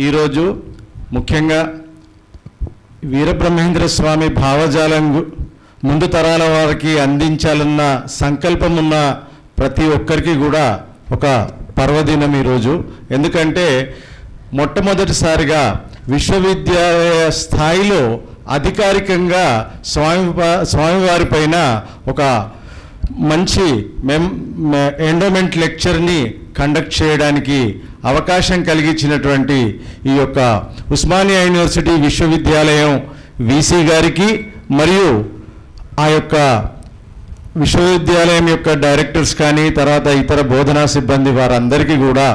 ఈరోజు ముఖ్యంగా వీరబ్రహ్మేంద్ర స్వామి భావజాలం ముందు తరాల వారికి అందించాలన్న సంకల్పం ఉన్న ప్రతి ఒక్కరికి కూడా ఒక పర్వదినం ఈరోజు. ఎందుకంటే మొట్టమొదటిసారిగా విశ్వవిద్యాలయ స్థాయిలో అధికారికంగా స్వామివారి పైన ఒక మంచి ఎండోమెంట్ లెక్చర్ని కండక్ట్ చేయడానికి అవకాశం కలిగించినటువంటి ఈ యొక్క ఉస్మానియా యూనివర్సిటీ విశ్వవిద్యాలయం వీసీ గారికి మరియు ఆ యొక్క విశ్వవిద్యాలయం యొక్క డైరెక్టర్స్ కానీ తర్వాత ఇతర బోధనా సిబ్బంది వారందరికీ కూడా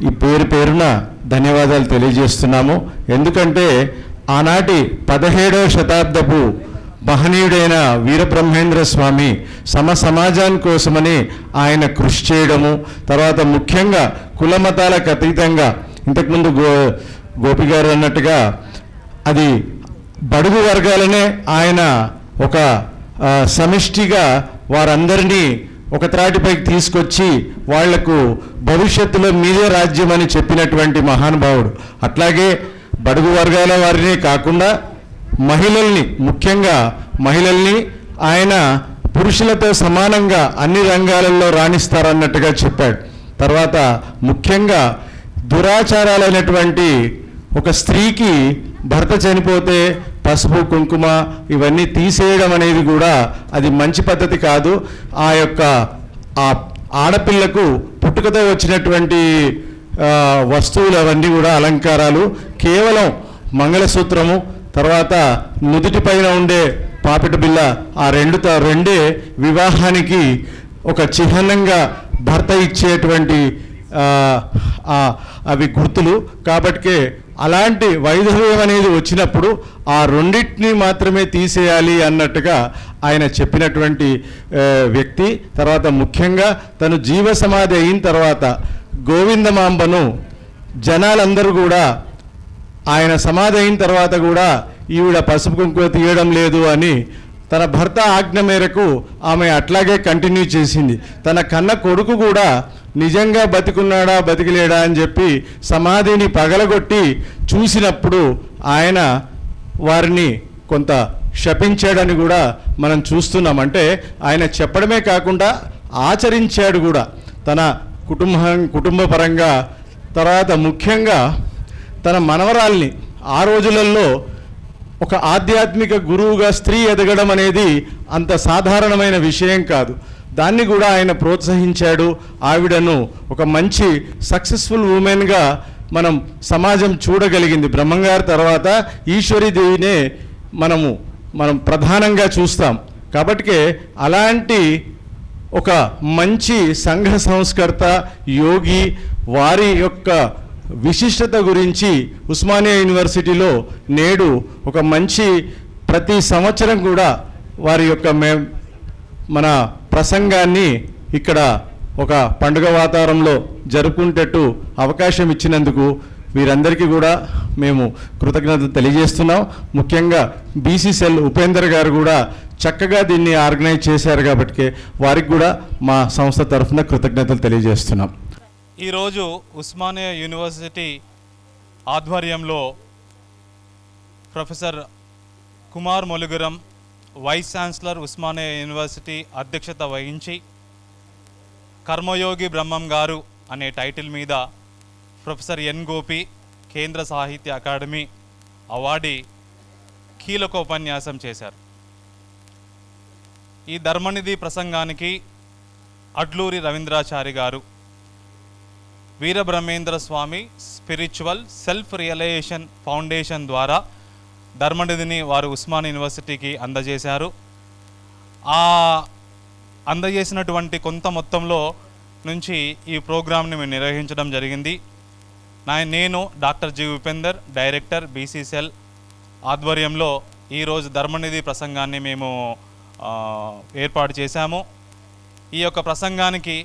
ఈ పేరున ధన్యవాదాలు తెలియజేస్తున్నాము. ఎందుకంటే ఆనాటి 17వ శతాబ్దపు మహనీయుడైన వీరబ్రహ్మేంద్ర స్వామి సమాజాని కోసమని ఆయన కృషి చేయడము, తర్వాత ముఖ్యంగా కుల మతాలకు అతీతంగా ఇంతకుముందు గోపి గారు అన్నట్టుగా అది బడుగు వర్గాలనే ఆయన ఒక సమిష్టిగా వారందరినీ ఒక త్రాటిపైకి తీసుకొచ్చి వాళ్లకు భవిష్యత్తులో మీదే రాజ్యం అని చెప్పినటువంటి మహానుభావుడు. అట్లాగే బడుగు వర్గాల వారినే కాకుండా మహిళల్ని, ముఖ్యంగా మహిళల్ని ఆయన పురుషులతో సమానంగా అన్ని రంగాలలో రాణిస్తారన్నట్టుగా చెప్పాడు. తర్వాత ముఖ్యంగా దురాచారాలైనటువంటి ఒక స్త్రీకి భర్త చనిపోతే పసుపు కుంకుమ ఇవన్నీ తీసేయడం అనేది కూడా అది మంచి పద్ధతి కాదు. ఆ యొక్క ఆడపిల్లకు పుట్టుకతో వచ్చినటువంటి వస్తువులు అవన్నీ కూడా అలంకారాలు కేవలం మంగళసూత్రము, తర్వాత నుదుటి పైన ఉండే పాపిట బిల్ల, ఆ రెండే వివాహానికి ఒక చిహ్నంగా భర్త ఇచ్చేటువంటి అవి గుర్తులు. కాబట్టి అలాంటి వైధవ్యం అనేది వచ్చినప్పుడు ఆ రెండింటిని మాత్రమే తీసేయాలి అన్నట్టుగా ఆయన చెప్పినటువంటి వ్యక్తి. తర్వాత ముఖ్యంగా తను జీవ సమాధి అయిన తర్వాత గోవిందమాంబను జనాలందరూ కూడా ఆయన సమాధి అయిన తర్వాత కూడా ఈవిడ పసుపు కుంకుమ తీయడం లేదు అని తన భర్త ఆజ్ఞ మేరకు ఆమె అట్లాగే కంటిన్యూ చేసింది. తన కన్న కొడుకు కూడా నిజంగా బతికున్నాడా బతికిలేడా అని చెప్పి సమాధిని పగలగొట్టి చూసినప్పుడు ఆయన వారిని కొంత శపించాడని కూడా మనం చూస్తున్నాం. అంటే ఆయన చెప్పడమే కాకుండా ఆచరించాడు కూడా తన కుటుంబ పరంగా. తర్వాత ముఖ్యంగా తన మనవరాల్ని, ఆ రోజులలో ఒక ఆధ్యాత్మిక గురువుగా స్త్రీ ఎదగడం అనేది అంత సాధారణమైన విషయం కాదు. దాన్ని కూడా ఆయన ప్రోత్సహించాడు. ఆవిడను ఒక మంచి సక్సెస్ఫుల్ ఉమెన్గా మనం సమాజం చూడగలిగింది. బ్రహ్మంగారి తర్వాత ఈశ్వరీదేవినే మనం ప్రధానంగా చూస్తాం. కాబట్టి అలాంటి ఒక మంచి సంఘ సంస్కర్త, యోగి, వారి యొక్క విశిష్టత గురించి ఉస్మానియా యూనివర్సిటీలో నేడు ఒక మంచి ప్రతి సంవత్సరం కూడా వారి యొక్క మన ప్రసంగాన్ని ఇక్కడ ఒక పండుగ వాతావరణంలో జరుపుకునేటట్టు అవకాశం ఇచ్చినందుకు వీరందరికీ కూడా మేము కృతజ్ఞతలు తెలియజేస్తున్నాం. ముఖ్యంగా బీసీ సెల్ ఉపేందర్ గారు కూడా చక్కగా దీన్ని ఆర్గనైజ్ చేశారు కాబట్టి వారికి కూడా మా సంస్థ తరఫున కృతజ్ఞతలు తెలియజేస్తున్నాం. ఈరోజు ఉస్మానియా యూనివర్సిటీ ఆధ్వర్యంలో professor Kumar Molugaram vice chancellor Osmania university అధ్యక్షత వహించి కర్మయోగి బ్రహ్మం గారు అనే టైటిల్ మీద ప్రొఫెసర్ ఎన్ గోపి కేంద్ర సాహిత్య అకాడమీ అవార్డీ కీలక ఉపన్యాసం చేశారు. ఈ ధర్మనిధి ప్రసంగానికి అడ్లూరి రవీంద్రాచారి గారు Veerabrahmendra Swami spiritual self realization foundation ద్వారా ధర్మనిధిని వారు ఉస్మానియా యూనివర్సిటీకి అందజేశారు. ఆ అందజేసినటువంటి కొంత మొత్తంలో నుంచి ఈ ప్రోగ్రామ్ని మేము నిర్వహించడం జరిగింది. నేను doctor G Upender, director BC cell ఆధ్వర్యంలో ఈరోజు ధర్మనిధి ప్రసంగాన్ని మేము ఏర్పాటు చేశాము. ఈ యొక్క ప్రసంగానికి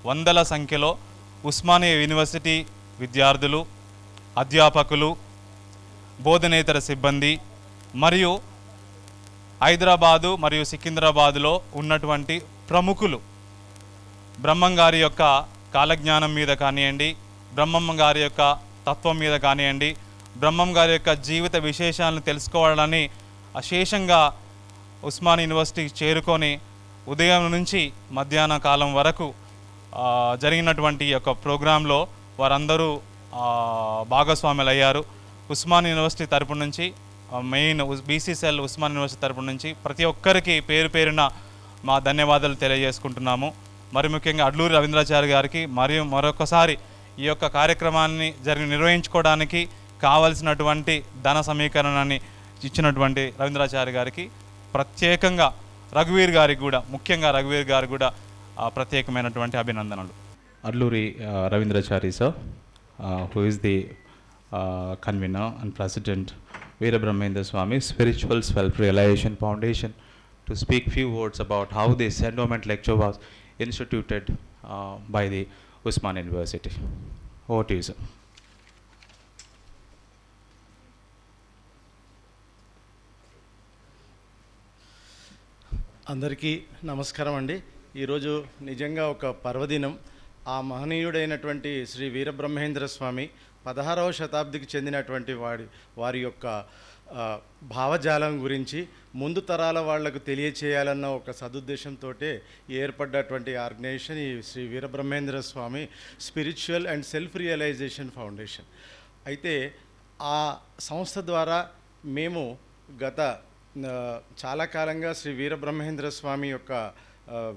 వందల సంఖ్యలో ఉస్మానియా యూనివర్సిటీ విద్యార్థులు, అధ్యాపకులు, బోధనేతర సిబ్బంది మరియు హైదరాబాదు మరియు సికింద్రాబాదులో ఉన్నటువంటి ప్రముఖులు బ్రహ్మంగారి యొక్క కాలజ్ఞానం మీద కానివ్వండి, బ్రహ్మం గారి యొక్క తత్వం మీద కానివ్వండి, బ్రహ్మం గారి యొక్క జీవిత విశేషాలను తెలుసుకోవాలని అశేషంగా ఉస్మాన్ యూనివర్సిటీకి చేరుకొని ఉదయం నుంచి మధ్యాహ్న కాలం వరకు జరిగినటువంటి ఈ యొక్క ప్రోగ్రాంలో వారందరూ భాగస్వాములు అయ్యారు. ఉస్మాన్ యూనివర్సిటీ తరపు నుంచి మెయిన్ బీసీసీఎల్ ఉస్మాన్ యూనివర్సిటీ తరపు నుంచి ప్రతి ఒక్కరికి పేరు పేరున మా ధన్యవాదాలు తెలియజేసుకుంటున్నాము. మరి ముఖ్యంగా అడ్లూరి రవీంద్రాచారి గారికి మరియు మరొకసారి ఈ యొక్క కార్యక్రమాన్ని నిర్వహించుకోవడానికి కావలసినటువంటి ధన సమీకరణాన్ని ఇచ్చినటువంటి రవీంద్రాచారి గారికి ప్రత్యేకంగా రఘువీర్ గారికి కూడా, ముఖ్యంగా రఘువీర్ గారికి కూడా ప్రత్యేకమైనటువంటి అభినందనలు. Adluri Ravindrachari sir, who is the convener and president Veerabrahmendra Swami Spiritual Self-Realization Foundation, to speak few words about how this endowment lecture was instituted by the Usman University. Over to you, sir. అందరికీ నమస్కారం అండి. ఈరోజు నిజంగా ఒక పర్వదినం. ఆ మహనీయుడైనటువంటి శ్రీ వీరబ్రహ్మేంద్ర స్వామి 16వ శతాబ్దికి చెందినటువంటి వారి యొక్క భావజాలం గురించి ముందు తరాల వాళ్లకు తెలియచేయాలన్న ఒక సదుద్దేశంతో ఏర్పడ్డటువంటి ఆర్గనైజేషన్ ఈ Shri Veerabrahmendra Swami spiritual and self realization foundation. అయితే ఆ సంస్థ ద్వారా మేము గత చాలా కాలంగా శ్రీ వీరబ్రహ్మేంద్ర స్వామి యొక్క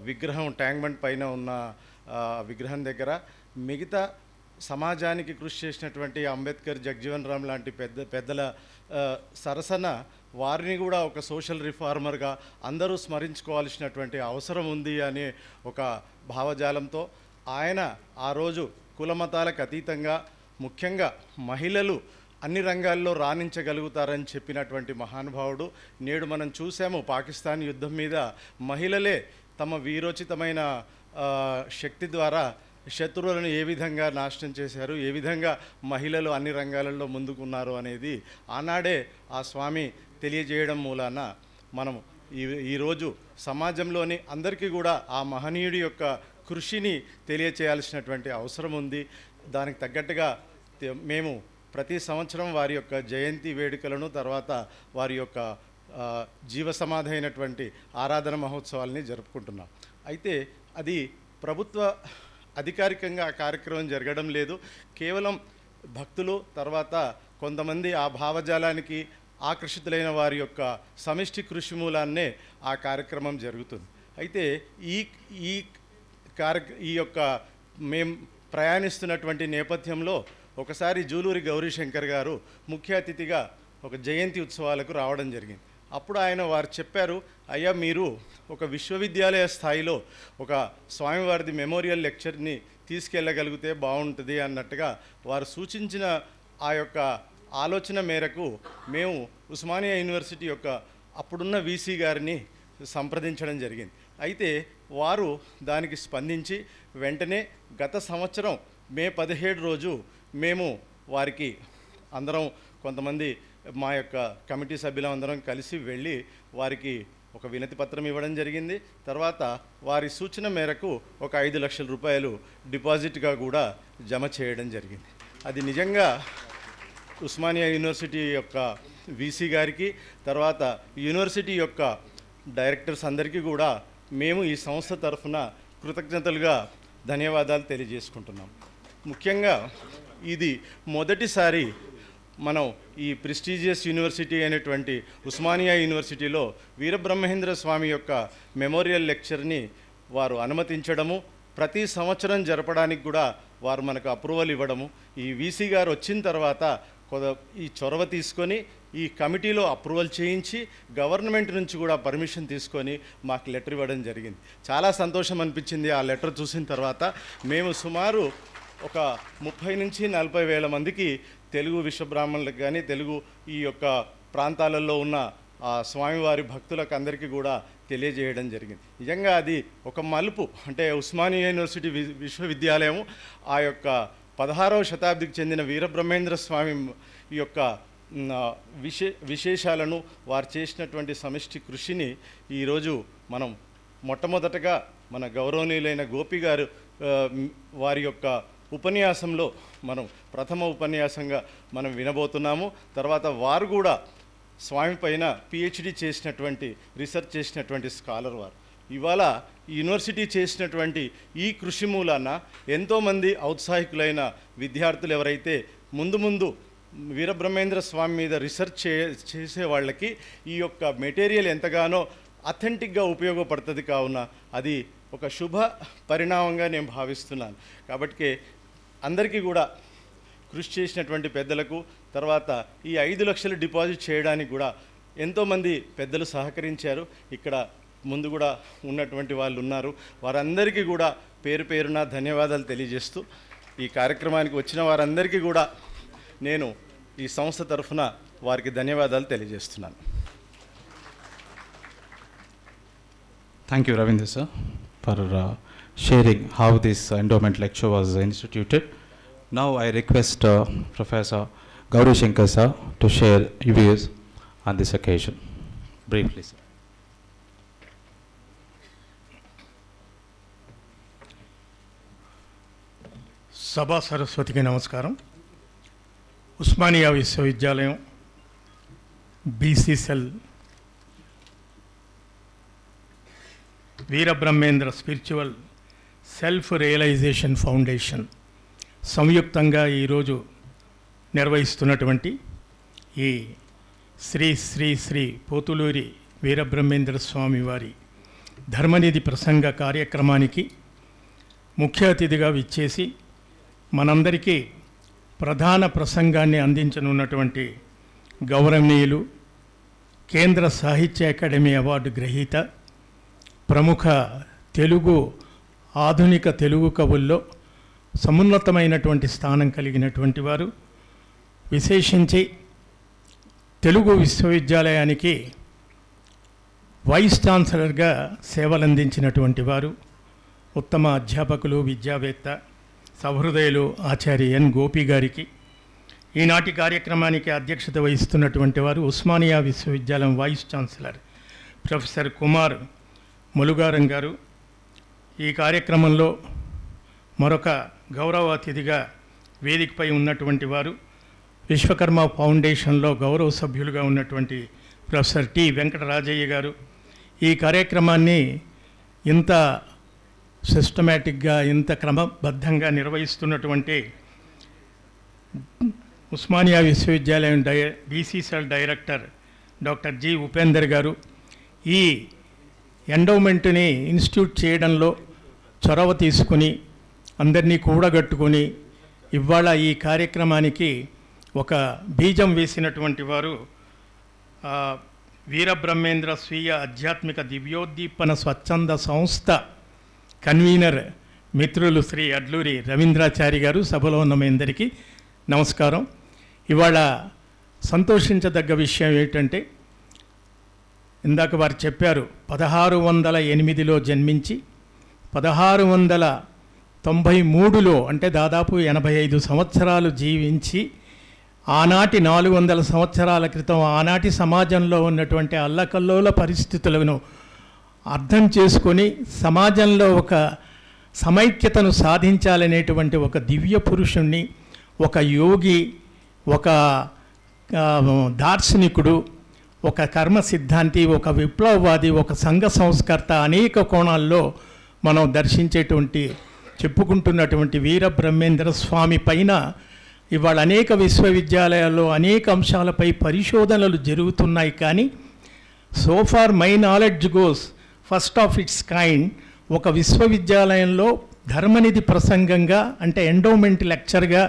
విగ్రహం ట్యాంక్ బండ్ పైన ఉన్న విగ్రహం దగ్గర మిగతా సమాజానికి కృషి చేసినటువంటి అంబేద్కర్, జగ్జీవన్ రామ్ లాంటి పెద్దల సరసన వారిని కూడా ఒక సోషల్ రిఫార్మర్గా అందరూ స్మరించుకోవాల్సినటువంటి అవసరం ఉంది అనే ఒక భావజాలంతో ఆయన ఆ రోజు కులమతాలకు అతీతంగా ముఖ్యంగా మహిళలు అన్ని రంగాల్లో రాణించగలుగుతారని చెప్పినటువంటి మహానుభావుడు. నేడు మనం చూసాము, పాకిస్తాన్ యుద్ధం మీద మహిళలే తమ వీరోచితమైన శక్తి ద్వారా శత్రువులను ఏ విధంగా నాశనం చేశారు, ఏ విధంగా మహిళలు అన్ని రంగాలలో ముందుకున్నారు అనేది ఆనాడే ఆ స్వామి తెలియజేయడం మూలాన మనం ఈరోజు సమాజంలోని అందరికీ కూడా ఆ మహనీయుడి యొక్క కృషిని తెలియచేయాల్సినటువంటి అవసరం ఉంది. దానికి తగ్గట్టుగా మేము ప్రతి సంవత్సరం వారి యొక్క జయంతి వేడుకలను, తర్వాత వారి యొక్క జీవ సమాధి అయినటువంటి ఆరాధన మహోత్సవాల్ని జరుపుకుంటున్నాం. అయితే అది ప్రభుత్వ అధికారికంగా ఆ కార్యక్రమం జరగడం లేదు. కేవలం భక్తులు, తర్వాత కొంతమంది ఆ భావజాలానికి ఆకర్షితులైన వారి యొక్క సమిష్టి కృషి మూలాన్నే ఆ కార్యక్రమం జరుగుతుంది. అయితే ఈ యొక్క మేము ప్రయాణిస్తున్నటువంటి నేపథ్యంలో ఒకసారి జూలూరి గౌరీశంకర్ గారు ముఖ్య అతిథిగా ఒక జయంతి ఉత్సవాలకు రావడం జరిగింది. అప్పుడు వారు చెప్పారు, అయ్యా మీరు ఒక విశ్వవిద్యాలయ స్థాయిలో ఒక స్వామివారిది మెమోరియల్ లెక్చర్ని తీసుకెళ్ళగలిగితే బాగుంటుంది అన్నట్టుగా వారు సూచించిన ఆ యొక్క ఆలోచన మేరకు మేము ఉస్మానియా యూనివర్సిటీ యొక్క అప్పుడున్న వీసీ గారిని సంప్రదించడం జరిగింది. అయితే వారు దానికి స్పందించి వెంటనే గత సంవత్సరం మే 17 రోజు మేము వారికి అందరం, కొంతమంది మా యొక్క కమిటీ సభ్యులందరం కలిసి వెళ్ళి వారికి ఒక వినతి పత్రం ఇవ్వడం జరిగింది. తర్వాత వారి సూచన మేరకు ఒక 5 లక్షల రూపాయలు డిపాజిట్గా కూడా జమ చేయడం జరిగింది. అది నిజంగా ఉస్మానియా యూనివర్సిటీ యొక్క వీసీ గారికి, తర్వాత యూనివర్సిటీ యొక్క డైరెక్టర్స్ అందరికీ కూడా మేము ఈ సంస్థ తరఫున కృతజ్ఞతలుగా ధన్యవాదాలు తెలియజేసుకుంటున్నాం. ముఖ్యంగా ఇది మొదటిసారి మనం ఈ ప్రెస్టీజియస్ యూనివర్సిటీ అయినటువంటి ఉస్మానియా యూనివర్సిటీలో వీరబ్రహ్మేంద్ర స్వామి యొక్క మెమోరియల్ లెక్చర్ని వారు అనుమతించడము, ప్రతి సంవత్సరం జరపడానికి కూడా వారు మనకు అప్రూవల్ ఇవ్వడము, ఈ వీసీ గారు వచ్చిన తర్వాత ఈ చొరవ తీసుకొని ఈ కమిటీలో అప్రూవల్ చేయించి గవర్నమెంట్ నుంచి కూడా పర్మిషన్ తీసుకొని మాకు లెటర్ ఇవ్వడం జరిగింది. చాలా సంతోషం అనిపించింది ఆ లెటర్ చూసిన తర్వాత. మేము సుమారు ఒక 30 నుంచి 40 వేల మందికి తెలుగు విశ్వబ్రాహ్మణులకు కానీ, తెలుగు ఈ యొక్క ప్రాంతాలలో ఉన్న స్వామివారి భక్తులకు అందరికీ కూడా తెలియజేయడం జరిగింది. నిజంగా అది ఒక మలుపు. అంటే ఉస్మానియా యూనివర్సిటీ విశ్వవిద్యాలయం ఆ యొక్క 16వ శతాబ్దికి చెందిన వీరబ్రహ్మేంద్ర స్వామి ఈ యొక్క విశేషాలను, వారు చేసినటువంటి సమిష్టి కృషిని ఈరోజు మనం మొట్టమొదటగా మన గౌరవనీయులైన గోపి గారు వారి యొక్క ఉపన్యాసంలో మనం ప్రథమ ఉపన్యాసంగా మనం వినబోతున్నాము. తర్వాత వారు కూడా స్వామి పైన పిహెచ్డి చేసినటువంటి రీసెర్చ్ చేసినటువంటి స్కాలర్ వారు. ఇవాళ ఈ యూనివర్సిటీ చేసినటువంటి ఈ కృషి మూలాన ఎంతోమంది ఔత్సాహికులైన విద్యార్థులు ఎవరైతే ముందు వీరబ్రహ్మేంద్ర స్వామి మీద రీసెర్చ్ చేసే వాళ్ళకి ఈ యొక్క మెటీరియల్ ఎంతగానో అథెంటిక్గా ఉపయోగపడుతుంది. కావున అది ఒక శుభ పరిణామంగా నేను భావిస్తున్నాను. కాబట్టి అందరికీ కూడా కృషి చేసినటువంటి పెద్దలకు, తర్వాత ఈ 5 లక్షలు డిపాజిట్ చేయడానికి కూడా ఎంతోమంది పెద్దలు సహకరించారు. ఇక్కడ ముందు కూడా ఉన్నటువంటి వాళ్ళు ఉన్నారు. వారందరికీ కూడా పేరు పేరున ధన్యవాదాలు తెలియజేస్తూ ఈ కార్యక్రమానికి వచ్చిన వారందరికీ కూడా నేను ఈ సంస్థ తరఫున వారికి ధన్యవాదాలు తెలియజేస్తున్నాను. Thank you, Ravindra sir, for sharing how this endowment lecture was instituted. Now I request Professor Gauri Shankar sir to share views on this occasion. Briefly, sir. సభా సరస్వతికి నమస్కారం. ఉస్మానియా విశ్వవిద్యాలయం BC cell Veerabrahmendra spiritual self realization foundation సంయుక్తంగా ఈరోజు నిర్వహిస్తున్నటువంటి ఈ శ్రీ శ్రీ శ్రీ పోతులూరి వీరబ్రహ్మేంద్ర స్వామి వారి ధర్మనిధి ప్రసంగ కార్యక్రమానికి ముఖ్య అతిథిగా విచ్చేసి మనందరికీ ప్రధాన ప్రసంగాన్ని అందించనున్నటువంటి గౌరవనీయులు కేంద్ర సాహిత్య అకాడమీ అవార్డు గ్రహీత, ప్రముఖ ఆధునిక తెలుగు కవుల్లో సమున్నతమైనటువంటి స్థానం కలిగినటువంటి వారు, విశేషించి తెలుగు విశ్వవిద్యాలయానికి వైస్ ఛాన్సలర్గా సేవలందించినటువంటి వారు, ఉత్తమ అధ్యాపకులు, విద్యావేత్త, సహృదయులు ఆచార్య ఎన్ గోపి గారికి, ఈనాటి కార్యక్రమానికి అధ్యక్షత వహిస్తున్నటువంటి వారు ఉస్మానియా విశ్వవిద్యాలయం వైస్ ఛాన్సలర్ ప్రొఫెసర్ కుమార్ ములుగారం గారు, ఈ కార్యక్రమంలో మరొక గౌరవ అతిథిగా వేదికపై ఉన్నటువంటి వారు విశ్వకర్మ ఫౌండేషన్లో గౌరవ సభ్యులుగా ఉన్నటువంటి ప్రొఫెసర్ టి వెంకటరాజయ్య గారు, ఈ కార్యక్రమాన్ని ఇంత సిస్టమేటిక్గా ఇంత క్రమబద్ధంగా నిర్వహిస్తున్నటువంటి ఉస్మానియా విశ్వవిద్యాలయం BC cell director doctor G Upender గారు, ఈ ఎండోమెంట్ని ఇన్స్టిట్యూట్ చేయడంలో చొరవ తీసుకుని అందరినీ కూడగట్టుకొని ఇవాళ ఈ కార్యక్రమానికి ఒక బీజం వేసినటువంటి వారు వీరబ్రహ్మేంద్ర స్వీయ ఆధ్యాత్మిక దివ్యోద్దీపన స్వచ్ఛంద సంస్థ కన్వీనర్ మిత్రులు శ్రీ అడ్లూరి రవీంద్రాచారి గారు. సభలో ఉన్న మీ అందరికీ నమస్కారం. ఇవాళ సంతోషించదగ్గ విషయం ఏంటంటే, ఇందాక వారు చెప్పారు 1608లో జన్మించి 1693లో అంటే దాదాపు 85 సంవత్సరాలు జీవించి ఆనాటి 400 సంవత్సరాల క్రితం ఆనాటి సమాజంలో ఉన్నటువంటి అల్లకల్లోల పరిస్థితులను అర్థం చేసుకొని సమాజంలో ఒక సమైక్యతను సాధించాలనేటువంటి ఒక దివ్య పురుషుణ్ణి, ఒక యోగి, ఒక దార్శనికుడు, ఒక కర్మ సిద్ధాంతి, ఒక విప్లవవాది, ఒక సంఘ సంస్కర్త, అనేక కోణాల్లో మనం చెప్పుకుంటున్నటువంటి వీరబ్రహ్మేంద్ర స్వామి పైన ఇవాళ అనేక విశ్వవిద్యాలయాల్లో అనేక అంశాలపై పరిశోధనలు జరుగుతున్నాయి. కానీ so far my knowledge goes first of it's kind ఒక విశ్వవిద్యాలయంలో ధర్మనిధి ప్రసంగంగా అంటే ఎండోమెంట్ లెక్చర్గా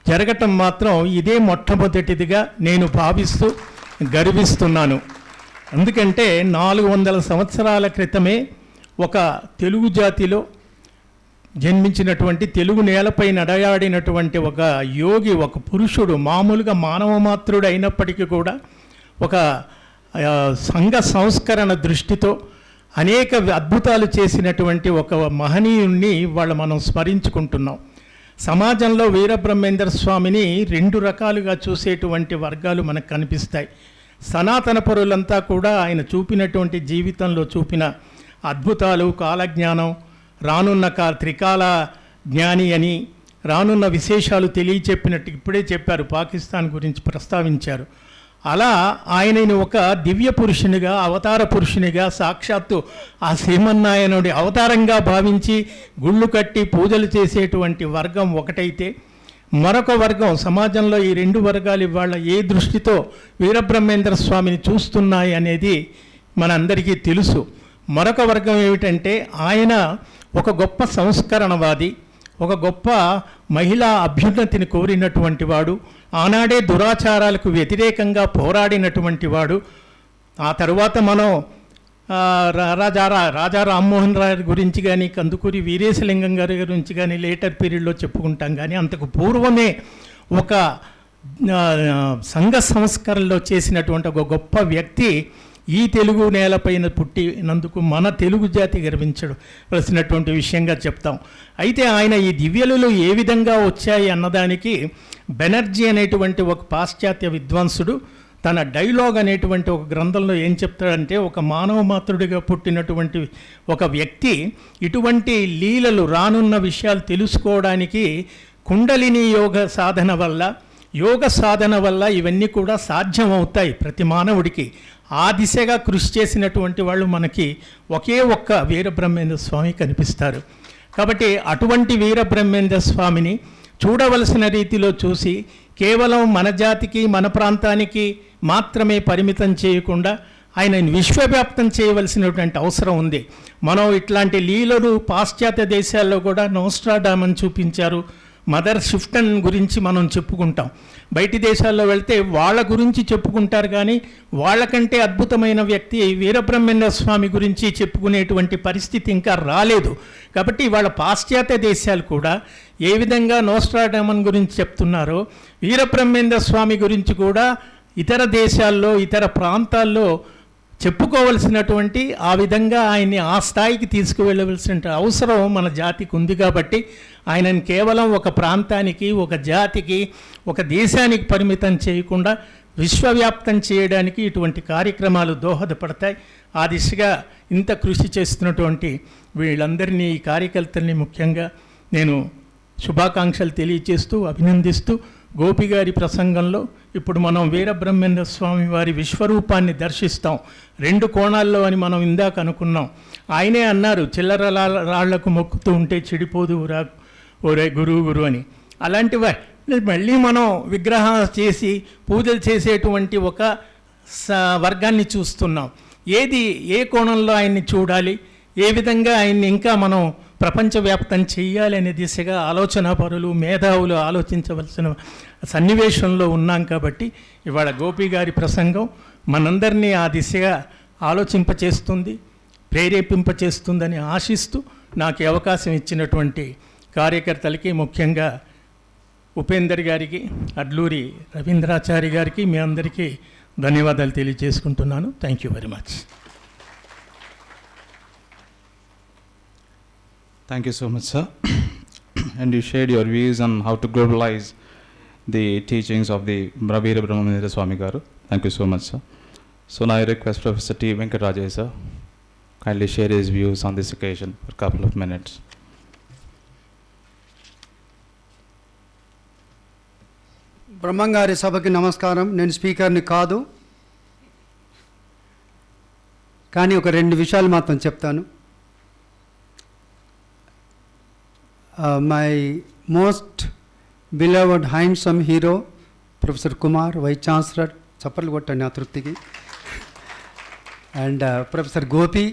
జరగటం మాత్రం ఇదే మొట్టమొదటిదిగా నేను భావిస్తూ గర్విస్తున్నాను. ఎందుకంటే 400 సంవత్సరాల క్రితమే ఒక తెలుగు జాతిలో జన్మించినటువంటి, తెలుగు నేలపై నడయాడినటువంటి ఒక యోగి, ఒక పురుషుడు, మామూలుగా మానవ మాత్రుడు అయినప్పటికీ కూడా ఒక సంఘ సంస్కరణ దృష్టితో అనేక అద్భుతాలు చేసినటువంటి ఒక మహనీయుణ్ణి ఇవాళ మనం స్మరించుకుంటున్నాం. సమాజంలో వీరబ్రహ్మేంద్ర స్వామిని 2 రకాలుగా చూసేటువంటి వర్గాలు మనకు కనిపిస్తాయి. సనాతన పరులంతా కూడా ఆయన చూపినటువంటి జీవితంలో చూపిన అద్భుతాలు, కాలజ్ఞానం, రానున్న త్రికాల జ్ఞాని అని రానున్న విశేషాలు తెలియచెప్పినట్టు ఇప్పుడే చెప్పారు, పాకిస్తాన్ గురించి ప్రస్తావించారు. అలా ఆయనని ఒక దివ్య పురుషునిగా, అవతార పురుషునిగా, సాక్షాత్తు ఆ శ్రీమన్నారాయణుడి అవతారంగా భావించి గుళ్ళు కట్టి పూజలు చేసేటువంటి వర్గం ఒకటైతే, మరొక వర్గం సమాజంలో ఈ రెండు వర్గాలు ఇవాళ ఏ దృష్టితో వీరబ్రహ్మేంద్ర స్వామిని చూస్తున్నాయి అనేది మనందరికీ తెలుసు. మరొక వర్గం ఏమిటంటే, ఆయన ఒక గొప్ప సంస్కరణవాది, ఒక గొప్ప మహిళా అభ్యున్నతిని కోరినటువంటి వాడు, ఆనాడే దురాచారాలకు వ్యతిరేకంగా పోరాడినటువంటి వాడు. ఆ తరువాత మనం రాజా రామ్మోహన్ రాయ్ గురించి కానీ, కందుకూరి వీరేశలింగం గారి గురించి కానీ లేటర్ పీరియడ్లో చెప్పుకుంటాం. కానీ అంతకు పూర్వమే ఒక సంఘ సంస్కరణలో చేసినటువంటి ఒక గొప్ప వ్యక్తి ఈ తెలుగు నేలపైన పుట్టినందుకు మన తెలుగు జాతి గర్వించవలసినటువంటి విషయంగా చెప్తాం. అయితే ఆయన ఈ దివ్యలు ఏ విధంగా వచ్చాయి అన్నదానికి బెనర్జీ అనేటువంటి ఒక పాశ్చాత్య విద్వాంసుడు తన డైలాగ్ అనేటువంటి ఒక గ్రంథంలో ఏం చెప్తాడంటే, ఒక మానవ మాతృడిగా పుట్టినటువంటి ఒక వ్యక్తి ఇటువంటి లీలలు, రానున్న విషయాలు తెలుసుకోవడానికి కుండలిని యోగ సాధన వల్ల ఇవన్నీ కూడా సాధ్యమవుతాయి ప్రతి మానవుడికి. ఆ దిశగా కృషి చేసినటువంటి వాళ్ళు మనకి ఒకే ఒక్క వీరబ్రహ్మేంద్ర స్వామి కనిపిస్తారు. కాబట్టి అటువంటి వీరబ్రహ్మేంద్ర స్వామిని చూడవలసిన రీతిలో చూసి, కేవలం మన జాతికి, మన ప్రాంతానికి మాత్రమే పరిమితం చేయకుండా ఆయనను విశ్వవ్యాప్తం చేయవలసినటువంటి అవసరం ఉంది. మనం ఇట్లాంటి లీలలు పాశ్చాత్య దేశాల్లో కూడా నోస్ట్రాడామని చూపించారు, మదర్ షిఫ్టన్ గురించి మనం చెప్పుకుంటాం. బయటి దేశాల్లో వెళ్తే వాళ్ళ గురించి చెప్పుకుంటారు, కానీ వాళ్ళకంటే అద్భుతమైన వ్యక్తి వీరబ్రహ్మేంద్ర స్వామి గురించి చెప్పుకునేటువంటి పరిస్థితి ఇంకా రాలేదు. కాబట్టి వాళ్ళ పాశ్చాత్య దేశాలు కూడా ఏ విధంగా నోస్ట్రాడామన్ గురించి చెప్తున్నారో, వీరబ్రహ్మేంద్ర స్వామి గురించి కూడా ఇతర దేశాల్లో, ఇతర ప్రాంతాల్లో చెప్పుకోవలసినటువంటి, ఆ విధంగా ఆయన్ని ఆ స్థాయికి తీసుకువెళ్ళవలసిన అవసరం మన జాతికి ఉంది. కాబట్టి ఆయనను కేవలం ఒక ప్రాంతానికి, ఒక జాతికి, ఒక దేశానికి పరిమితం చేయకుండా విశ్వవ్యాప్తం చేయడానికి ఇటువంటి కార్యక్రమాలు దోహదపడతాయి. ఆ దిశగా ఇంత కృషి చేస్తున్నటువంటి వీళ్ళందరినీ, ఈ కార్యకర్తల్ని ముఖ్యంగా నేను శుభాకాంక్షలు తెలియచేస్తూ, అభినందిస్తూ, గోపి గారి ప్రసంగంలో ఇప్పుడు మనం వీరబ్రహ్మేంద్ర స్వామి వారి విశ్వరూపాన్ని దర్శిస్తాం. రెండు కోణాల్లో అని మనం ఇందాక అనుకున్నాం. ఆయనే అన్నారు, చిల్లర రాళ్లకు మొక్కుతూ ఉంటే చెడిపోదు రా ఓరే గురువు అని. అలాంటివి మళ్ళీ మనం విగ్రహం చేసి పూజలు చేసేటువంటి ఒక వర్గాన్ని చూస్తున్నాం. ఏ కోణంలో ఆయన్ని చూడాలి, ఏ విధంగా ఆయన్ని ఇంకా మనం ప్రపంచవ్యాప్తం చేయాలి అనే దిశగా ఆలోచన పరులు, మేధావులు ఆలోచించవలసిన సన్నివేశంలో ఉన్నాం. కాబట్టి ఇవాళ గోపి గారి ప్రసంగం మనందరినీ ఆ దిశగా ఆలోచింపచేస్తుంది, ప్రేరేపింపచేస్తుందని ఆశిస్తూ, నాకు అవకాశం ఇచ్చినటువంటి కార్యకర్తలకి, ముఖ్యంగా ఉపేందర్ గారికి, అడ్లూరి రవీంద్రాచారి గారికి, మీ అందరికీ ధన్యవాదాలు తెలియజేసుకుంటున్నాను. Thank you very much. Thank you so much, sir. And you shared your views on how to globalize the teachings of the Veera Brahmendra Swami Garu. Thank you so much, sir. So now I request Professor T. Venkatrajaya, sir, kindly share his views on this occasion for a couple of minutes. బ్రహ్మంగారి సభకి నమస్కారం. నేను స్పీకర్ని కాదు, కానీ ఒక రెండు విషయాలు మాత్రం చెప్తాను. My most beloved handsome hero professor Kumar, vice chancellor, చప్పట్లు కొట్టండి ఆ తృప్తికి. And professor Gopi,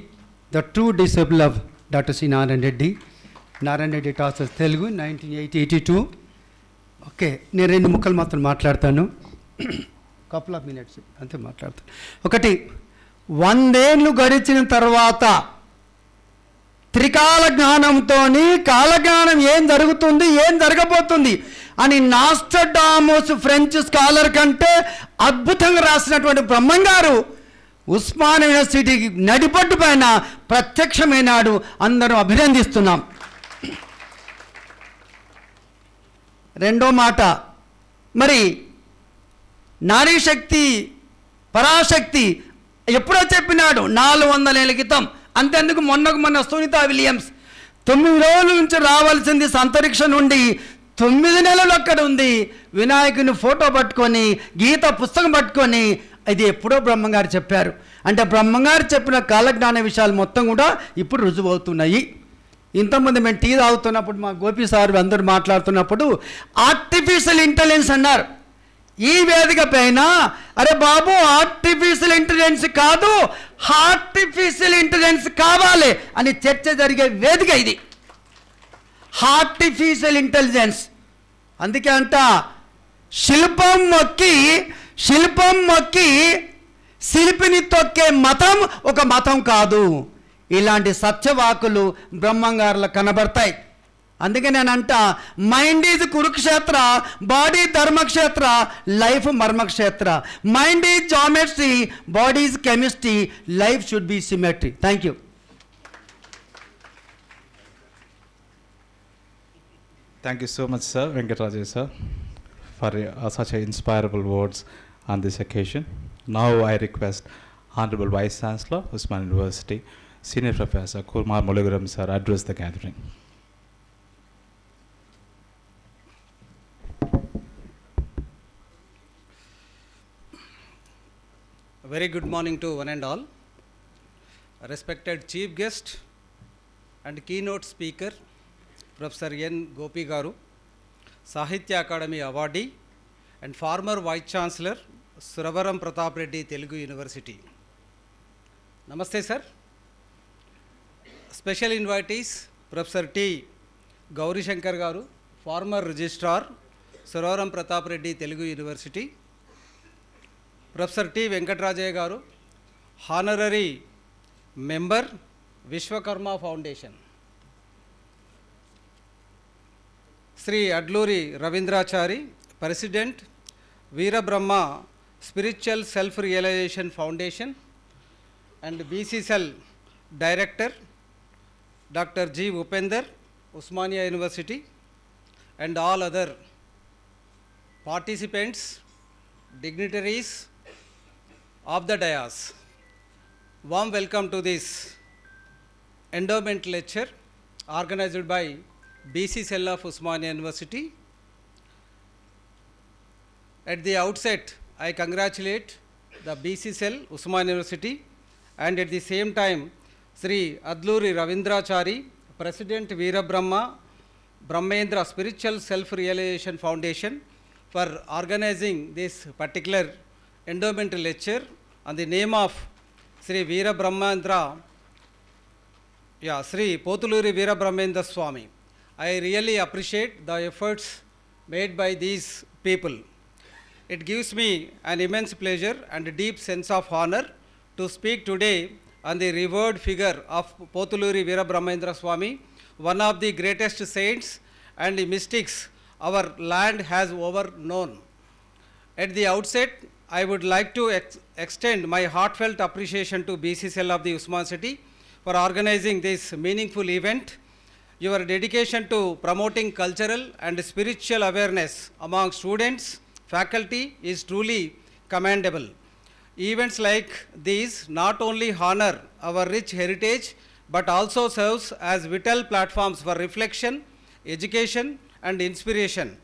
the true disciple of doctor C Narayana Reddy. Narayana Reddy టాసెస్ తెలుగు 1982. ఓకే, నేను రెండు ముక్కలు మాత్రం మాట్లాడతాను, కపుల్ ఆఫ్ మినిట్స్ అంతే మాట్లాడతాను. ఒకటి, 100 ఏళ్ళు గడిచిన తర్వాత త్రికాల జ్ఞానంతో కాలజ్ఞానం ఏం జరుగుతుంది, ఏం జరగబోతుంది అని నాస్ట్రడామస్ ఫ్రెంచ్ స్కాలర్ కంటే అద్భుతంగా రాసినటువంటి బ్రహ్మంగారు ఉస్మానియా యూనివర్సిటీకి నడిపట్టు పైన ప్రత్యక్షమైనాడు. అందరం అభినందిస్తున్నాం. రెండో మాట, మరి నారీ శక్తి, పరాశక్తి ఎప్పుడో చెప్పినాడు 400 ఏళ్ళ క్రితం. అంతేందుకు మొన్న సునీత విలియమ్స్ 9 రోజుల నుంచి రావాల్సింది అంతరిక్షం నుండి 9 నెలలు అక్కడ ఉంది. వినాయకుని ఫోటో పట్టుకొని, గీత పుస్తకం పట్టుకొని, ఇది ఎప్పుడో బ్రహ్మంగారు చెప్పారు. అంటే బ్రహ్మంగారు చెప్పిన కాలజ్ఞాన విషయాలు మొత్తం కూడా ఇప్పుడు రుజువు అవుతున్నాయి. ఇంతకుముందు మేము టీ తాగుతున్నప్పుడు మా గోపి సార్ అందరూ మాట్లాడుతున్నప్పుడు ఆర్టిఫిషియల్ ఇంటెలిజెన్స్ అన్నారు. ఈ వేదిక పైన అరే బాబు ఆర్టిఫిషియల్ ఇంటెలిజెన్స్ కాదు, హార్టిఫిషియల్ ఇంటెలిజెన్స్ కావాలి అని చర్చ జరిగే వేదిక ఇది. హార్టిఫిషియల్ ఇంటెలిజెన్స్. అందుకే అంట శిల్పం మొక్కి శిల్పిని తొక్కే మతం ఒక మతం కాదు. ఇలాంటి సత్యవాకులు బ్రహ్మంగారులు కనబడతాయి. అందుకే నేనంట mind is Kurukshetra, body Dharmakshetra, life Marmakshetra. Mind is geometry, body is chemistry, life should be symmetry. Thank you. Thank you so much, sir, Venkatraja sir, for such inspirable words on this occasion. Now I request Honorable Vice Chancellor, Usman University, Senior Professor Kumar Muligaram sir, address the gathering. A very good morning to one and all. Respected Chief Guest and Keynote Speaker, Professor N. Gopi Garu, Sahitya Academy Awardee and former Vice Chancellor, Suravaram Pratap Reddy Telugu University. Namaste, sir. Special invitees, Professor T. Gauri Shankar Garu, former Registrar, Suravaram Pratap Reddy Telugu University. Professor T. Venkatraja Garu, Honorary Member, Vishwakarma Foundation. Sri Adluri Ravindrachari, President, Veera Brahma Spiritual Self-Realization Foundation, and BCSL Director, Dr. G. Upender, Osmania University, and all other participants, dignitaries of the dais. Warm welcome to this endowment lecture organized by BC Cell of Osmania University. At the outset, I congratulate the BC Cell, Osmania University, and at the same time, Sri Adluri Ravindrachari, President Veera Brahma Brahmendra Spiritual Self-Realization Foundation, for organizing this particular endowment lecture on the name of Sri Veera Brahmendra, Sri Potuluri Veera Brahmendra Swami. I really appreciate the efforts made by these people. It gives me an immense pleasure and a deep sense of honor to speak today on the revered figure of Potuluri Veera Brahmendra Swami, one of the greatest saints and mystics our land has ever known. At the outset, I would like to extend my heartfelt appreciation to BCCL of the Usman City for organizing this meaningful event. Your dedication to promoting cultural and spiritual awareness among students, faculty is truly commendable. Events like these not only honor our rich heritage but also serves as vital platforms for reflection, education, and inspiration.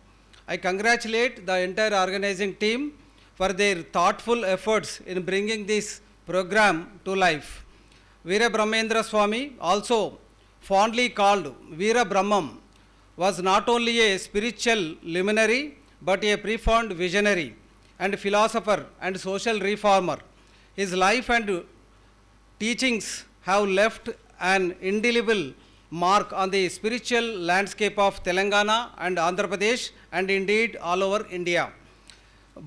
I congratulate the entire organizing team for their thoughtful efforts in bringing this program to life. Veera Brahmendra Swami, also fondly called Veera Brahmam, was not only a spiritual luminary but a profound visionary and philosopher and social reformer. His life and teachings have left an indelible mark on the spiritual landscape of Telangana and Andhra Pradesh and indeed all over India.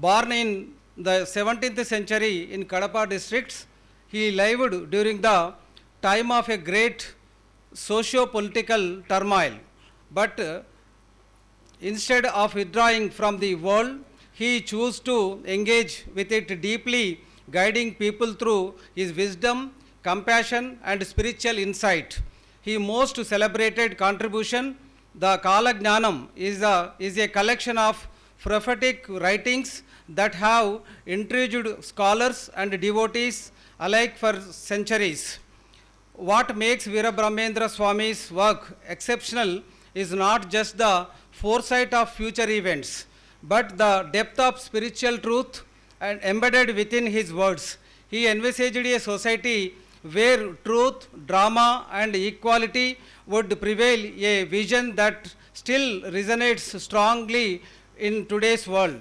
Born in the 17th century in Kadapa districts, he lived during the time of a great socio-political turmoil, but instead of withdrawing from the world, he chose to engage with it deeply, guiding people through his wisdom, compassion, and spiritual insight. His most celebrated contribution, the Kala Jnanam, is a collection of prophetic writings that have intrigued scholars and devotees alike for centuries. What makes Veera Brahmendra Swami's work exceptional is not just the foresight of future events, but the depth of spiritual truth and embedded within his words. He envisaged a society where truth, drama, and equality would prevail, a vision that still resonates strongly in today's world.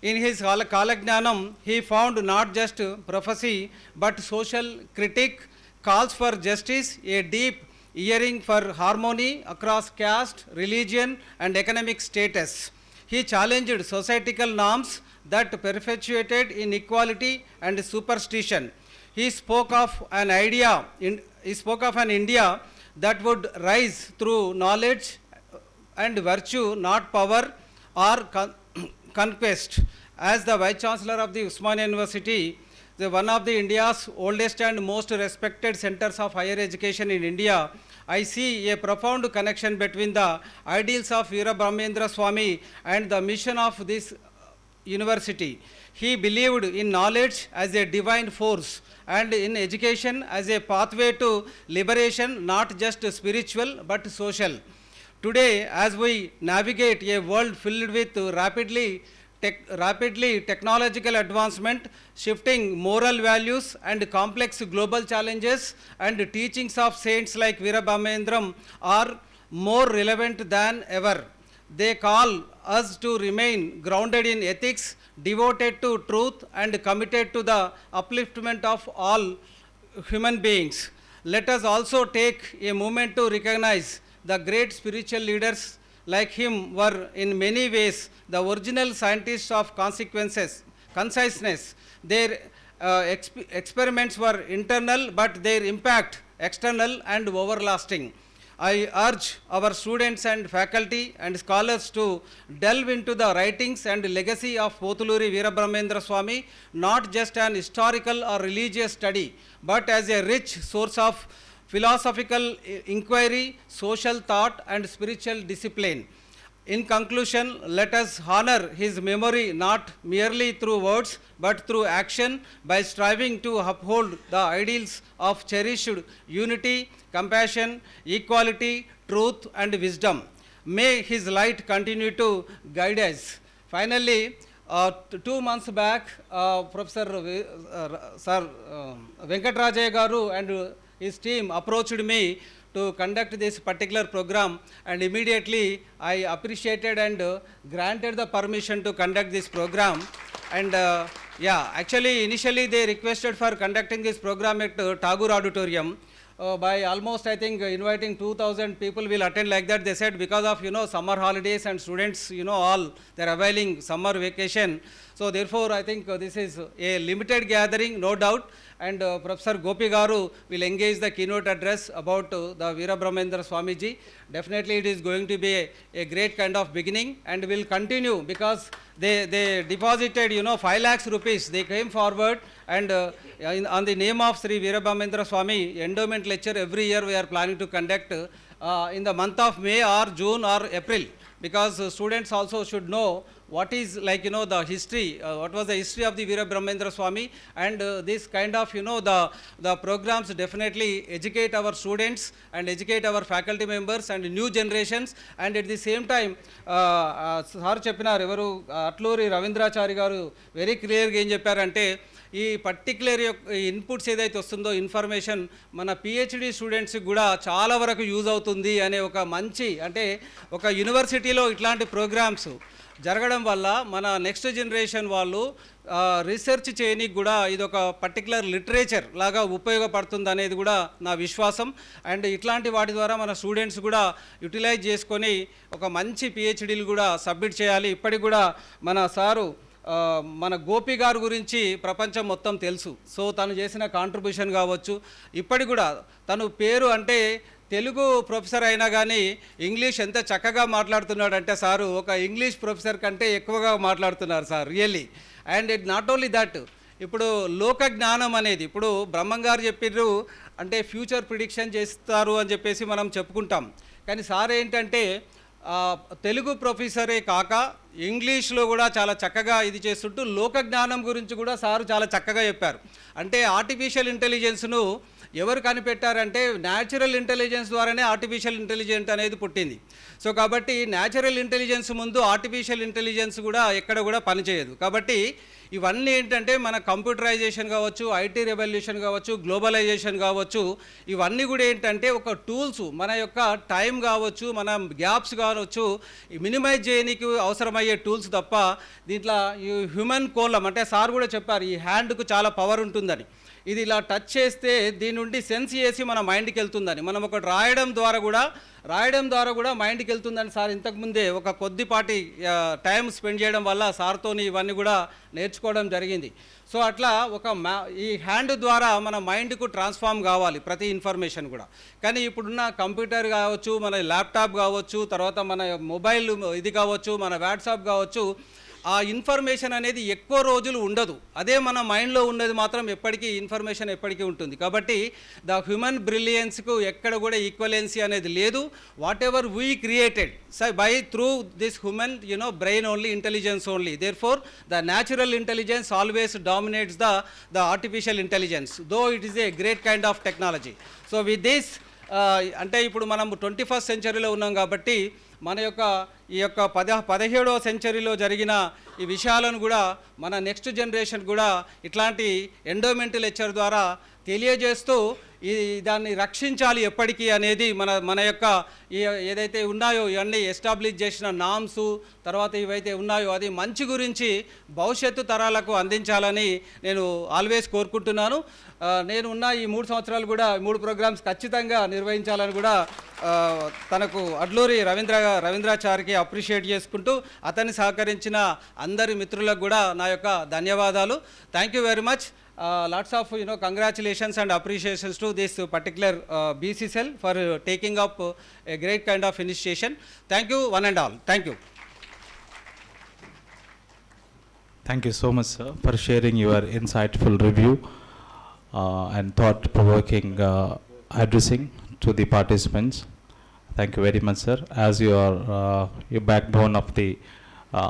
In his Kalagnanam, he found not just prophecy but social critique, calls for justice, a deep yearning for harmony across caste, religion, and economic status. He challenged societal norms that perpetuated inequality and superstition. He spoke of an India that would rise through knowledge and virtue, not power or conquest. As the Vice Chancellor of the Osmania University, one of the India's oldest and most respected centers of higher education in India, I see a profound connection between the ideals of Veera Brahmendra Swami and the mission of this university. He believed in knowledge as a divine force and in education as a pathway to liberation, not just spiritual but social. Today, as we navigate a world filled with rapidly technological advancement, shifting moral values and complex global challenges, and teachings of saints like Veera Brahmendram are more relevant than ever. They call us to remain grounded in ethics, devoted to truth, and committed to the upliftment of all human beings. Let us also take a moment to recognize the great spiritual leaders like him were in many ways the original scientists of conciseness. Their experiments were internal, but their impact external and everlasting. I urge our students and faculty and scholars to delve into the writings and legacy of Potuluri Veera Brahmendra Swami, not just an historical or religious study, but as a rich source of philosophical inquiry, social thought, and spiritual discipline. In conclusion, let us honor his memory not merely through words but through action by striving to uphold the ideals of cherished unity, compassion, equality, truth, and wisdom. May his light continue to guide us. Finally, 2 months back, Professor Venkatrajaya Garu and his team approached me to conduct this particular program, and immediately I appreciated and granted the permission to conduct this program. And actually initially they requested for conducting this program at Tagore Auditorium. By almost, I think, inviting 2,000 people will attend like that. They said because of, summer holidays and students, all, they're availing summer vacation. So therefore, I think this is a limited gathering, no doubt. And Professor Gopi Garu will engage the keynote address about the Veera Brahmendra Swamiji. Definitely it is going to be a great kind of beginning and will continue because they deposited, 5 lakhs rupees. They came forward and on the name of Sri Veera Brahmendra Swami, endowment lecture every year we are planning to conduct in the month of May or June or April, because students also should know what is the history, what was the history of the Veera Brahmendra Swami, and this kind of, the programs definitely educate our students and educate our faculty members and new generations. And at the same time, Sir Cheppinar, evaru Atluri Ravindrachari garu very clear ga em chepparante, ఈ particular inputs ఏదైతే వస్తుందో information మన PhD స్టూడెంట్స్కి కూడా చాలా వరకు use అవుతుంది అనే ఒక మంచి, అంటే ఒక యూనివర్సిటీలో ఇట్లాంటి ప్రోగ్రామ్స్ జరగడం వల్ల మన నెక్స్ట్ జనరేషన్ వాళ్ళు రీసెర్చ్ చేయడానికి కూడా ఇది ఒక పర్టికులర్ లిటరేచర్ లాగా ఉపయోగపడుతుంది అనేది కూడా నా విశ్వాసం. అండ్ ఇట్లాంటి వాటి ద్వారా మన స్టూడెంట్స్ కూడా యూటిలైజ్ చేసుకొని ఒక మంచి పిహెచ్డీలు కూడా సబ్మిట్ చేయాలి. ఇప్పటికి కూడా మన సారు మన గోపి గారి గురించి ప్రపంచం మొత్తం తెలుసు. సో తను చేసిన కాంట్రిబ్యూషన్ కావచ్చు, ఇప్పటికి కూడా తను పేరు అంటే తెలుగు ప్రొఫెసర్ అయినా కానీ ఇంగ్లీష్ ఎంత చక్కగా మాట్లాడుతున్నాడు అంటే సారు ఒక ఇంగ్లీష్ ప్రొఫెసర్ కంటే ఎక్కువగా మాట్లాడుతున్నారు sir, really. And it not only that, ఇప్పుడు లోక జ్ఞానం అనేది ఇప్పుడు బ్రహ్మం గారు చెప్పిర్రు అంటే ఫ్యూచర్ ప్రిడిక్షన్ చేస్తారు అని చెప్పేసి మనం చెప్పుకుంటాం. కానీ సార్ ఏంటంటే తెలుగు ప్రొఫెసరే కాక ఇంగ్లీష్లో కూడా చాలా చక్కగా ఇది చేస్తుంటూ లోక జ్ఞానం గురించి కూడా సారు చాలా చక్కగా చెప్పారు. అంటే ఆర్టిఫిషియల్ ఇంటెలిజెన్స్ను ఎవరు కనిపెట్టారంటే న్యాచురల్ ఇంటెలిజెన్స్ ద్వారానే ఆర్టిఫిషియల్ ఇంటెలిజెన్స్ అనేది పుట్టింది. సో కాబట్టి న్యాచురల్ ఇంటెలిజెన్స్ ముందు ఆర్టిఫిషియల్ ఇంటెలిజెన్స్ కూడా ఎక్కడ కూడా పనిచేయదు. కాబట్టి ఇవన్నీ ఏంటంటే మన కంప్యూటరైజేషన్ కావచ్చు, ఐటీ రెవల్యూషన్ కావచ్చు, గ్లోబలైజేషన్ కావచ్చు, ఇవన్నీ కూడా ఏంటంటే ఒక టూల్స్, మన యొక్క టైం కావచ్చు, మన గ్యాప్స్ కావచ్చు మినిమైజ్ చేయడానికి అవసరమయ్యే టూల్స్ తప్ప దీంట్లో ఈ హ్యూమన్ కోలం అంటే సార్ కూడా చెప్పారు ఈ హ్యాండ్కు చాలా పవర్ ఉంటుందని. ఇది ఇలా టచ్ చేస్తే దీని నుండి సెన్స్ చేసి మన మైండ్కి వెళ్తుందని, మనం ఒకటి రాయడం ద్వారా కూడా మైండ్కి వెళ్తుందని సార్ ఇంతకుముందే ఒక కొద్దిపాటి టైం స్పెండ్ చేయడం వల్ల సార్తోని ఇవన్నీ కూడా నేర్చుకోవడం జరిగింది. సో అట్లా ఈ హ్యాండ్ ద్వారా మన మైండ్కు ట్రాన్స్ఫార్మ్ కావాలి ప్రతి ఇన్ఫర్మేషన్ కూడా. కానీ ఇప్పుడున్న కంప్యూటర్ కావచ్చు, మన ల్యాప్టాప్ కావచ్చు, తర్వాత మన మొబైల్ ఇది కావచ్చు, మన వాట్సాప్ కావచ్చు, ఆ ఇన్ఫర్మేషన్ అనేది ఎక్కువ రోజులు ఉండదు. అదే మన మైండ్లో ఉన్నది మాత్రం ఎప్పటికీ ఇన్ఫర్మేషన్ ఎప్పటికీ ఉంటుంది. కాబట్టి ద హ్యూమన్ బ్రిలియన్స్కు ఎక్కడ కూడా ఈక్వలెన్సీ అనేది లేదు. Whatever we created by through this human brain only, intelligence only. Therefore the natural intelligence always dominates the artificial intelligence, though it is a great kind of technology. So with this అంటే ఇప్పుడు మనం 21st సెంచరీలో ఉన్నాం కాబట్టి మన యొక్క ఈ యొక్క 17వ సెంచరీలో జరిగిన ఈ విషయాలను కూడా మన నెక్స్ట్ జనరేషన్ కూడా ఇట్లాంటి ఎండోమెంటల్ లెక్చర్ ద్వారా తెలియజేస్తూ దాన్ని రక్షించాలి ఎప్పటికీ అనేది మన యొక్క ఏదైతే ఉన్నాయో ఇవన్నీ ఎస్టాబ్లిష్ చేసిన నామ్స్, తర్వాత ఇవైతే ఉన్నాయో అది మంచి గురించి భవిష్యత్తు తరాలకు అందించాలని నేను ఆల్వేస్ కోరుకుంటున్నాను. నేను ఉన్న ఈ 3 సంవత్సరాలు కూడా 3 ప్రోగ్రామ్స్ ఖచ్చితంగా నిర్వహించాలని కూడా తనకు అడ్లూరి రవీంద్రాచారికి అప్రిషియేట్ చేసుకుంటూ అతన్ని సహకరించిన అందరి మిత్రులకు కూడా నా యొక్క ధన్యవాదాలు. Thank you very much. Lots of congratulations and appreciations to this particular BC cell for taking up a great kind of initiation. Thank you one and all. Thank you. Thank you so much, sir, for sharing your insightful review and thought-provoking addressing to the participants. Thank you very much, sir. As you are your backbone of the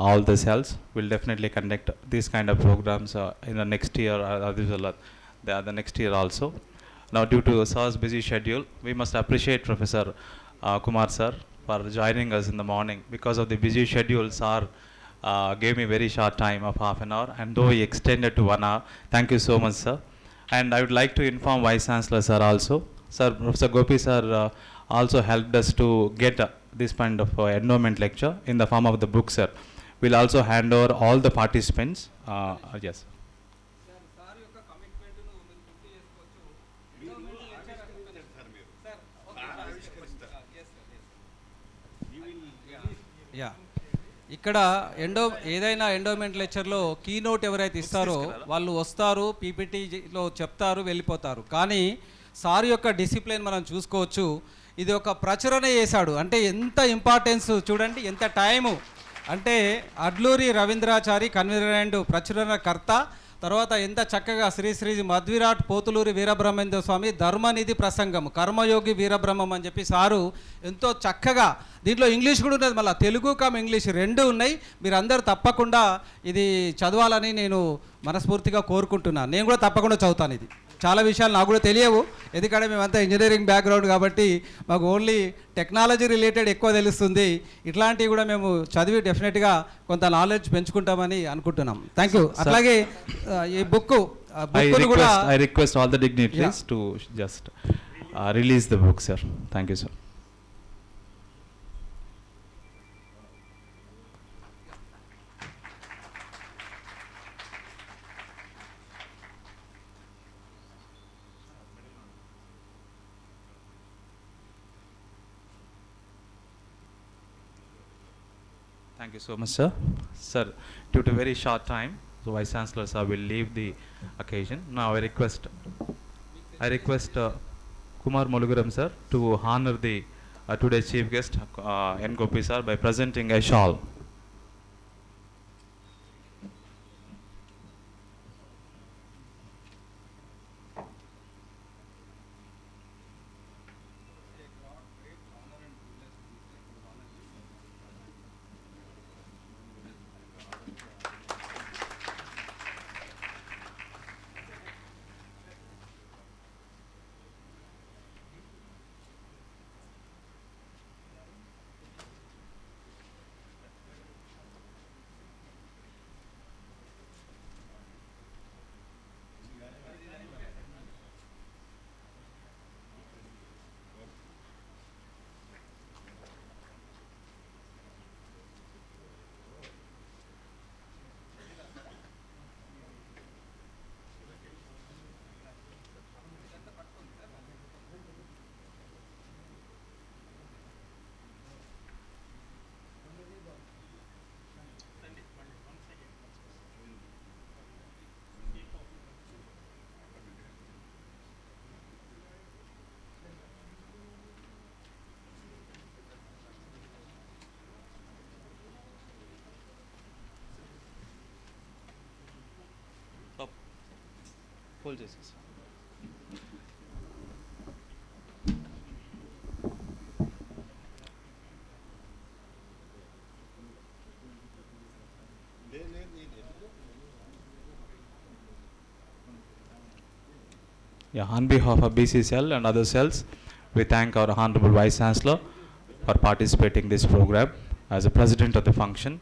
all the cells, will definitely conduct these kind of programs in the next year or the next year also. Now, due to sir's busy schedule, we must appreciate Professor Kumar sir for joining us in the morning. Because of the busy schedule, sir gave me very short time of half an hour, and though he extended to 1 hour, thank you so much, sir. And I would like to inform Vice Chancellor sir also. Sir, Professor Gopi sir also helped us to get this kind of endowment lecture in the form of the book, sir. We'll also hand over all the participants. Yes. Yeah ఇక్కడ ఏదైనా endowment లెక్చర్లో keynote ఎవరైతే ఇస్తారో వాళ్ళు వస్తారు, పీపీటీలో చెప్తారు, వెళ్ళిపోతారు. కానీ సార్ యొక్క డిసిప్లిన్ మనం చూసుకోవచ్చు. ఇది ఒక ప్రచురణ చేశాడు అంటే ఎంత ఇంపార్టెన్స్ చూడండి, ఎంత టైము. అంటే అడ్లూరి రవీంద్రాచారి కన్వీనర్ అండ్ ప్రచురణకర్త, తర్వాత ఎంత చక్కగా శ్రీ మధ్విరాట్ పోతులూరి వీరబ్రహ్మేంద్ర స్వామి ధర్మనిధి ప్రసంగం, కర్మయోగి వీరబ్రహ్మం అని చెప్పి సారు ఎంతో చక్కగా, దీంట్లో ఇంగ్లీష్ కూడా ఉన్నది, మళ్ళీ తెలుగు ఇంగ్లీష్ 2 ఉన్నాయి. మీరు అందరూ తప్పకుండా ఇది చదవాలని నేను మనస్ఫూర్తిగా కోరుకుంటున్నాను. నేను కూడా తప్పకుండా చదువుతాను. ఇది చాలా విషయాలు నాకు కూడా తెలియవు, ఎందుకంటే మేమంతా ఇంజనీరింగ్ బ్యాక్గ్రౌండ్ కాబట్టి మాకు ఓన్లీ టెక్నాలజీ రిలేటెడ్ ఎక్కువ తెలుస్తుంది. ఇట్లాంటివి కూడా మేము చదివి డెఫినెట్గా కూడా నాలెడ్జ్ పెంచుకుంటామని అనుకుంటున్నాం. Thank you. అట్లాగే ఈ బుక్ కూడా I request all the dignitaries to just release the book, sir. Thank you, sir. Thank you so much, sir. Sir, due to very short time, so Vice Chancellor sir will leave the occasion. Now I request Kumar Muluguram sir to honor the today's chief guest N. Gopi sir by presenting a shawl. Fold చేసేసి. Yeah, on behalf of BCCL and other cells, we thank our Honorable Vice Chancellor for participating in this program as a president of the function.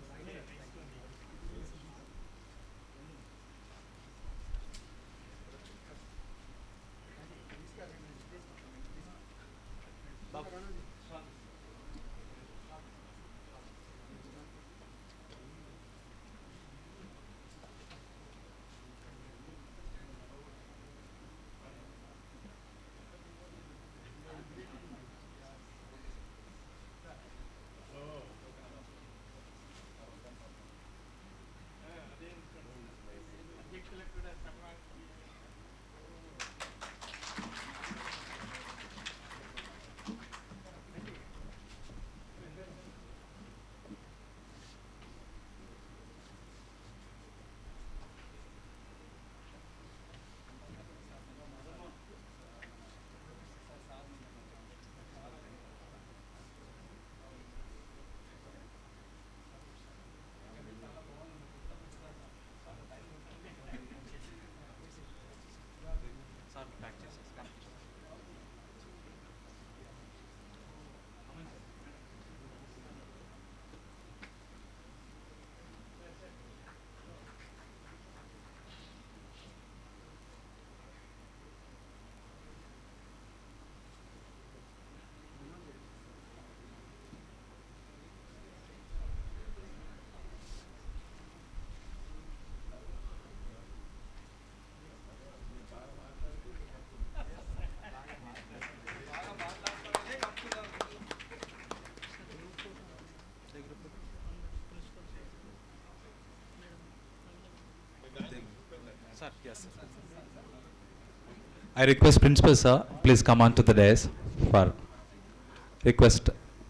Sir, yes, sir. I request Principal sir, please come on to the dais for request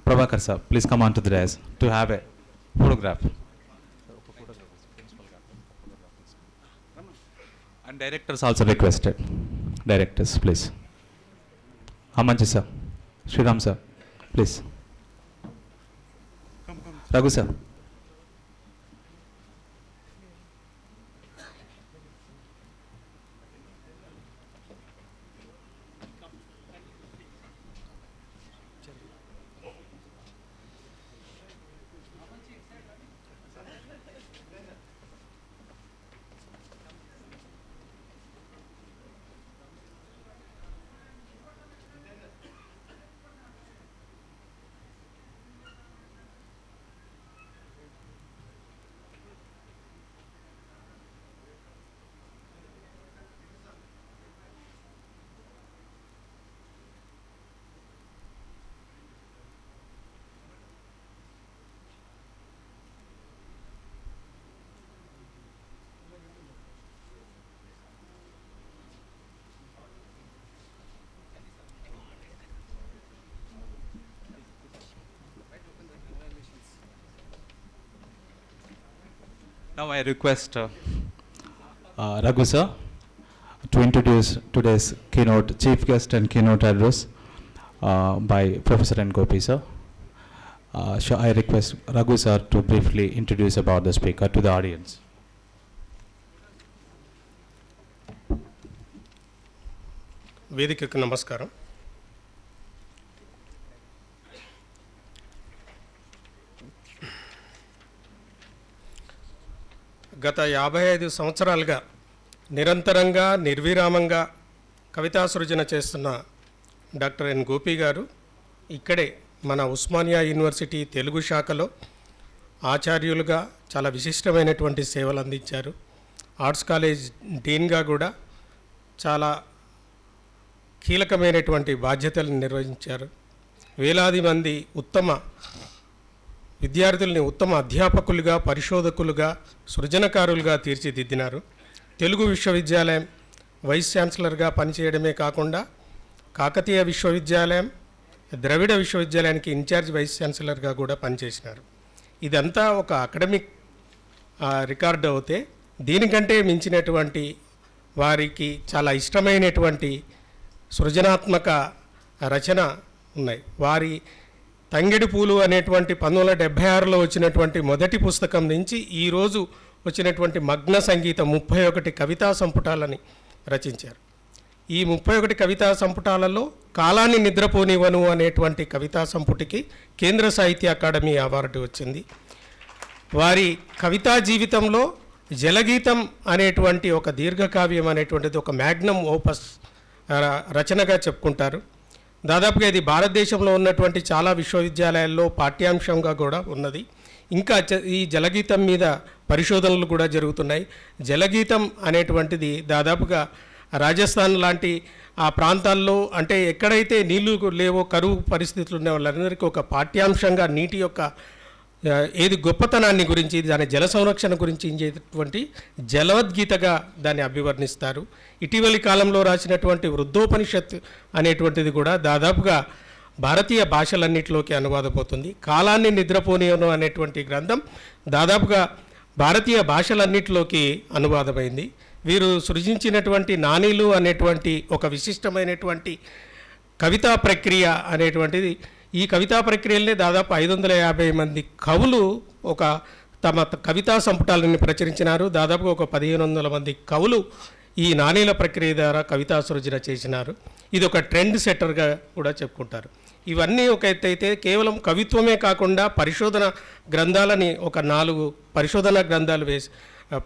Prabhakar sir, please come on to the dais to have a photograph. And directors also requested. Directors, please. Amanji sir, Sriram sir, please. Raghu sir. Now I request Raghu sir to introduce today's keynote, chief guest and keynote address by Professor N. Gopi sir. So I request Raghu sir to briefly introduce about the speaker to the audience. వేదికకు నమస్కారం. గత 55 సంవత్సరాలుగా నిరంతరంగా నిర్విరామంగా కవితా సృజన చేస్తున్న doctor N Gopi గారు ఇక్కడే మన ఉస్మానియా యూనివర్సిటీ తెలుగు శాఖలో ఆచార్యులుగా చాలా విశిష్టమైనటువంటి సేవలు అందించారు. ఆర్ట్స్ కాలేజ్ డీన్గా కూడా చాలా కీలకమైనటువంటి బాధ్యతలను నిర్వహించారు. వేలాది మంది ఉత్తమ విద్యార్థుల్ని ఉత్తమ అధ్యాపకులుగా, పరిశోధకులుగా, సృజనకారులుగా తీర్చిదిద్దినారు. తెలుగు విశ్వవిద్యాలయం వైస్ ఛాన్సలర్గా పనిచేయడమే కాకుండా కాకతీయ విశ్వవిద్యాలయం, ద్రవిడ విశ్వవిద్యాలయానికి ఇన్ఛార్జ్ వైస్ ఛాన్సలర్గా కూడా పనిచేసినారు. ఇదంతా ఒక అకాడమిక్ రికార్డు అవుతే దీనికంటే మించినటువంటి వారికి చాలా ఇష్టమైనటువంటి సృజనాత్మక రచన ఉన్నాయి. వారి తంగెడి పూలు అనేటువంటి 1976లో వచ్చినటువంటి మొదటి పుస్తకం నుంచి ఈరోజు వచ్చినటువంటి మగ్న సంగీతం 31 కవితా సంపుటాలని రచించారు. ఈ 31 కవితా సంపుటాలలో కాలాన్ని నిద్రపోనివను అనేటువంటి కవితా సంపుటికి కేంద్ర సాహిత్య అకాడమీ అవార్డు వచ్చింది. వారి కవితా జీవితంలో జలగీతం అనేటువంటి ఒక దీర్ఘకావ్యం అనేటువంటిది ఒక మ్యాగ్నమ్ ఓపస్ రచనగా చెప్పుకుంటారు. దాదాపుగా ఇది భారతదేశంలో ఉన్నటువంటి చాలా విశ్వవిద్యాలయాల్లో పాఠ్యాంశంగా కూడా ఉన్నది. ఇంకా ఈ జలగీతం మీద పరిశోధనలు కూడా జరుగుతున్నాయి. జలగీతం అనేటువంటిది దాదాపుగా రాజస్థాన్ లాంటి ఆ ప్రాంతాల్లో, అంటే ఎక్కడైతే నీళ్లు లేవో, కరువు పరిస్థితులు ఉన్న వాళ్ళందరికీ ఒక పాఠ్యాంశంగా నీటి యొక్క ఏది గొప్పతనాన్ని గురించి, దాని జల సంరక్షణ గురించి ఇచ్చేటువంటి జలవద్గీతగా దాన్ని అభివర్ణిస్తారు. ఇటీవలి కాలంలో రాసినటువంటి వృద్ధోపనిషత్ అనేటువంటిది కూడా దాదాపుగా భారతీయ భాషలన్నిటిలోకి అనువాదమవుతుంది. కాలాన్ని నిద్రపోనియను అనేటువంటి గ్రంథం దాదాపుగా భారతీయ భాషలన్నిటిలోకి అనువాదమైంది. వీరు సృజించినటువంటి నానీలు అనేటువంటి ఒక విశిష్టమైనటువంటి కవితా ప్రక్రియ అనేటువంటిది, ఈ కవితా ప్రక్రియలనే దాదాపు 550 మంది కవులు ఒక తమ కవితా సంపుటాలను ప్రచురించినారు. దాదాపు ఒక 1500 మంది కవులు ఈ నాణేల ప్రక్రియ ద్వారా కవితా సృజన చేసినారు. ఇది ఒక ట్రెండ్ సెట్టర్గా కూడా చెప్పుకుంటారు. ఇవన్నీ ఒక ఎత్తు అయితే, కేవలం కవిత్వమే కాకుండా పరిశోధన గ్రంథాలని ఒక 4 పరిశోధన గ్రంథాలు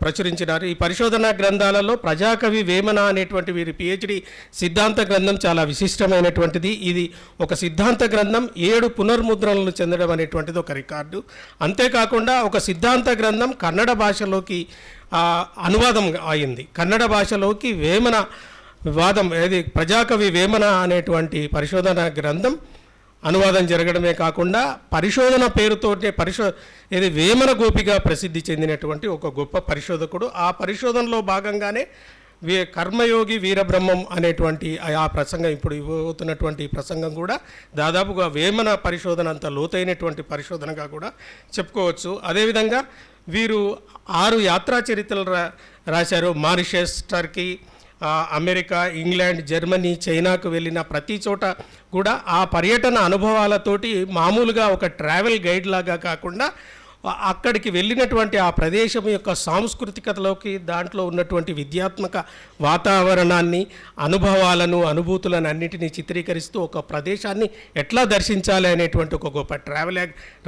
ప్రచురించినారు. ఈ పరిశోధనా గ్రంథాలలో ప్రజాకవి వేమన అనేటువంటి వీరి పిహెచ్డి సిద్ధాంత గ్రంథం చాలా విశిష్టమైనటువంటిది. ఇది ఒక సిద్ధాంత గ్రంథం 7 పునర్ముద్రణలు చెందడం అనేటువంటిది ఒక రికార్డు. అంతేకాకుండా ఒక సిద్ధాంత గ్రంథం కన్నడ భాషలోకి అనువాదం అయింది. కన్నడ భాషలోకి వేమన వాదం, ఏది ప్రజాకవి వేమన అనేటువంటి పరిశోధన గ్రంథం అనువాదం జరగడమే కాకుండా పరిశోధన పేరుతోటే ఏది వేమన గోపిగా ప్రసిద్ధి చెందినటువంటి ఒక గొప్ప పరిశోధకుడు. ఆ పరిశోధనలో భాగంగానే కర్మయోగి వీరబ్రహ్మం అనేటువంటి ఆ ప్రసంగం, ఇప్పుడు ఇవ్వబోతున్నటువంటి ప్రసంగం కూడా దాదాపుగా వేమన పరిశోధన అంత లోతైనటువంటి పరిశోధనగా కూడా చెప్పుకోవచ్చు. అదేవిధంగా వీరు 6 యాత్రా చరిత్రలు రాశారు. Mauritius, Turkey, America, England, Germany, చైనాకు వెళ్ళిన ప్రతి చోట కూడా ఆ పర్యటన అనుభవాలతోటి మామూలుగా ఒక ట్రావెల్ గైడ్ లాగా కాకుండా అక్కడికి వెళ్ళినటువంటి ఆ ప్రదేశం యొక్క సాంస్కృతికతలోకి, దాంట్లో ఉన్నటువంటి విద్యాత్మక వాతావరణాన్ని, అనుభవాలను, అనుభూతులను అన్నింటినీ చిత్రీకరిస్తూ ఒక ప్రదేశాన్ని ఎట్లా దర్శించాలి అనేటువంటి ఒక గొప్ప ట్రావెల్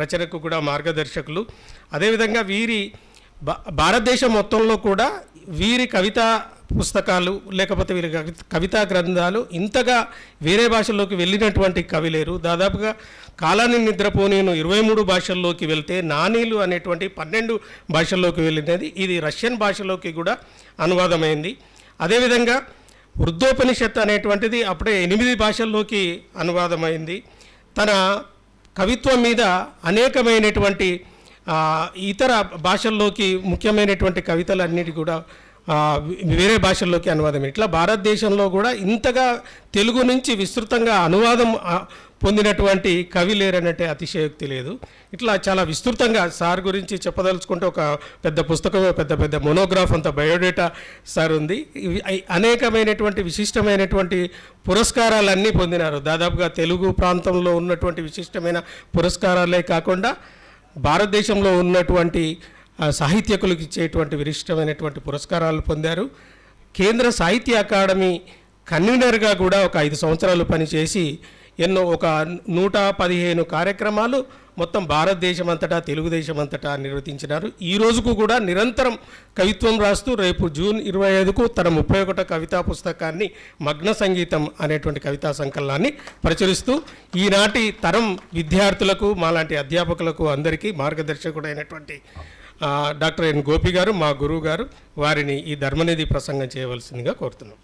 రచనకు కూడా మార్గదర్శకులు. అదేవిధంగా వీరి భారతదేశం మొత్తంలో కూడా వీరి కవితా పుస్తకాలు లేకపోతే వీరి కవితా గ్రంథాలు ఇంతగా వేరే భాషల్లోకి వెళ్ళినటువంటి కవి లేరు. దాదాపుగా కాలాన్ని నిద్రపోనేను 23 భాషల్లోకి వెళ్తే, నానీలు అనేటువంటి 12 భాషల్లోకి వెళ్ళినది. ఇది రష్యన్ భాషలోకి కూడా అనువాదమైంది. అదేవిధంగా వృద్ధోపనిషత్ అనేటువంటిది అప్పుడే 8 భాషల్లోకి అనువాదమైంది. తన కవిత్వం మీద అనేకమైనటువంటి ఇతర భాషల్లోకి ముఖ్యమైనటువంటి కవితలన్నిటి కూడా వేరే భాషల్లోకి అనువాదం. ఇట్లా భారతదేశంలో కూడా ఇంతగా తెలుగు నుంచి విస్తృతంగా అనువాదం పొందినటువంటి కవి లేరనంటే అతిశయోక్తి లేదు. ఇట్లా చాలా విస్తృతంగా సార్ గురించి చెప్పదలుచుకుంటే ఒక పెద్ద పుస్తకం, పెద్ద మోనోగ్రాఫ్ అంత బయోడేటా సార్ ఉంది. అనేకమైనటువంటి విశిష్టమైనటువంటి పురస్కారాలన్నీ పొందినారు. దాదాపుగా తెలుగు ప్రాంతంలో ఉన్నటువంటి విశిష్టమైన పురస్కారాలే కాకుండా భారతదేశంలో ఉన్నటువంటి సాహిత్యకులకు ఇచ్చేటువంటి విశిష్టమైనటువంటి పురస్కారాలు పొందారు. కేంద్ర సాహిత్య అకాడమీ కన్వీనర్గా కూడా ఒక 5 సంవత్సరాలు పనిచేసి ఎన్నో ఒక 115 కార్యక్రమాలు మొత్తం భారతదేశం అంతటా, తెలుగుదేశం అంతటా నిర్వహించినారు. ఈ రోజుకు కూడా నిరంతరం కవిత్వం రాస్తూ రేపు జూన్ 25కు తన 31వ కవితా పుస్తకాన్ని మగ్న సంగీతం అనేటువంటి కవితా సంకలనాన్ని ప్రచురిస్తూ ఈనాటి తరం విద్యార్థులకు, మాలాంటి అధ్యాపకులకు అందరికీ మార్గదర్శకుడైనటువంటి డాక్టర్ ఎన్ గోపి గారు, మా గురువు గారు, వారిని ఈ ధర్మనిధి ప్రసంగం చేయవలసిందిగా కోరుతున్నాం.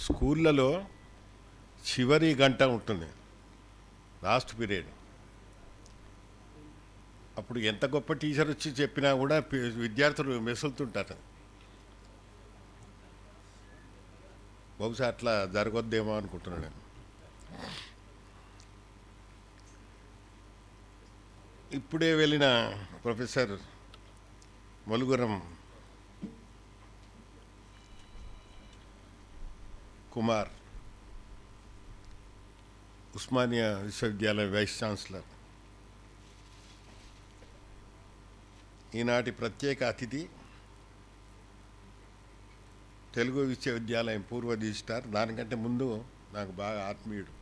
స్కూళ్ళలో చివరి గంట ఉంటుంది, లాస్ట్ పీరియడ్. అప్పుడు ఎంత గొప్ప టీచర్ వచ్చి చెప్పినా కూడా విద్యార్థులు మెసులుతుంటారు. బహుశా అట్లా జరగొద్దేమో అనుకుంటున్నాను నేను. ఇప్పుడే వెళ్ళిన ప్రొఫెసర్ మొలుగురం కుమార్, ఉస్మానియా విశ్వవిద్యాలయ వైస్ ఛాన్సలర్, ఈనాటి ప్రత్యేక అతిథి, తెలుగు విశ్వవిద్యాలయం పూర్వ రిజిస్ట్రార్, దానికంటే ముందు నాకు బాగా ఆత్మీయుడు,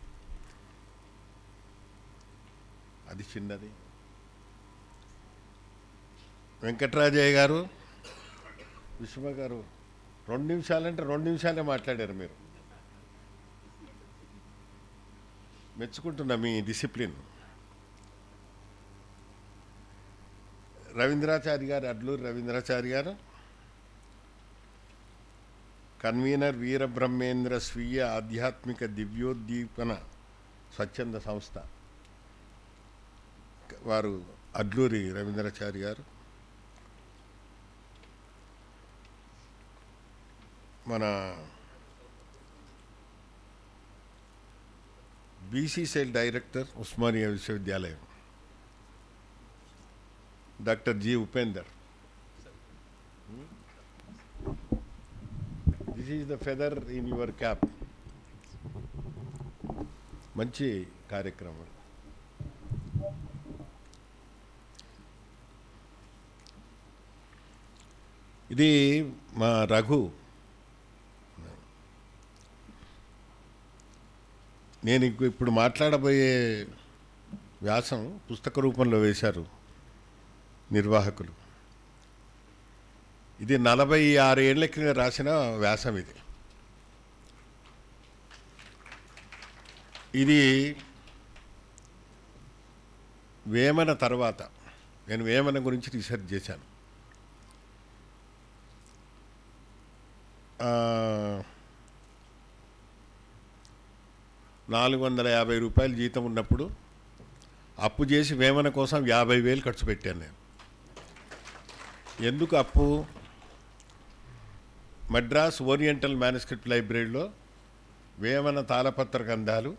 అది చిన్నది, వెంకట్రాజయ్య గారు. విశ్వ గారు 2 నిమిషాలంటే 2 నిమిషాలే మాట్లాడారు. మీరు మెచ్చుకుంటున్నా మీ డిసిప్లిన్. రవీంద్రాచారి గారు, అడ్లూరు రవీంద్రాచారి గారు, కన్వీనర్ వీరబ్రహ్మేంద్ర స్వీయ ఆధ్యాత్మిక దివ్యోద్దీపన స్వచ్ఛంద సంస్థ, వారు అడ్లూరి రవీంద్రాచారి గారు. మన బీసీసీఎల్ డైరెక్టర్, ఉస్మానియా విశ్వవిద్యాలయం, doctor G Upender. This is the feather in your cap. మంచి కార్యక్రమం. ఇది మా రఘు. నేను ఇప్పుడు మాట్లాడబోయే వ్యాసం పుస్తక రూపంలో వేశారు నిర్వాహకులు. ఇది 46 ఏళ్ల కింద రాసిన వ్యాసం. ఇది వేమన తర్వాత, నేను వేమన గురించి రీసెర్చ్ చేశాను. ₹450 జీతం ఉన్నప్పుడు అప్పు చేసి వేమన కోసం 50,000 ఖర్చు పెట్టాను నేను. ఎందుకు అప్పు? మద్రాస్ ఓరియంటల్ మ్యానుస్క్రిప్ట్ లైబ్రరీలో వేమన తాళపత్ర గ్రంథాలు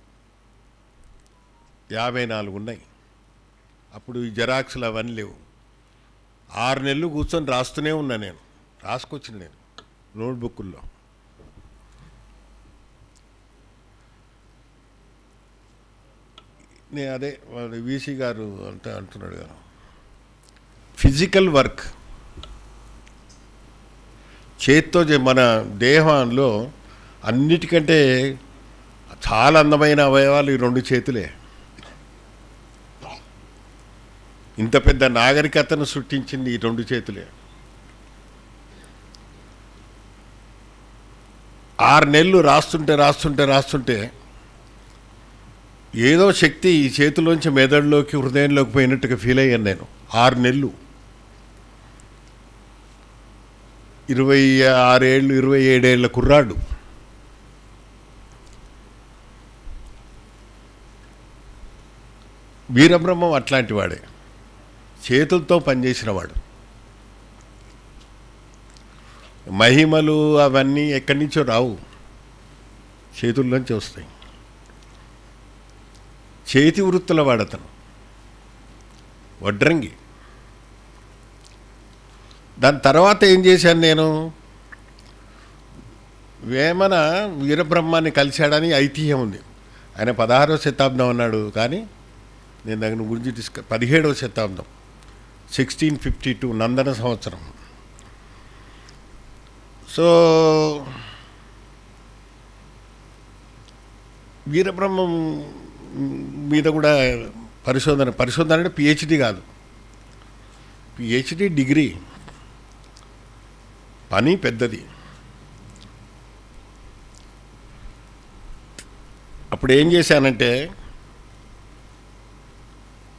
54 ఉన్నాయి. అప్పుడు ఈ జెరాక్స్లు అవన్నీ లేవు. 6 నెలలు కూర్చొని రాస్తూనే ఉన్నా నేను, రాసుకొచ్చిన నేను నోట్బుక్కుల్లో. నేను అదే వీసీ గారు అంటున్నాడు కదా, ఫిజికల్ వర్క్ చేత్తో మన దేహంలో అన్నిటికంటే చాలా అందమైన అవయవాలు ఈ 2 చేతులే. ఇంత పెద్ద నాగరికతను సృష్టించింది ఈ 2 చేతులే. 6 నెలలు రాస్తుంటే ఏదో శక్తి ఈ చేతిలోంచి మెదడులోకి, హృదయంలోకి పోయినట్టుగా ఫీల్ అయ్యాను నేను. 6 నెలలు, 26 ఏళ్ళు, 27 ఏళ్ళ కుర్రాడు. వీరబ్రహ్మం అట్లాంటి వాడే, చేతులతో పనిచేసినవాడు. మహిమలు అవన్నీ ఎక్కడి నుంచో రావు, చేతుల్లోంచి వస్తాయి. చేతి వృత్తుల వాడతను, వడ్రంగి. దాని తర్వాత ఏం చేశాను నేను, వేమన వీరబ్రహ్మాన్ని కలిశాడని ఐతిహ్యం ఉంది. ఆయన 16వ శతాబ్దం అన్నాడు, కానీ నేను దాని గురించి 17వ శతాబ్దం 1652 నందన సంవత్సరం. సో వీరబ్రహ్మం మీద కూడా పరిశోధన అంటే పిహెచ్డి కాదు, పిహెచ్డి డిగ్రీ, పని పెద్దది. అప్పుడు ఏం చేశానంటే,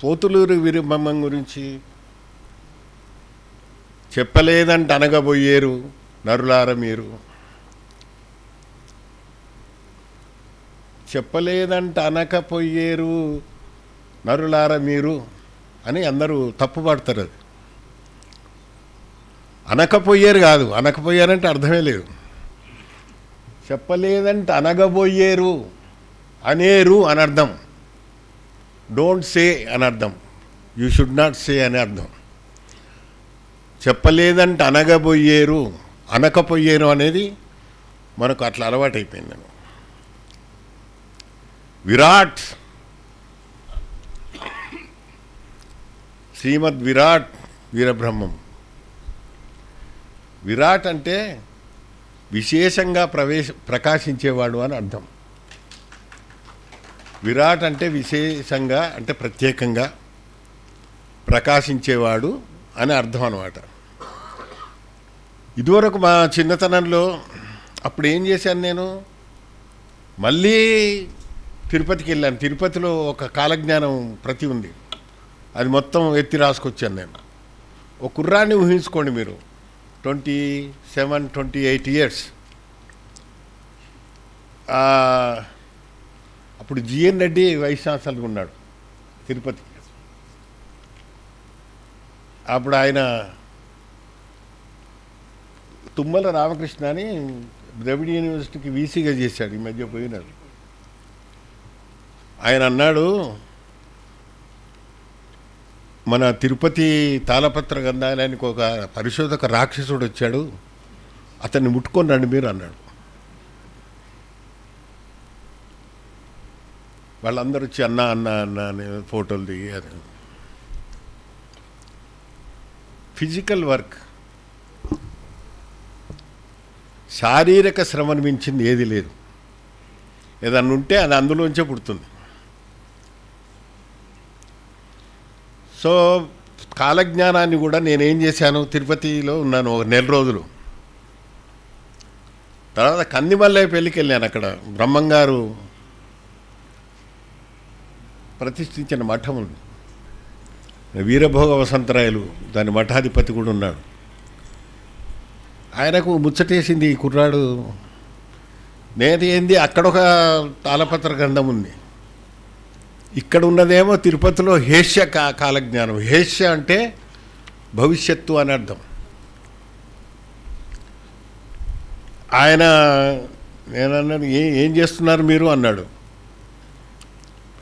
పోతులూరు వీరబ్రహ్మం గురించి చెప్పలేదంటే అనగబోయేరు నరులార మీరు, చెప్పలేదంట అనకపోయేరు నరులార మీరు అని అందరూ తప్పుపడతారు. అది అనకపోయేరు కాదు, అనకపోయారంటే అర్థమే లేదు. చెప్పలేదంటే అనగబోయేరు, అనేరు అని అర్థం. డోంట్ సే అని అర్థం, యూ షుడ్ నాట్ సే అని అర్థం. చెప్పలేదంటే అనగబోయేరు, అనకపోయేరు అనేది మనకు అట్లా అలవాటైపోయింది. విరాట్, శ్రీమద్ విరాట్ వీరబ్రహ్మం. విరాట్ అంటే విశేషంగా ప్రకాశించేవాడు అని అర్థం. విరాట్ అంటే విశేషంగా అంటే ప్రత్యేకంగా ప్రకాశించేవాడు అని అర్థం అన్నమాట. ఇదివరకు మా చిన్నతనంలో అప్పుడు ఏం చేశాను, నేను మళ్ళీ తిరుపతికి వెళ్ళాను. తిరుపతిలో ఒక కాలజ్ఞానం ప్రతి ఉంది, అది మొత్తం ఎత్తి రాసుకొచ్చాను నేను. ఒక కుర్రాన్ని ఊహించుకోండి మీరు, 27-28 ఇయర్స్. అప్పుడు జిఎన్ రెడ్డి వైస్ ఛాన్సలర్గా ఉన్నాడు తిరుపతి. అప్పుడు ఆయన తుమ్మల రామకృష్ణ అని ద్రవిడ యూనివర్సిటీకి వీసీగా చేశాడు, ఈ మధ్య పోయినాడు. ఆయన అన్నాడు, మన తిరుపతి తాళపత్ర గ్రంథాలయానికి ఒక పరిశోధక రాక్షసుడు వచ్చాడు, అతన్ని ముట్టుకొని రండి మీరు అన్నాడు. వాళ్ళందరూ వచ్చి అన్న అన్న అన్న అని ఫోటోలు దిగి. అది ఫిజికల్ వర్క్, శారీరక శ్రమను మించింది ఏది లేదు. ఏదన్నా ఉంటే అది అందులోంచే పుడుతుంది. సో కాలజ్ఞానాన్ని కూడా నేనేం చేశాను, తిరుపతిలో ఉన్నాను ఒక 4 రోజులు. తర్వాత కందిమల్లయ్య పెళ్ళికి వెళ్ళాను. అక్కడ బ్రహ్మంగారు ప్రతిష్ఠించిన మఠం ఉంది, వీరభోగ వసంతరాయలు దాని మఠాధిపతి కూడా ఉన్నాడు. ఆయనకు ముచ్చటేసింది, ఈ కుర్రాడు నేను ఏంది, అక్కడొక తాళపత్ర గ్రంథం ఉంది, ఇక్కడ ఉన్నదేమో తిరుపతిలో హేష్య కాలజ్ఞానం. హేష్య అంటే భవిష్యత్తు అని అర్థం. ఆయన నేనన్నాను, ఏం చేస్తున్నారు మీరు అన్నాడు.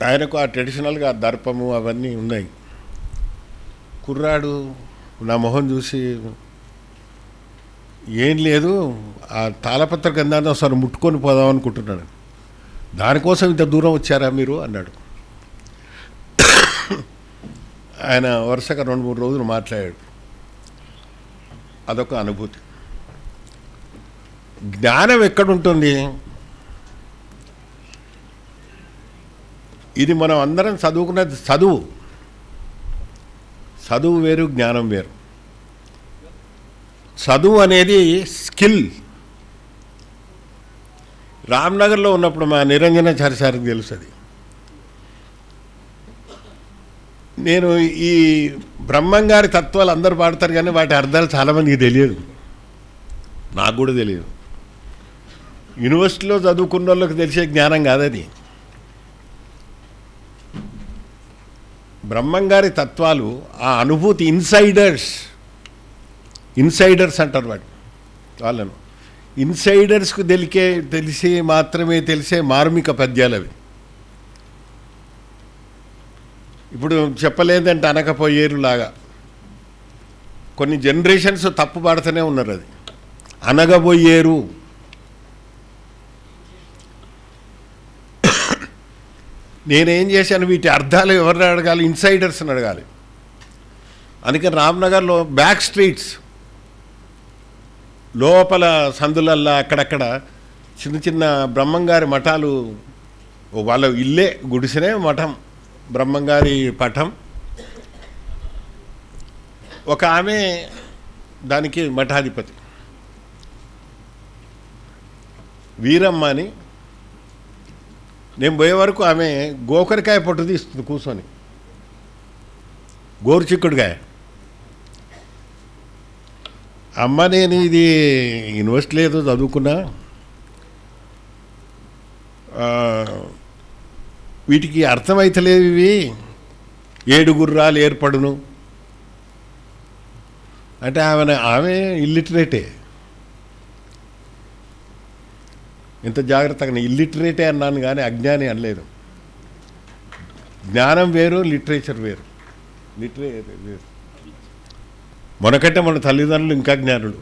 ఆయనకు ఆ ట్రెడిషనల్గా దర్పము అవన్నీ ఉన్నాయి. కుర్రాడు నా మొహం చూసి, ఏం లేదు, ఆ తాళపత్ర గ్రంథాన్ని ఒకసారి ముట్టుకొని పోదాం అనుకుంటున్నాడు. దానికోసం ఇంత దూరం వచ్చారా మీరు అన్నాడు. ఆయన వరుసగా 2-3 రోజులు మాట్లాడాడు. అదొక అనుభూతి. జ్ఞానం ఎక్కడుంటుంది? ఇది మనం అందరం చదువుకున్నది చదువు వేరు, జ్ఞానం వేరు. చదువు అనేది స్కిల్. రామ్నగర్లో ఉన్నప్పుడు మా నిరంజనాచారి సార్కి తెలుస్తుంది. నేను ఈ బ్రహ్మంగారి తత్వాలు అందరూ పాడతారు కానీ వాటి అర్థాలు చాలామందికి తెలియదు, నాకు కూడా తెలియదు. యూనివర్సిటీలో చదువుకున్న వాళ్ళకి తెలిసే జ్ఞానం కాదది. బ్రహ్మంగారి తత్వాలు, ఆ అనుభూతి, ఇన్సైడర్స్ అంటారు వాళ్ళను. ఇన్సైడర్స్కు తెలిసే మార్మిక పద్యాలు అవి. ఇప్పుడు చెప్పలేదంటే అనకపోయేరు లాగా కొన్ని జనరేషన్స్ తప్పు పాడుతూనే ఉన్నారు. అది అనగబోయేరు. నేనేం చేశాను, వీటి అర్థాలు ఎవరిని అడగాలి? ఇన్సైడర్స్ని అడగాలి. అందుకని రామ్నగర్లో బ్యాక్ స్ట్రీట్స్, లోపల సందులల్లా అక్కడక్కడ చిన్న చిన్న బ్రహ్మంగారి మఠాలు. వాళ్ళ ఇల్లే గుడిసెనే మఠం, బ్రహ్మంగారి పఠం. ఒక ఆమె దానికి మఠాధిపతి, వీరమ్మ అని. నేను పోయే వరకు ఆమె గోకరికాయ పొట్టు తీస్తుంది కూర్చొని, గోరుచిక్కుడుకాయ. అమ్మ, నేను ఇది యూనివర్సిటీలో ఏదో చదువుకున్నా, వీటికి అర్థమైతలేవు. ఇవి 7 గుర్రాలు ఏర్పడును అంటే ఆమె ఇల్లిటరేటే. ఇంత జాగ్రత్తగా ఇల్లిటరేటే అన్నాను కానీ అజ్ఞాని అనలేదు. జ్ఞానం వేరు, లిటరేచర్ వేరు. లిటరేచర్ వేరు. మనకంటే మన తల్లిదండ్రులు ఇంకా జ్ఞానులు,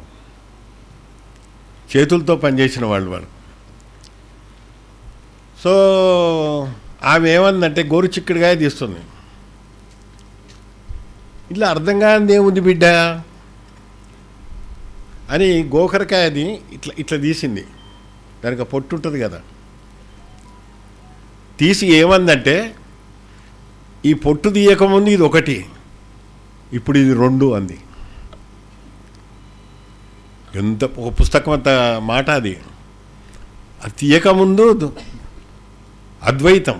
చేతులతో పనిచేసిన వాళ్ళు. సో ఆమె ఏమందంటే గోరుచిక్కుడుగాయ తీస్తుంది. ఇట్లా అర్థం కానిది ఏముంది బిడ్డ అని గోకరకాయని ఇట్లా తీసింది. దానికి పొట్టు ఉంటుంది కదా, తీసి ఏమందంటే ఈ పొట్టు తీయకముందు ఇది 1, ఇప్పుడు ఇది 2 అంది. ఎంత ఒక పుస్తకం అంత మాట అది. అది తీయకముందు అద్వైతం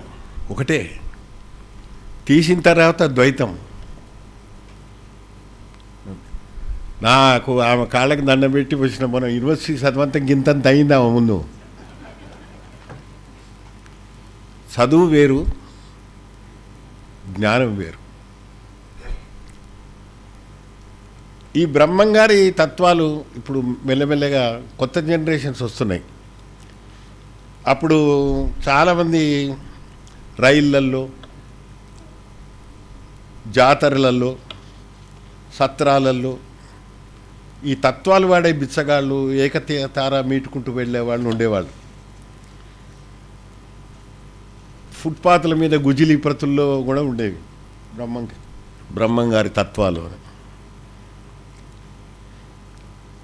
ఒకటే, తీసిన తర్వాత ద్వైతం. నాకు ఆమె కాళ్ళకి దండం పెట్టి వచ్చిన మనం యూనివర్సిటీ చదవంతా గింతంత అయింది. ఆమె ముందు చదువు వేరు, జ్ఞానం వేరు. ఈ బ్రహ్మంగారి తత్వాలు ఇప్పుడు మెల్లమెల్లగా కొత్త జనరేషన్స్ వస్తున్నాయి. అప్పుడు చాలామంది రైళ్ళల్లో, జాతరలలో, సత్రాలలో ఈ తత్వాలు వాడే బిచ్చగాళ్ళు, ఏకతార మీటుకుంటూ వెళ్ళేవాళ్ళు ఉండేవాళ్ళు. ఫుట్పాత్ల మీద గుజిలీ ప్రతుల్లో కూడా ఉండేవి బ్రహ్మంగారి తత్వాలు.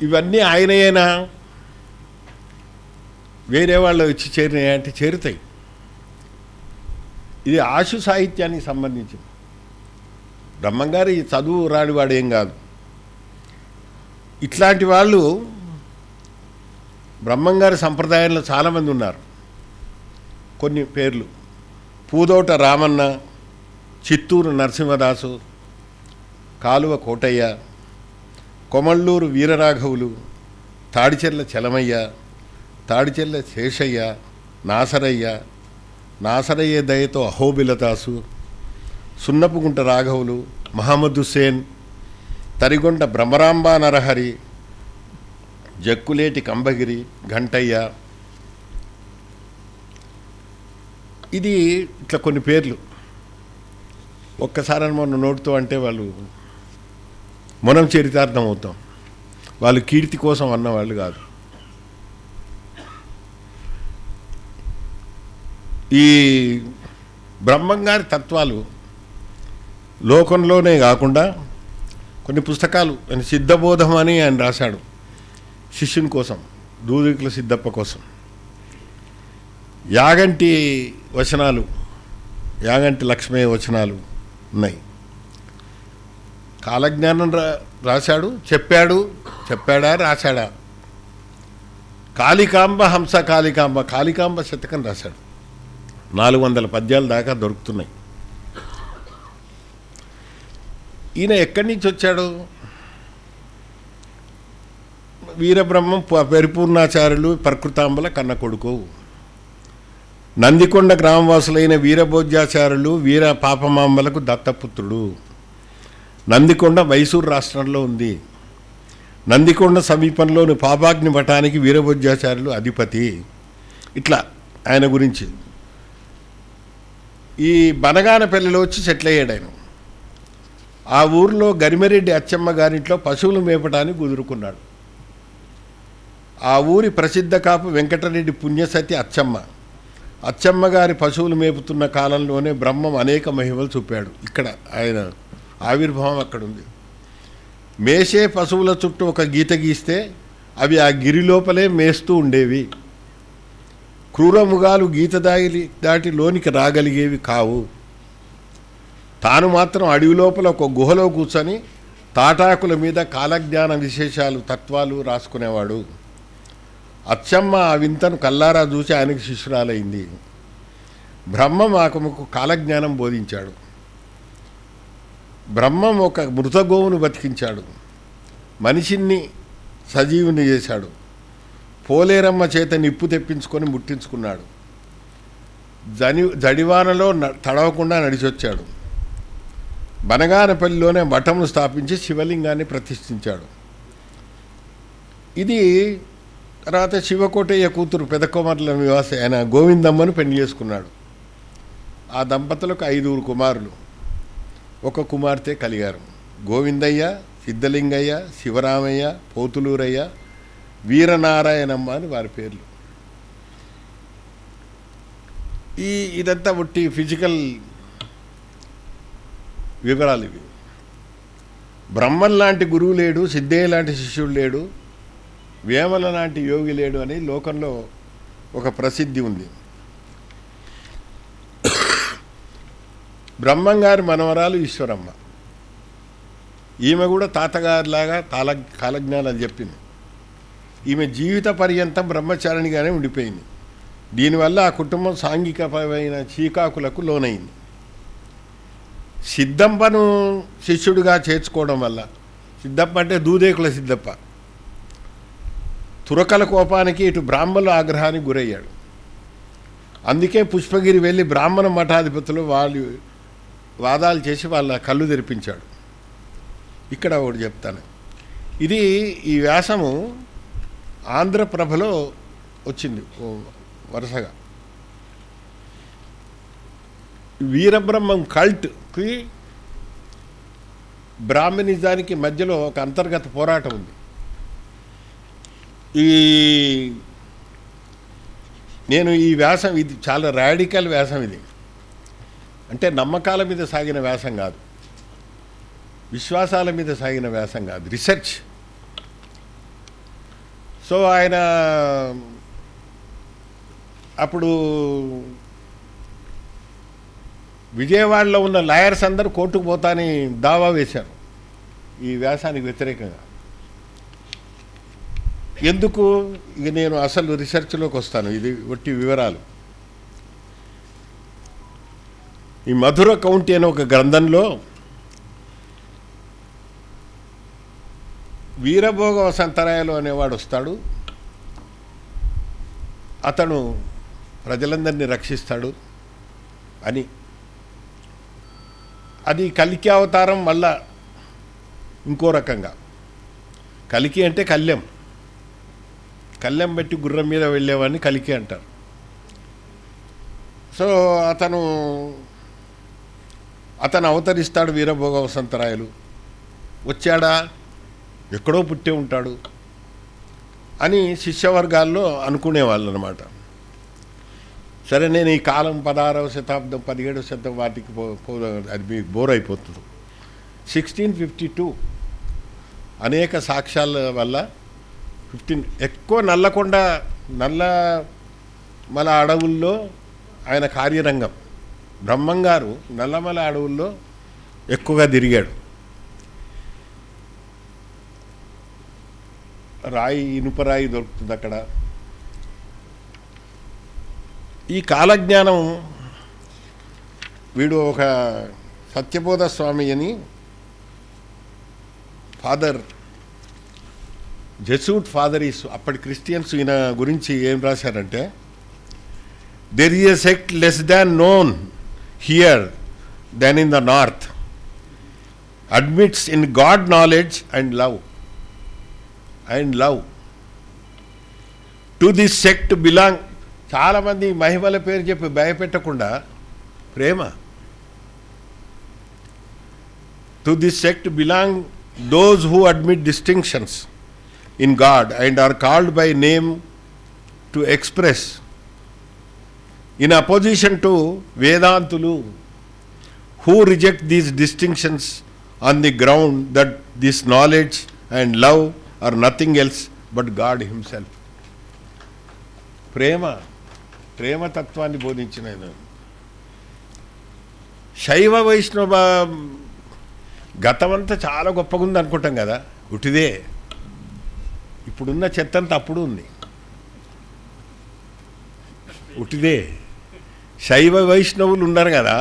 ఇవన్నీ ఆయనయేనా వేరే వాళ్ళు వచ్చి చేరినాయంటే చేరుతాయి. ఇది ఆశు సాహిత్యానికి సంబంధించింది. బ్రహ్మంగారి చదువు రానివాడు ఏం కాదు. ఇట్లాంటి వాళ్ళు బ్రహ్మంగారి సంప్రదాయంలో చాలామంది ఉన్నారు. కొన్ని పేర్లు: పూదోట రామన్న, చిత్తూరు నరసింహదాసు, కాలువ కోటయ్య, కొమళ్ళూరు వీరరాఘవులు, తాడిచెర్ల చలమయ్య, తాడిచెర్ల శేషయ్య, నాసరయ్య దయతో అహోబిలదాసు, సున్నపుగుంట రాఘవులు, మహమ్మద్ హుస్సేన్, తరిగొండ బ్రహ్మరాంబా నరహరి, జక్కులేటి కంబగిరి, ఘంటయ్య. ఇది ఇట్లా కొన్ని పేర్లు. ఒక్కసారి మనం నోటితో అంటే మనం చరితార్థం అవుతాం. వాళ్ళు కీర్తి కోసం అన్నవాళ్ళు కాదు. ఈ బ్రహ్మంగారి తత్వాలు లోకంలోనే కాకుండా కొన్ని పుస్తకాలు, సిద్ధబోధం అని ఆయన రాశాడు శిష్యుని కోసం, దూదికుల సిద్ధప్ప కోసం. యాగంటి వచనాలు, యాగంటి లక్ష్మయ్య వచనాలు ఉన్నాయి. కాలజ్ఞానం రాశాడు, చెప్పాడా రాశాడా? కాళికాంబ, హంస కాళికాంబ శతకం రాశాడు. 400 పద్యాల దాకా దొరుకుతున్నాయి. ఈయన ఎక్కడి నుంచి వచ్చాడు? వీరబ్రహ్మం పరిపూర్ణాచార్యులు ప్రకృతాంబల కన్న కొడుకు. నందికొండ గ్రామవాసులైన వీరభోజ్యాచార్యులు వీర పాపమాంబలకు దత్తపుత్రుడు. నందికొండ మైసూరు రాష్ట్రంలో ఉంది. నందికొండ సమీపంలోని పాపాగ్ని మఠానికి వీరభోజ్యాచార్యులు అధిపతి. ఇట్లా ఆయన గురించి. ఈ బనగానపల్లిలో వచ్చి సెటిల్ అయ్యాడు ఆయన. ఆ ఊరిలో గరిమెరెడ్డి అచ్చమ్మ గారింట్లో పశువులు మేపడానికి కుదురుకున్నాడు. ఆ ఊరి ప్రసిద్ధ కాపు వెంకటరెడ్డి పుణ్యసతి అచ్చమ్మ గారి పశువులు మేపుతున్న కాలంలోనే బ్రహ్మం అనేక మహిమలు చూపాడు. ఇక్కడ ఆయన ఆవిర్భావం అక్కడ ఉంది. మేసే పశువుల చుట్టూ ఒక గీత గీస్తే అవి ఆ గిరి లోపలే మేస్తూ ఉండేవి. క్రూరముగాలు గీత దాటి లోనికి రాగలిగేవి కావు. తాను మాత్రం అడవి లోపల ఒక గుహలో కూర్చొని తాటాకుల మీద కాలజ్ఞాన విశేషాలు, తత్వాలు రాసుకునేవాడు. అచ్చమ్మ ఆ వింతను కల్లారా చూసి ఆయనకు శిష్యురాలైంది. బ్రహ్మం ఆకముకు కాలజ్ఞానం బోధించాడు. బ్రహ్మం ఒక మృతగోవును బతికించాడు. మనిషిని సజీవుని చేశాడు. పోలేరమ్మ చేత నిప్పు తెప్పించుకొని ముట్టించుకున్నాడు. జడివానలో తడవకుండా నడిచొచ్చాడు. బనగానపల్లిలోనే మఠమును స్థాపించి శివలింగాన్ని ప్రతిష్ఠించాడు. ఇది తర్వాత శివకోటయ్య కూతురు పెదకుమారుల నివాసి ఆయన గోవిందమ్మను పెళ్లి చేసుకున్నాడు. ఆ దంపతులకు 5 కుమారులు, ఒక కుమార్తె కలిగారు. గోవిందయ్య, సిద్ధలింగయ్య, శివరామయ్య, పోతులూరయ్య, వీరనారాయణమ్మ అని వారి పేర్లు. ఇదంతా ఒట్టి ఫిజికల్ వివరాలు ఇవి. బ్రహ్మన్ లాంటి గురువు లేడు, సిద్ధయ్య లాంటి శిష్యుడు లేడు, వేమల లాంటి యోగి లేడు అని లోకంలో ఒక ప్రసిద్ధి ఉంది. బ్రహ్మంగారి మనవరాలు ఈశ్వరమ్మ. ఈమె కూడా తాతగారిలాగా కాలజ్ఞానాలు చెప్పింది. ఈమె జీవిత పర్యంతం బ్రహ్మచారిణిగానే ఉండిపోయింది. దీనివల్ల ఆ కుటుంబం సాంఘికపరమైన చీకాకులకు లోనైంది. సిద్ధప్పను శిష్యుడిగా చేర్చుకోవడం వల్ల, సిద్ధప్ప అంటే దూదేకుల సిద్ధప్ప, తురకల కోపానికి ఇటు బ్రాహ్మణుల ఆగ్రహానికి గురయ్యాడు. అందుకే పుష్పగిరి వెళ్ళి బ్రాహ్మణ మఠాధిపతులు వాళ్ళు వాదాలు చేసి వాళ్ళ కళ్ళు తెరిపించాడు. ఇక్కడ ఒకటి చెప్తాను. ఈ వ్యాసము ఆంధ్రప్రభలో వచ్చింది వరుసగా. వీరబ్రహ్మం కల్ట్కి బ్రాహ్మణిజానికి మధ్యలో ఒక అంతర్గత పోరాటం ఉంది. నేను ఈ వ్యాసం ఇది చాలా రాడికల్ వ్యాసం. ఇది అంటే నమ్మకాల మీద సాగిన వ్యాసం కాదు, విశ్వాసాల మీద సాగిన వ్యాసం కాదు, రీసెర్చ్. సో ఆయన అప్పుడు విజయవాడలో ఉన్న లాయర్స్ అందరూ కోర్టుకు పోతాని దావా వేశారు ఈ వ్యాసానికి వ్యతిరేకంగా. ఎందుకు? ఇక నేను అసలు రీసెర్చ్లోకి వస్తాను. ఇది ఒట్టి వివరాలు. ఈ మధుర కౌంటి అనే ఒక గ్రంథంలో వీరభోగ వసంతరాయలు అనేవాడు వస్తాడు. అతను ప్రజలందరినీ రక్షిస్తాడు అని. అది కల్కి అవతారం మళ్ళా ఇంకో రకంగా. కల్కి అంటే కళ్యం, కళ్యం పెట్టి గుర్రం మీద వెళ్ళేవాడిని కల్కి అంటారు. సో అతను అవతరిస్తాడు వీరభోగ వసంతరాయలు. వచ్చాడా, ఎక్కడో పుట్టే ఉంటాడు అని శిష్యవర్గాల్లో అనుకునేవాళ్ళు అన్నమాట. సరే, నేను ఈ కాలం 16వ శతాబ్దం 17వ శతాబ్దం వాటికి అది మీకు బోర్ అయిపోతుంది. 1652 అనేక సాక్ష్యాల వల్ల 15 ఎక్కువ నల్లమల అడవుల్లో ఆయన కార్యరంగం. బ్రహ్మంగారు నల్లమల అడవుల్లో ఎక్కువగా తిరిగాడు. ఇనుపరాయి దొరుకుతుంది అక్కడ. ఈ కాలజ్ఞానం వీడు ఒక సత్యబోధ స్వామి అని ఫాదర్, జెసూట్ ఫాదర్ అప్పటి క్రిస్టియన్స్ ఈయన గురించి ఏం రాశారంటే, there is a sect less than known here than in the north, admits in God knowledge and love. To this sect belong, చాలామంది మహిమల పేరు చెప్పి భయపెట్టకుండా ప్రేమ. To this sect belong those who admit distinctions in God and are called by name to express, in opposition to Vedantulu, who reject these distinctions on the ground that this knowledge and love are nothing else but God himself. ప్రేమ తత్వాన్ని బోధించిన శైవ వైష్ణవ గతమంతా చాలా గొప్పగా ఉంది అనుకుంటాం కదా, ఉటిదే. ఇప్పుడున్న చెత్తంతా అప్పుడు ఉంది, ఉటిదే. శైవ వైష్ణవులు ఉన్నారు కదా,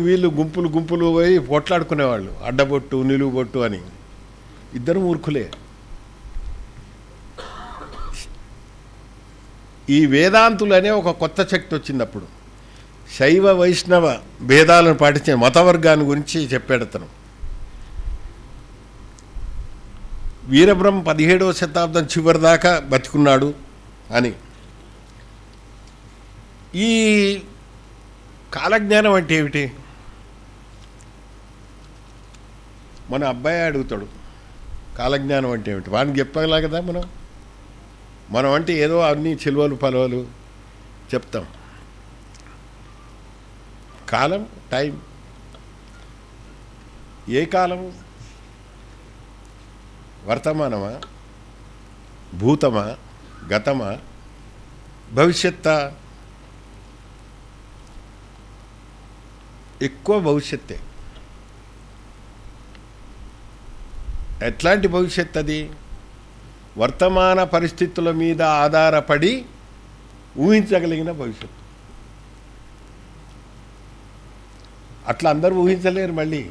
వీళ్ళు గుంపులు పోయి పోట్లాడుకునేవాళ్ళు, అడ్డబొట్టు నిలువుబొట్టు అని. ఇద్దరు మూర్ఖులే. ఈ వేదాంతులు అనే ఒక కొత్త శక్తి వచ్చినప్పుడు శైవ వైష్ణవ భేదాలను పాటించిన మతవర్గాన్ని గురించి చెప్పాడు అతను. వీరబ్రహ్మ 17వ శతాబ్దం చివరి దాకా బతికున్నాడు అని. ఈ కాలజ్ఞానం అంటే ఏమిటి? మన అబ్బాయి అడుగుతాడు కాలజ్ఞానం అంటే ఏమిటి, వాడిని చెప్పగలా కదా మనం అంటే ఏదో అన్ని చిలువలు పలువలు చెప్తాం. కాలం, టైం. ఏ కాలము? వర్తమానమా, భూతమా, గతమా, భవిష్యత్తా? ఎక్కువ భవిష్యత్తే. ఎట్లాంటి భవిష్యత్ అది? వర్తమాన పరిస్థితుల మీద ఆధారపడి ఊహించగలిగిన భవిష్యత్తు. అట్లా అందరూ ఊహించలేరు. మళ్ళీ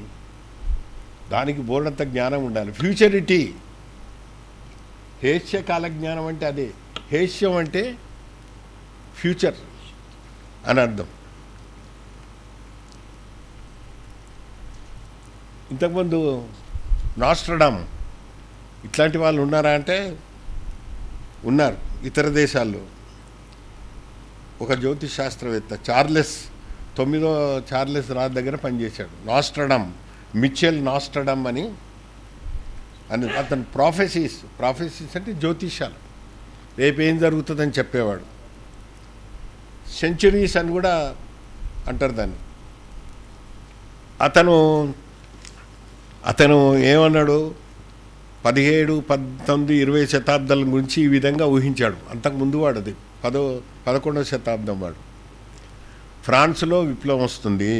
దానికి బోర్డంత జ్ఞానం ఉండాలి. ఫ్యూచరిటీ. హేష్య కాలజ్ఞానం అంటే అదే. హేష్యం అంటే ఫ్యూచర్ అని అర్థం. ఇంతకుముందు నాస్ట్రడామ్ ఇట్లాంటి వాళ్ళు ఉన్నారా అంటే ఉన్నారు. ఇతర దేశాల్లో ఒక జ్యోతిష్ శాస్త్రవేత్త తొమ్మిదో చార్లెస్ రాజు దగ్గర పనిచేశాడు. నాస్ట్రడామ్, మిచెల్ నాస్ట్రడామ్ అని అతను ప్రాఫెసీస్ అంటే జ్యోతిష్యాలు, రేపేం జరుగుతుందని చెప్పేవాడు. సెంచురీస్ అని కూడా అంటారు దాన్ని. అతను ఏమన్నాడు? 17, 19, 20 శతాబ్దాల గురించి ఈ విధంగా ఊహించాడు. అంతకుముందు వాడు అది 11వ శతాబ్దం వాడు. ఫ్రాన్స్లో విప్లవం వస్తుంది,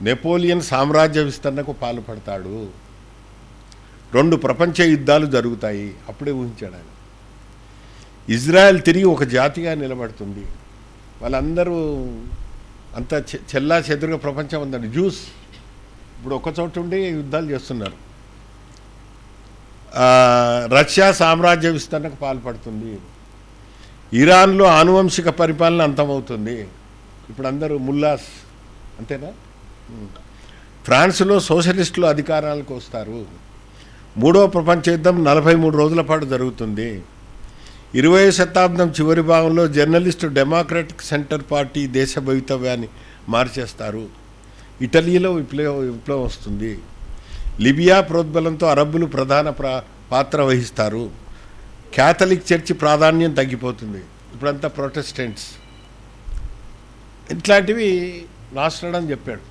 నెపోలియన్ సామ్రాజ్య విస్తరణకు పాల్పడతాడు, 2 ప్రపంచ యుద్ధాలు జరుగుతాయి. అప్పుడే ఊహించాడు ఆయన. ఇజ్రాయెల్ తిరిగి ఒక జాతిగా నిలబడుతుంది. వాళ్ళందరూ అంత చెల్లా చెదురుగా ప్రపంచం ఉందండి. జ్యూస్ ఇప్పుడు ఒక చోట ఉండి యుద్ధాలు చేస్తున్నారు. రష్యా సామ్రాజ్య విస్తరణకు పాల్పడుతుంది. ఇరాన్లో ఆనువంశిక పరిపాలన అంతమవుతుంది. ఇప్పుడు అందరూ ముల్లాస్, అంతేనా? ఫ్రాన్స్లో సోషలిస్టులు అధికారాలకు వస్తారు. 3వ ప్రపంచ యుద్ధం 43 రోజుల పాటు జరుగుతుంది. 20వ శతాబ్దం చివరి భాగంలో జర్నలిస్టు డెమోక్రటిక్ సెంటర్ పార్టీ దేశ భవితవ్యాన్ని మార్చేస్తారు. ఇటలీలో విప్లవం వస్తుంది. లిబియా ప్రోద్బలంతో అరబ్బులు ప్రధాన పాత్ర వహిస్తారు. క్యాథలిక్ చర్చి ప్రాధాన్యం తగ్గిపోతుంది. ఇప్పుడంతా ప్రొటెస్టెంట్స్. ఇట్లాంటివి నాస్ట్రడామ్ చెప్పాడు.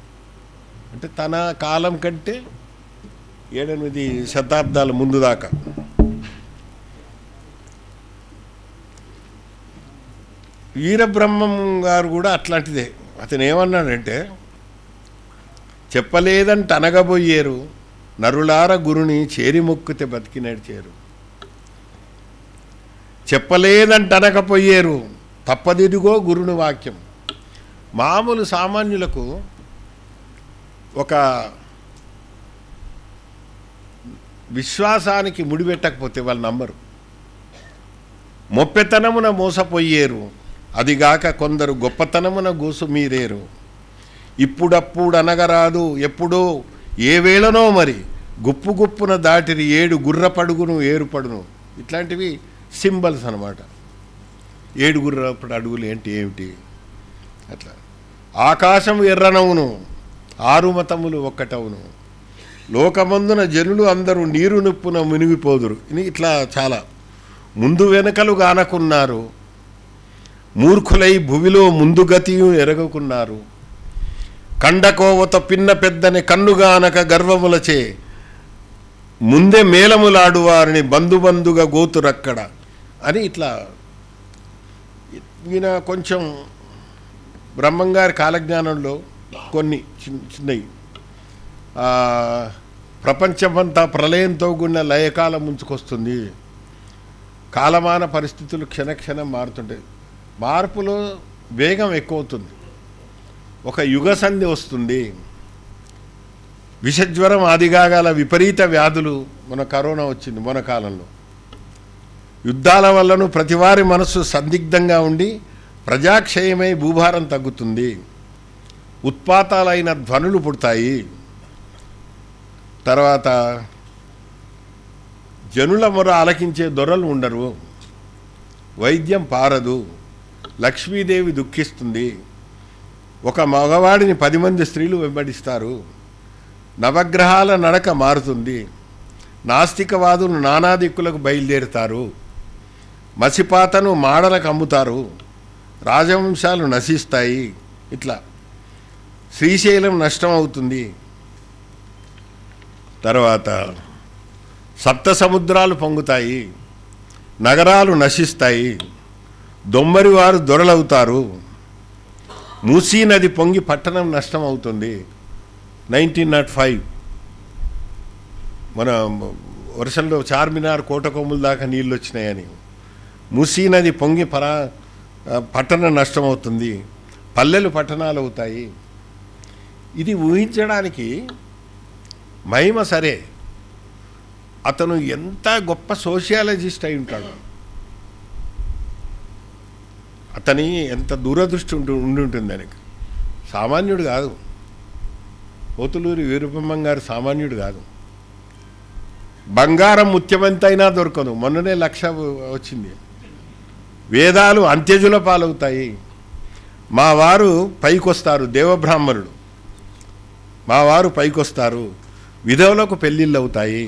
అంటే తన కాలం కంటే 7-8 శతాబ్దాల ముందు దాకా. వీరబ్రహ్మం గారు కూడా అట్లాంటిదే. అతను ఏమన్నాడంటే, చెప్పలేదంట అనగబోయేరు, నరులార గురుని చేరి మొక్కితే బతికి నడిచేరు. చెప్పలేదంట అనకపోయేరు, తప్పదిదిగో గురుని వాక్యం. మామూలు సామాన్యులకు ఒక విశ్వాసానికి ముడిపెట్టకపోతే వాళ్ళు నమ్మరు. మొప్పెతనమున మోసపోయేరు, అదిగాక కొందరు గొప్పతనమున గోసు మీరేరు. ఇప్పుడప్పుడు అనగరాదు ఎప్పుడో ఏ వేళనో మరి, గుప్పు గుప్పున దాటిరి 7 గుర్రపడుగును ఏరుపడును. ఇట్లాంటివి సింబల్స్ అన్నమాట. 7 గుర్రపడు అడుగులు ఏమిటి? అట్లా ఆకాశం ఎర్రనవును, 6 మతములు ఒక్కటవును, లోకమందున జనులు అందరూ నీరు నిప్పున మునిగిపోదురు. ఇట్లా చాలా ముందు వెనకలు గానకున్నారు, మూర్ఖులై భువిలో ముందు గతియు ఎరగకున్నారు. కండకోవత పిన్న పెద్దని కన్నుగానక గర్వములచే, ముందే మేళములాడు వారిని బంధుబంధుగా గోతురక్కడ అని. ఇట్లా ఈయన కొంచెం బ్రహ్మంగారి కాలజ్ఞానంలో కొన్ని చిన్నవి. ప్రపంచమంతా ప్రళయంతో కూడిన లయకాలం ముంచుకొస్తుంది. కాలమాన పరిస్థితులు క్షణక్షణం మారుతుంటాయి. మార్పులో వేగం ఎక్కువ అవుతుంది. ఒక యుగ సంధి వస్తుంది. విషజ్వరం ఆదిగాగల విపరీత వ్యాధులు, మన కరోనా వచ్చింది మన కాలంలో, యుద్ధాల వల్లను ప్రతివారి మనస్సు సందిగ్ధంగా ఉండి ప్రజాక్షయమై భూభారం తగ్గుతుంది. ఉత్పాతాలైన ధ్వనులు పుడతాయి. తర్వాత జనుల మొర ఆలకించే దొరలు ఉండరు. వైద్యం పారదు. లక్ష్మీదేవి దుఃఖిస్తుంది. ఒక మగవాడిని 10 మంది స్త్రీలు వెంబడిస్తారు. నవగ్రహాల నడక మారుతుంది. నాస్తికవాదులు నానా దిక్కులకు బయలుదేరుతారు. మసిపాతను మాడలకు అమ్ముతారు. రాజవంశాలు నశిస్తాయి. ఇట్లా శ్రీశైలం నష్టం అవుతుంది. తర్వాత సప్త సముద్రాలు పొంగుతాయి. నగరాలు నశిస్తాయి. దొమ్మరి వారు దొరలవుతారు. మూసీ నది పొంగి పట్టణం నష్టం అవుతుంది. 1905 మన వర్షంలో చార్మినార్ కోటకొమ్ముల దాకా నీళ్ళు వచ్చినాయని. మూసీ నది పొంగి పట్టణం నష్టమవుతుంది. పల్లెలు పట్టణాలు అవుతాయి. ఇది ఊహించడానికి మహిమ సరే, అతను ఎంత గొప్ప సోషియాలజిస్ట్ అయి ఉంటాడు. అతని ఎంత దూరదృష్టి ఉండి ఉంటుంది దానికి. సామాన్యుడు కాదు. పోతులూరి వీరబ్రహ్మం గారు సామాన్యుడు కాదు. బంగారం ముత్యమంతైనా దొరకదు. మొన్ననే 1,00,000 వచ్చింది. వేదాలు అంత్యజుల పాలవుతాయి. మా వారు పైకొస్తారు. దేవబ్రాహ్మణుడు మా వారు పైకొస్తారు. విధవులకు పెళ్ళిళ్ళు అవుతాయి.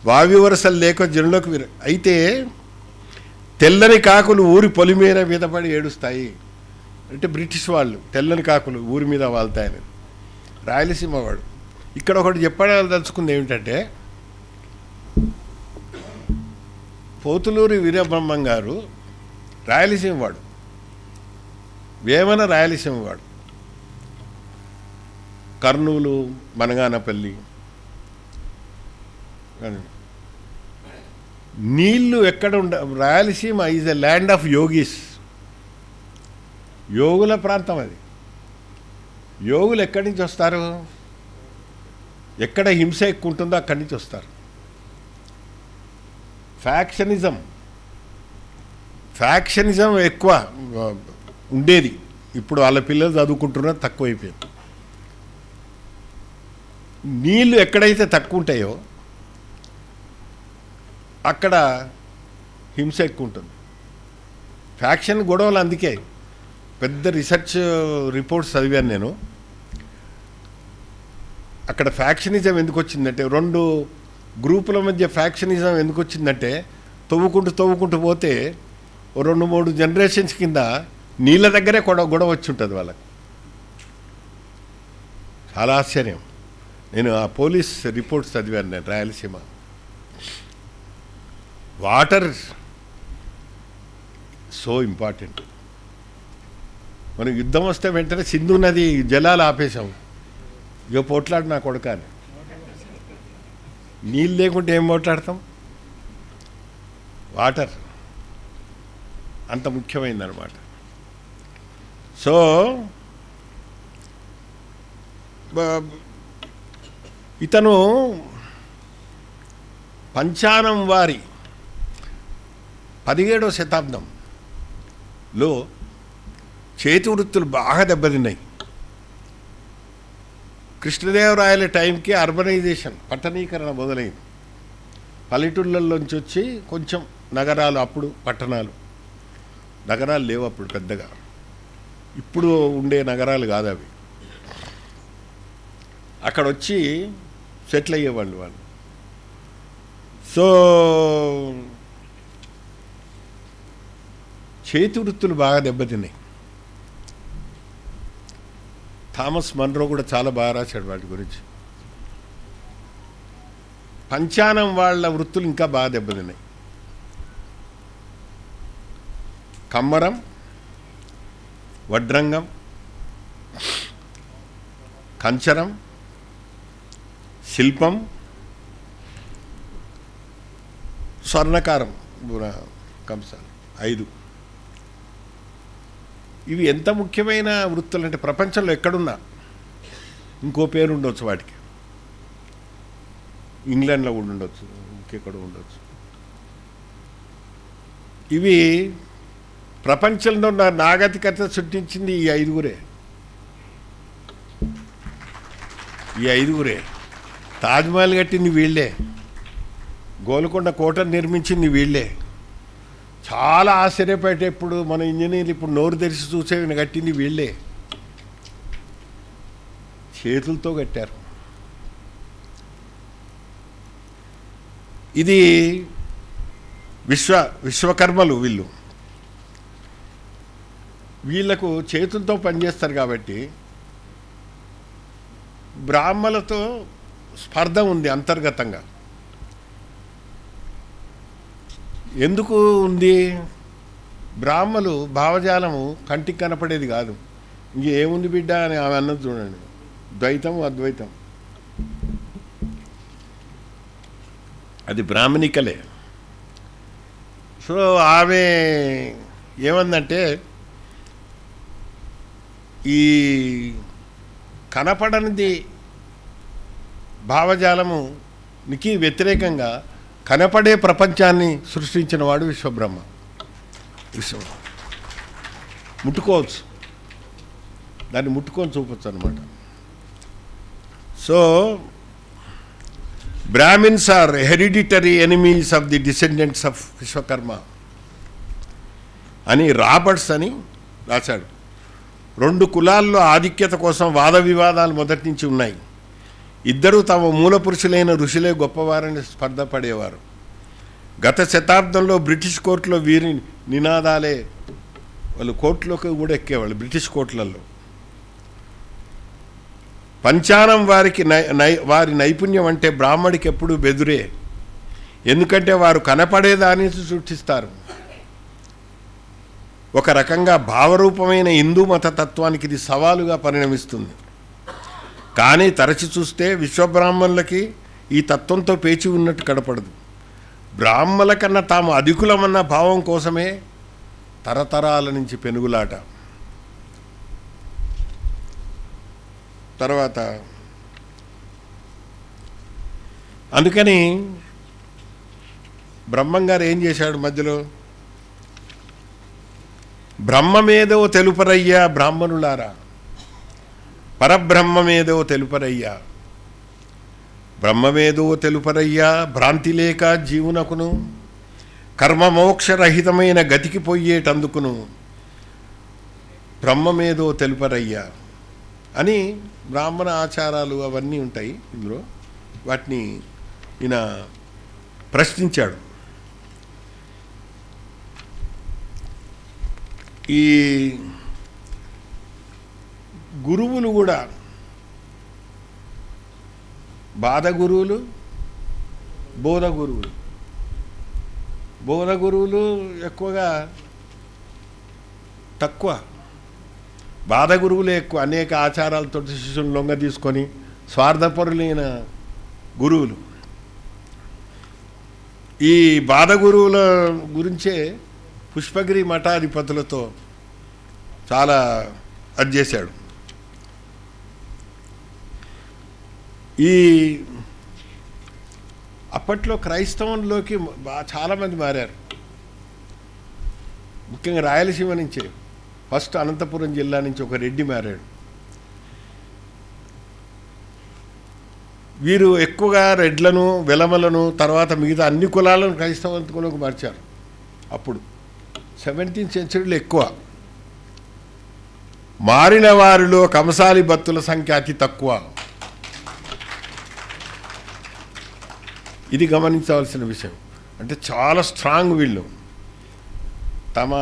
వావి వరసలు లేక జనులకు అయితే తెల్లని కాకులు ఊరి పొలిమేర మీద పడి ఏడుస్తాయి. అంటే బ్రిటిష్ వాళ్ళు తెల్లని కాకులు ఊరి మీద వాళ్తాయని. రాయలసీమ వాడు ఇక్కడ ఒకటి చెప్పదలుచుకుంది ఏమిటంటే, పోతులూరి వీరబ్రహ్మం గారు రాయలసీమ వాడు, వేమన రాయలసీమ వాడు. కర్నూలు, మనగానపల్లి. నీళ్లు ఎక్కడ Rayalaseema is a land of yogis. యోగుల ప్రాంతం అది. యోగులు ఎక్కడి నుంచి వస్తారు? ఎక్కడ హింస ఎక్కువ ఉంటుందో అక్కడి నుంచి వస్తారు. ఫ్యాక్షనిజం ఎక్కువ ఉండేది. ఇప్పుడు వాళ్ళ పిల్లలు చదువుకుంటున్నది తక్కువైపోయింది. నీళ్ళు ఎక్కడైతే తక్కువ ఉంటాయో అక్కడ హింస ఎక్కువ ఉంటుంది. ఫ్యాక్షన్ గొడవలు. అందుకే పెద్ద రీసెర్చ్ రిపోర్ట్స్ చదివాను నేను. అక్కడ ఫ్యాక్షనిజం ఎందుకు వచ్చిందంటే, 2 గ్రూపుల మధ్య ఫ్యాక్షనిజం ఎందుకు వచ్చిందంటే, తవ్వుకుంటూ పోతే 2-3 జనరేషన్స్ కింద నీళ్ళ దగ్గరే గొడవ వచ్చి ఉంటుంది వాళ్ళకి. చాలా ఆశ్చర్యం. నేను ఆ పోలీస్ రిపోర్ట్స్ చదివాను నేను. Rayalaseema water so important. మనం యుద్ధం వస్తే వెంటనే సింధు నది జలాలు ఆపేశాం. ఇక పోట్లాడు నా కొడుకాని. నీళ్ళు లేకుంటే ఏం పోట్లాడతాం? వాటర్ అంత ముఖ్యమైనదన్నమాట. సో ఇతను పంచానం వారి 17వ శతాబ్దంలో చేతి వృత్తులు బాగా దెబ్బతిన్నాయి. కృష్ణదేవరాయల టైంకి అర్బనైజేషన్, పట్టణీకరణ మొదలైంది. పల్లెటూళ్ళల్లోంచి వచ్చి కొంచెం నగరాలు, అప్పుడు పట్టణాలు. నగరాలు లేవు అప్పుడు పెద్దగా. ఇప్పుడు ఉండే నగరాలు కాదు అవి. అక్కడ వచ్చి సెటిల్ అయ్యేవాళ్ళు వాళ్ళు. సో చేతి వృత్తులు బాగా దెబ్బతిన్నాయి. థామస్ మన్రో కూడా చాలా బాగా రాశాడు వాటి గురించి. పంచానం వాళ్ళ వృత్తులు ఇంకా బాగా దెబ్బతిన్నాయి. కమ్మరం, వడ్రంగం, కంచరం, శిల్పం, స్వర్ణకారం, కంసాలు 5. ఇవి ఎంత ముఖ్యమైన వృత్తులు అంటే, ప్రపంచంలో ఎక్కడున్నా ఇంకో పేరు ఉండొచ్చు వాటికి. ఇంగ్లాండ్లో కూడా ఉండొచ్చు, ఇంకెక్కడ ఉండొచ్చు. ఇవి ప్రపంచంలో ఉన్న నాగరికత సృష్టించింది ఈ ఐదుగురే. తాజ్మహల్ కట్టింది వీళ్ళే, గోల్కొండ కోటను నిర్మించింది వీళ్ళే. చాలా ఆశ్చర్యపడేటప్పుడు మన ఇంజనీర్లు ఇప్పుడు నోరు తెరిచి చూసే కట్టింది వీళ్ళే, చేతులతో కట్టారు. ఇది విశ్వకర్మలు వీళ్ళు. వీళ్ళకు చేతులతో పనిచేస్తారు కాబట్టి బ్రాహ్మలతో స్పర్ధ ఉంది అంతర్గతంగా. ఎందుకు ఉంది? బ్రాహ్మలు భావజాలము కంటికి కనపడేది కాదు. ఇంకేముంది బిడ్డ అని ఆమె అన్నది చూడండి, ద్వైతం అద్వైతం, అది బ్రాహ్మణికలే. సో ఆమె ఏమందంటే ఈ కనపడనిది భావజాలమునికి వ్యతిరేకంగా కనపడే ప్రపంచాన్ని సృష్టించిన వాడు విశ్వబ్రహ్మ. ముట్టుకోవచ్చు, దాన్ని ముట్టుకొని చూపొచ్చు అనమాట. So Brahmins are hereditary enemies of the descendants of Vishwakarma అని రాబర్ట్స్ అని రాశాడు. 2 కులాల్లో ఆధిక్యత కోసం వాద వివాదాలు మొదటి నుంచి ఉన్నాయి. ఇద్దరూ తమ మూల పురుషులైన ఋషులే గొప్పవారని స్పర్ధ పడేవారు. గత శతాబ్దంలో బ్రిటిష్ కోర్టులో వీరి నినాదాలే, వాళ్ళు కోర్టులోకి కూడా ఎక్కేవాళ్ళు బ్రిటిష్ కోర్టులలో. పంచానం వారి నైపుణ్యం అంటే బ్రాహ్మడికి ఎప్పుడూ బెదురే, ఎందుకంటే వారు కనపడేదాన్ని సృష్టిస్తారు. ఒక రకంగా భావరూపమైన హిందూ మత తత్వానికి ఇది సవాలుగా పరిణమిస్తుంది. కానీ తరచి చూస్తే విశ్వబ్రాహ్మణులకి ఈ తత్వంతో పేచి ఉన్నట్టు కనపడదు. బ్రాహ్మణుల కన్నా తాము అధికులమన్న భావం కోసమే తరతరాల నుంచి పెనుగులాట. తర్వాత అందుకని బ్రహ్మంగారు ఏం చేశాడు మధ్యలో? బ్రహ్మమేదో తెలుపరయ్యా బ్రాహ్మణులారా, పరబ్రహ్మమేదో తెలుపరయ్యా, బ్రహ్మమేదో తెలుపరయ్యా, భ్రాంతి లేక జీవునకును కర్మమోక్షరహితమైన గతికి పోయేటందుకును బ్రహ్మమేదో తెలుపరయ్యా అని బ్రాహ్మణ ఆచారాలు అవన్నీ ఉంటాయి ఇందులో. వాటిని ఈయన ప్రశ్నించాడు. ఈ గురువులు కూడా బాధ గురువులు, బోధ గురువులు. బోధ గురువులు ఎక్కువగా తక్కువ, బాధ గురువులే ఎక్కువ. అనేక ఆచారాలతో శిష్యులను లొంగ తీసుకొని స్వార్థపరులైన గురువులు. ఈ బాధ గురువుల గురించే పుష్పగిరి మఠాధిపతులతో చాలా అది చేశాడు. ఈ అప్పట్లో క్రైస్తవంలోకి చాలామంది మారారు, ముఖ్యంగా రాయలసీమ నుంచే. ఫస్ట్ అనంతపురం జిల్లా నుంచి ఒక రెడ్డి మారాడు. వీరు ఎక్కువగా రెడ్లను, వెలమలను, తర్వాత మిగతా అన్ని కులాలను క్రైస్తవంలోకి మార్చారు. అప్పుడు 17th సెంచరీలో ఎక్కువ మారిన వారిలో కంసాలి భక్తుల సంఖ్య అతి తక్కువ. ఇది గమనించవలసిన విషయం. అంటే చాలా స్ట్రాంగ్ వీళ్ళు. తమ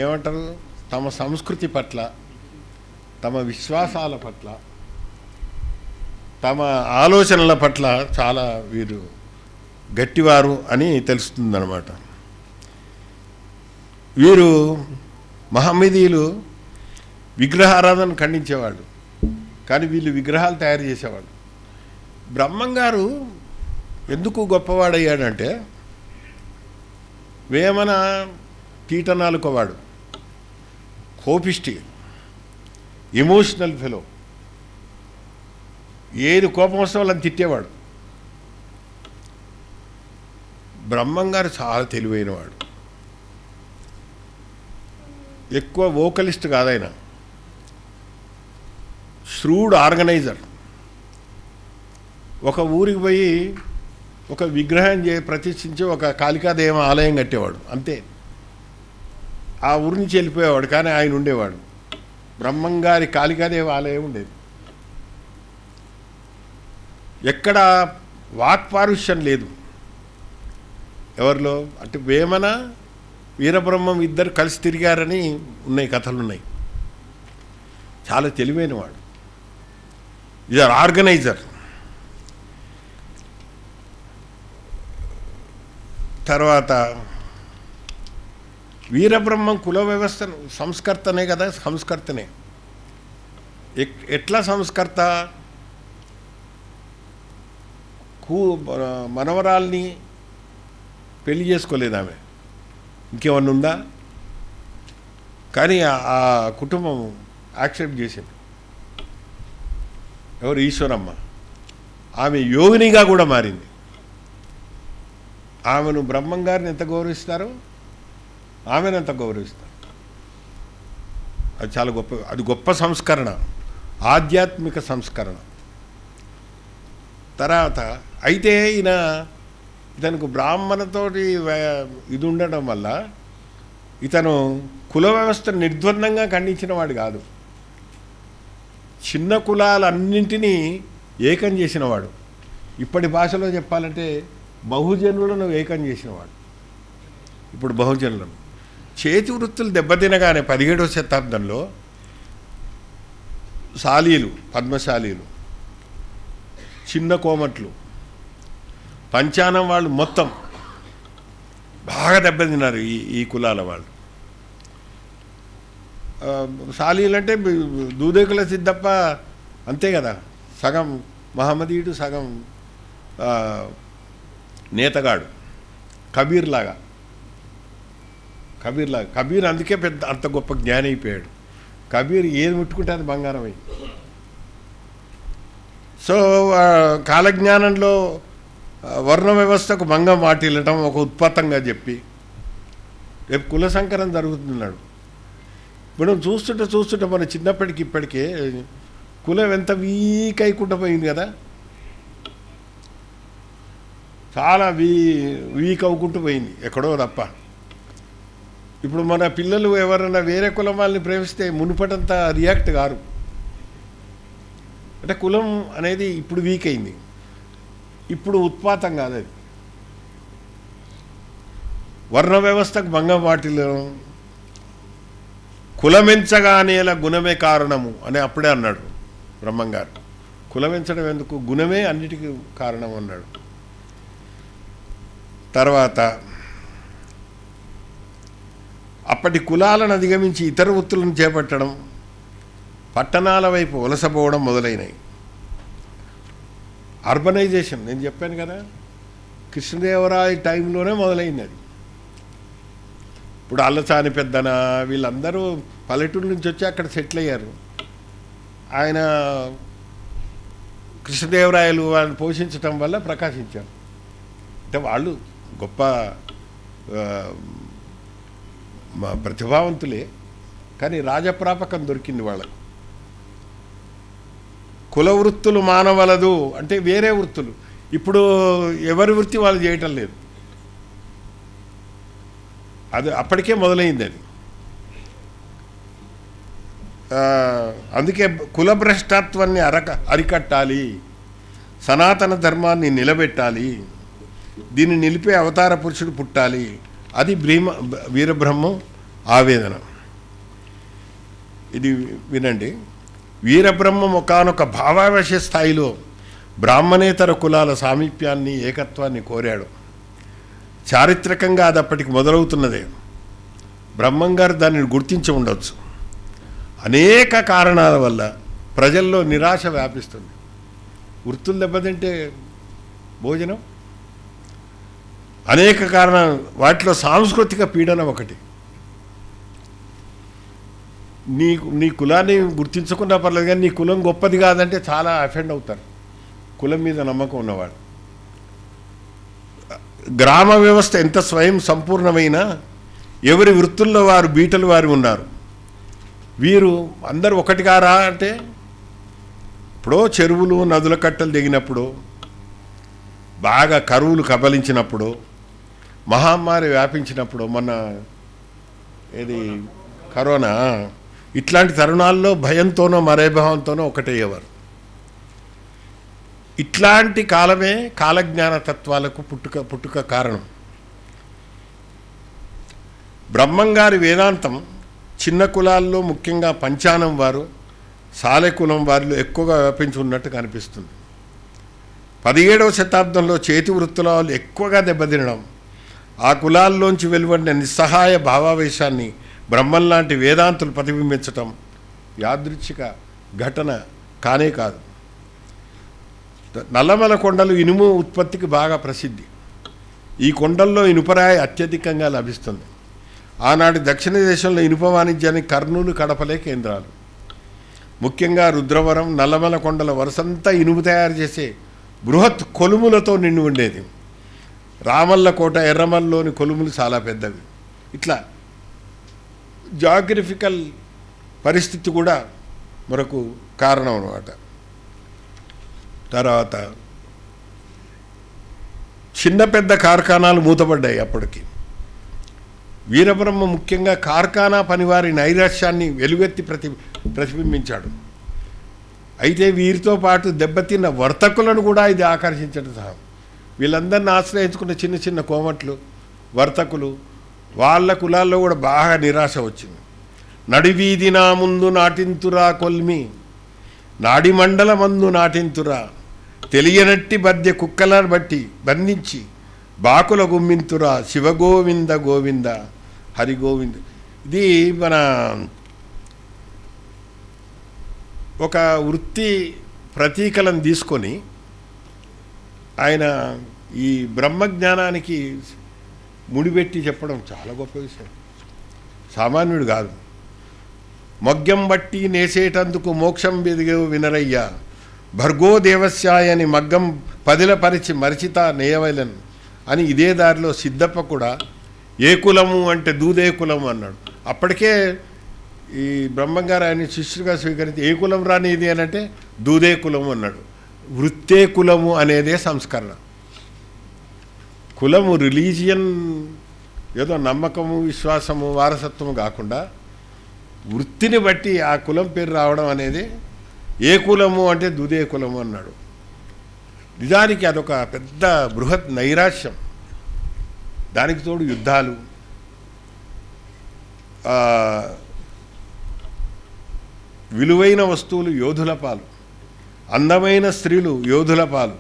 ఏమంటారు, తమ సంస్కృతి పట్ల, తమ విశ్వాసాల పట్ల, తమ ఆలోచనల పట్ల చాలా వీరు గట్టివారు అని తెలుస్తుందన్నమాట. వీరు మహమ్మదీయులు విగ్రహారాధన ఖండించేవాళ్ళు, కానీ వీళ్ళు విగ్రహాలు తయారు చేసేవాళ్ళు. బ్రహ్మంగారు ఎందుకు గొప్పవాడయ్యాడంటే వేమన తీటనాలుకోవాడు, కోపిష్టి, ఎమోషనల్ ఫెలో. ఏది కోపం వస్తే వాళ్ళని తిట్టేవాడు. బ్రహ్మంగారు చాలా తెలివైనవాడు, ఎక్కువ వోకలిస్ట్ కాదైనా, ష్రూడ్ ఆర్గనైజర్. ఒక ఊరికి పోయి ఒక విగ్రహం ప్రతిష్ఠించి ఒక కాళికాదేవ ఆలయం కట్టేవాడు, అంతే. ఆ ఊరి నుంచి వెళ్ళిపోయేవాడు, కానీ ఆయన ఉండేవాడు. బ్రహ్మంగారి కాళికాదేవ ఆలయం ఉండేది. ఎక్కడ వాక్పారుష్యం లేదు ఎవరిలో. అంటే వేమన వీరబ్రహ్మం ఇద్దరు కలిసి తిరిగారని ఉన్నాయి, కథలున్నాయి. చాలా తెలివైనవాడు, ఈజ్ ఆర్గనైజర్. తర్వాత వీరబ్రహ్మం కుల వ్యవస్థ సంస్కర్తనే కదా, సంస్కర్తనే. ఎట్లా సంస్కర్త? మనవరాల్ని పెళ్లి చేసుకోలేదు ఆమె, ఇంకేమన్నా ఉందా? కానీ ఆ కుటుంబం యాక్సెప్ట్ చేసింది. ఎవరు? ఈశ్వరమ్మ. ఆమె యోగినిగా కూడా మారింది. ఆమెను బ్రహ్మంగారిని ఎంత గౌరవిస్తారో ఆమెను ఎంత గౌరవిస్తారు. అది చాలా గొప్ప, అది గొప్ప సంస్కరణ, ఆధ్యాత్మిక సంస్కరణ. తర్వాత అయితే ఇతనికి బ్రాహ్మణతోటి ఇది ఉండడం వల్ల ఇతను కుల వ్యవస్థను నిర్ద్వందంగా ఖండించిన వాడు కాదు, చిన్న కులాలన్నింటినీ ఏకం చేసినవాడు. ఇప్పటి భాషలో చెప్పాలంటే బహుజనులను ఏకం చేసినవాడు. ఇప్పుడు బహుజనులను చేతి వృత్తులు దెబ్బతినగానే 17వ శతాబ్దంలో శాలీలు, పద్మశాలీలు, చిన్న కోమట్లు, పంచానం వాళ్ళు మొత్తం బాగా దెబ్బతిన్నారు ఈ కులాల వాళ్ళు. శాలీలు అంటే దూదేకుల సిద్ధప్ప అంతే కదా, సగం మహమ్మదీయుడు, సగం నేతగాడు, కబీర్ లాగా. కబీర్ అందుకే పెద్ద అంత గొప్ప జ్ఞాని అయిపోయాడు. కబీర్ ఏది ముట్టుకుంటే అది బంగారం అయింది. సో కాలజ్ఞానంలో వర్ణ వ్యవస్థకు భంగం వాటిల్లటం ఒక ఉత్పత్తంగా చెప్పి రేపు కుల సంకరం జరుగుతున్నాడు. మనం చూస్తుంటే మన చిన్నప్పటికి ఇప్పటికే కులం ఎంత వీక్ అయికుండా పోయింది కదా, చాలా వీక్ అవ్వుకుంటూ పోయింది ఎక్కడో తప్ప. ఇప్పుడు మన పిల్లలు ఎవరైనా వేరే కులం వాళ్ళని ప్రేమిస్తే మునుపటంతా రియాక్ట్ కారు. అంటే కులం అనేది ఇప్పుడు వీక్ అయింది, ఇప్పుడు ఉత్పాతం కాదు అది. వర్ణ వ్యవస్థకు భంగం వాటిలో కులమెంచగానేల గుణమే కారణము అని అప్పుడే అన్నాడు బ్రహ్మంగారు. కులమెంచడం ఎందుకు, గుణమే అన్నిటికీ కారణం అన్నాడు. తర్వాత అప్పటి కులాలను అధిగమించి ఇతర వృత్తులను చేపట్టడం, పట్టణాల వైపు వలసపోవడం మొదలైనవి. అర్బనైజేషన్ నేను చెప్పాను కదా, కృష్ణదేవరాయ టైంలోనే మొదలైంది అది. ఇప్పుడు అల్లసాని పెద్దన వీళ్ళందరూ పల్లెటూరు నుంచి వచ్చి అక్కడ సెటిల్ అయ్యారు. ఆయన కృష్ణదేవరాయలు వాళ్ళని పోషించడం వల్ల ప్రకాశించారు. అంటే వాళ్ళు గొప్ప ప్రతిభావంతులే, కానీ రాజప్రాపకం దొరికింది వాళ్ళకు. కుల వృత్తులు మానవలదు అంటే వేరే వృత్తులు, ఇప్పుడు ఎవరి వృత్తి వాళ్ళు చేయటం లేదు. అది అప్పటికే మొదలైంది అది. అందుకే కులభ్రష్టత్వాన్ని అరికట్టాలి, సనాతన ధర్మాన్ని నిలబెట్టాలి, దీన్ని నిలిపే అవతార పురుషుడు పుట్టాలి. అది వీరబ్రహ్మం ఆవేదన. ఇది వినండి. వీరబ్రహ్మం ఒకానొక భావావేశ స్థాయిలో బ్రాహ్మణేతర కులాల సామీప్యాన్ని, ఏకత్వాన్ని కోరాడు. చారిత్రకంగా అది అప్పటికి మొదలవుతున్నదే. బ్రహ్మంగారు దానిని గుర్తించి ఉండవచ్చు. అనేక కారణాల వల్ల ప్రజల్లో నిరాశ వ్యాపిస్తుంది. వృత్తులు దెబ్బతింటే భోజనం, అనేక కారణాలు, వాటిలో సాంస్కృతిక పీడన ఒకటి. నీ కులాన్ని గుర్తించకుండా పర్లేదు, కానీ నీ కులం గొప్పది కాదంటే చాలా అఫెండ్ అవుతారు కులం మీద నమ్మకం ఉన్నవాడు. గ్రామ వ్యవస్థ ఎంత స్వయం సంపూర్ణమైన ఎవరి వృత్తుల్లో వారు బీటలు వారు ఉన్నారు. వీరు అందరూ ఒకటి కారా అంటే ఇప్పుడు చెరువులు నదుల కట్టలు దిగినప్పుడు, బాగా కరువులు కబలించినప్పుడు, మహమ్మారి వ్యాపించినప్పుడు, మొన్న ఏది కరోనా, ఇట్లాంటి తరుణాల్లో భయంతోనో మరేభావంతోనో ఒకటయ్యేవారు. ఇట్లాంటి కాలమే కాలజ్ఞాన తత్వాలకు పుట్టుక కారణం. బ్రహ్మంగారి వేదాంతం చిన్న కులాల్లో ముఖ్యంగా పంచానం వారు, సాలె కులం వారిలో ఎక్కువగా వ్యాపించి ఉన్నట్టు కనిపిస్తుంది. 17వ శతాబ్దంలో చేతి వృత్తుల వాళ్ళు ఎక్కువగా దెబ్బతినడం, ఆ కులాల్లోంచి వెలువడిన నిస్సహాయ భావావేశాన్ని బ్రహ్మం లాంటి వేదాంతులు ప్రతిబింబించటం యాదృచ్ఛిక ఘటన కానే కాదు. నల్లమల కొండలు ఇనుము ఉత్పత్తికి బాగా ప్రసిద్ధి. ఈ కొండల్లో ఇనుపరాయి అత్యధికంగా లభిస్తుంది. ఆనాటి దక్షిణ దేశంలో ఇనుప వాణిజ్యానికి కర్నూలు, కడపలే కేంద్రాలు. ముఖ్యంగా రుద్రవరం, నల్లమల కొండల వరుసంతా ఇనుము తయారు చేసే బృహత్ కొలుములతో నిండి ఉండేది. రామల్లకోట, ఎర్రమల్లోని కొలుములు చాలా పెద్దవి. ఇట్లా జాగ్రఫికల్ పరిస్థితి కూడా మనకు కారణం అన్నమాట. తర్వాత చిన్న పెద్ద కార్ఖానాలు మూతపడ్డాయి. అప్పటికి వీరబ్రహ్మ ముఖ్యంగా కార్ఖానా పనివారి నైరాశ్యాన్ని వెలుగెత్తి ప్రతిబింబించాడు. అయితే వీరితో పాటు దెబ్బతిన్న వర్తకులను కూడా ఇది ఆకర్షించడం సహా. వీళ్ళందరినీ ఆశ్రయించుకున్న చిన్న చిన్న కోమట్లు, వర్తకులు, వాళ్ళ కులాల్లో కూడా బాగా నిరాశ వచ్చింది. నడివీధి నా ముందు నాటింతురా కొల్మి, నాడిమండల మందు నాటింతురా, తెలియనట్టి బద్య కుక్కల బట్టి బంధించి బాకుల గుమ్మింతురా, శివగోవింద గోవింద హరిగోవింద. ఇది మన ఒక వృత్తి ప్రతీకలను తీసుకొని ఆయన ఈ బ్రహ్మజ్ఞానానికి ముడిపెట్టి చెప్పడం చాలా గొప్ప విషయం. సామాన్యుడు కాదు. మగ్యం బట్టి నేసేటందుకు మోక్షం వెదిగేవు వినరయ్యా, భర్గో దేవస్యాయని మగ్గం పదిలపరిచి మరిచిత నేయవలెన్ అని ఇదే దారిలో సిద్ధప్ప కూడా ఏ కులము అంటే దూదే కులము అన్నాడు. అప్పటికే ఈ బ్రహ్మంగారు ఆయన శిష్యుడిగా స్వీకరించి ఏ కులం రానిది అని అంటే దూదే కులము అన్నాడు. వృత్తే కులము అనేదే సంస్కరణ. కులము రిలీజియన్ ఏదో నమ్మకము, విశ్వాసము, వారసత్వము కాకుండా వృత్తిని బట్టి ఆ కులం పేరు రావడం అనేది ఏ కులము అంటే దుదే కులము అన్నాడు. నిజానికి అదొక పెద్ద బృహత్ నైరాశ్యం. దానికి తోడు యుద్ధాలు, విలువైన వస్తువులు యోధుల పాలు, అందమైన స్త్రీలు యోధుల పాలు,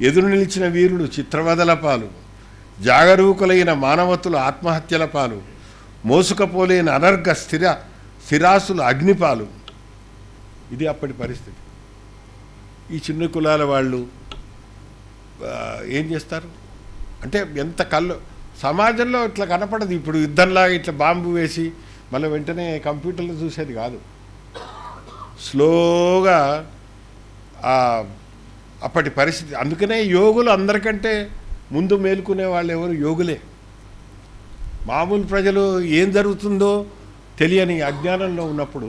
ఎదురు నిలిచిన వీరుడు చిత్రవదల పాలు, జాగరూకులైన మానవతులు ఆత్మహత్యల పాలు, మోసుకపోలేని అనర్ఘ స్థిరాసులు అగ్నిపాలు. ఇది అప్పటి పరిస్థితి. ఈ చిన్న కులాల వాళ్ళు ఏం చేస్తారు అంటే ఎంత కళ్ళు సమాజంలో ఇట్లా కనపడదు. ఇప్పుడు యుద్ధంలాగా ఇట్లా బాంబు వేసి మళ్ళీ వెంటనే కంప్యూటర్లో చూసేది కాదు. స్లోగా అప్పటి పరిస్థితి. అందుకనే యోగులు అందరికంటే ముందు మేలుకునే వాళ్ళు ఎవరు? యోగులే. మామూలు ప్రజలు ఏం జరుగుతుందో తెలియని అజ్ఞానంలో ఉన్నప్పుడు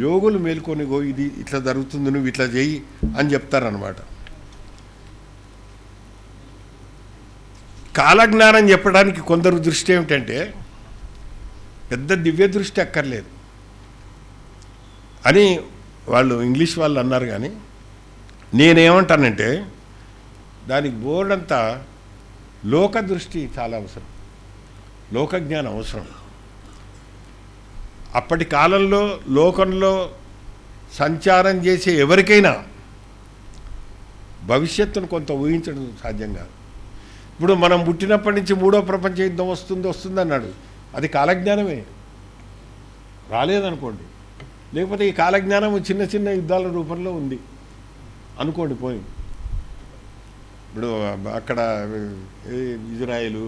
యోగులు మేల్కొని ఇది ఇట్లా జరుగుతుంది, నువ్వు ఇట్లా చెయ్యి అని చెప్తారనమాట. కాలజ్ఞానం చెప్పడానికి కొందరు దృష్టి ఏమిటంటే పెద్ద దివ్య దృష్టి అక్కర్లేదు అని వాళ్ళు ఇంగ్లీష్ వాళ్ళు అన్నారు. కానీ నేనేమంటానంటే దానికి బోర్డంతా లోక దృష్టి చాలా అవసరం, లోకజ్ఞానం అవసరం. అప్పటి కాలంలో లోకంలో సంచారం చేసే ఎవరికైనా భవిష్యత్తును కొంత ఊహించడం సాధ్యం కాదు. ఇప్పుడు మనం పుట్టినప్పటి నుంచి 3వ ప్రపంచ యుద్ధం వస్తుందన్నాడు. అది కాలజ్ఞానమే, రాలేదనుకోండి. లేకపోతే ఈ కాలజ్ఞానం చిన్న చిన్న యుద్ధాల రూపంలో ఉంది అనుకోండి. పోయి ఇప్పుడు అక్కడ ఇజ్రాయెలు,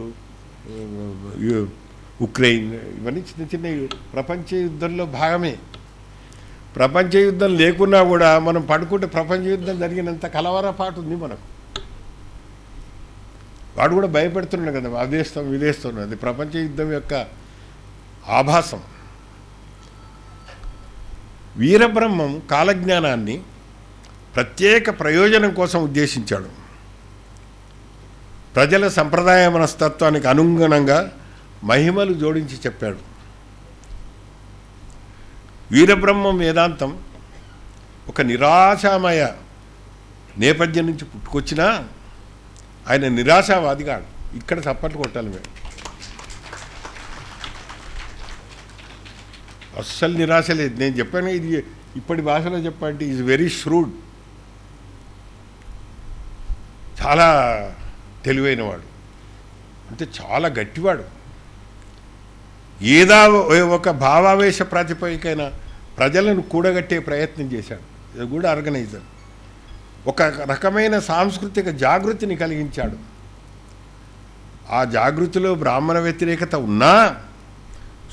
ఉక్రెయిన్, ఇవన్నీ చిన్న చిన్న ప్రపంచ యుద్ధంలో భాగమే. ప్రపంచ యుద్ధం లేకున్నా కూడా మనం పడుకుంటే ప్రపంచ యుద్ధం జరిగినంత కలవరపాటు ఉంది మనకు. వాడు కూడా భయపెడుతున్నాడు కదా, అదేస్తాం ఇదేస్తాం. అది ప్రపంచ యుద్ధం యొక్క ఆభాసం. వీరబ్రహ్మం కాలజ్ఞానాన్ని ప్రత్యేక ప్రయోజనం కోసం ఉద్దేశించాడు. ప్రజల సంప్రదాయ మనస్తత్వానికి అనుగుణంగా మహిమలు జోడించి చెప్పాడు. వీరబ్రహ్మం వేదాంతం ఒక నిరాశామయ నేపథ్యం నుంచి పుట్టుకొచ్చినా ఆయన నిరాశావాది కాదు. ఇక్కడ చప్పట్లు కొట్టాలి మేము. అస్సలు నిరాశ లేదు. నేను చెప్పాను, ఇది ఇప్పటి భాషలో చెప్పాలంటే ఈజ్ వెరీ ష్రూడ్. చాలా తెలివైనవాడు, అంటే చాలా గట్టివాడు. ఏదో ఒక భావావేశ ప్రాతిపదికైన ప్రజలను కూడగట్టే ప్రయత్నం చేశాడు. ఇది కూడా ఆర్గనైజర్. ఒక రకమైన సాంస్కృతిక జాగృతిని కలిగించాడు. ఆ జాగృతిలో బ్రాహ్మణ వ్యతిరేకత ఉన్నా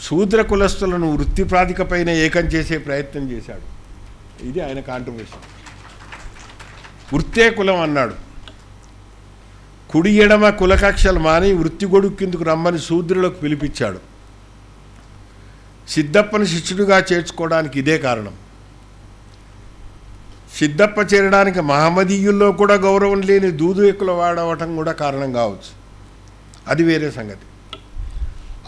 శూద్ర కులస్తులను వృత్తి ప్రాతికపైన ఏకం చేసే ప్రయత్నం చేశాడు. ఇది ఆయన కాంట్రిబ్యూషన్. వృత్తే కులం అన్నాడు. కుడి ఎడమ కులకక్షలు మాని వృత్తి గొడుగు కిందకు రమ్మని శూద్రులకు పిలిపించాడు. సిద్ధప్పని శిష్యుడిగా చేర్చుకోవడానికి ఇదే కారణం. సిద్ధప్ప చేరడానికి మహమ్మదీయుల్లో కూడా గౌరవం లేని దూదు ఎక్కుల వాడవటం కూడా కారణం కావచ్చు. అది వేరే సంగతి.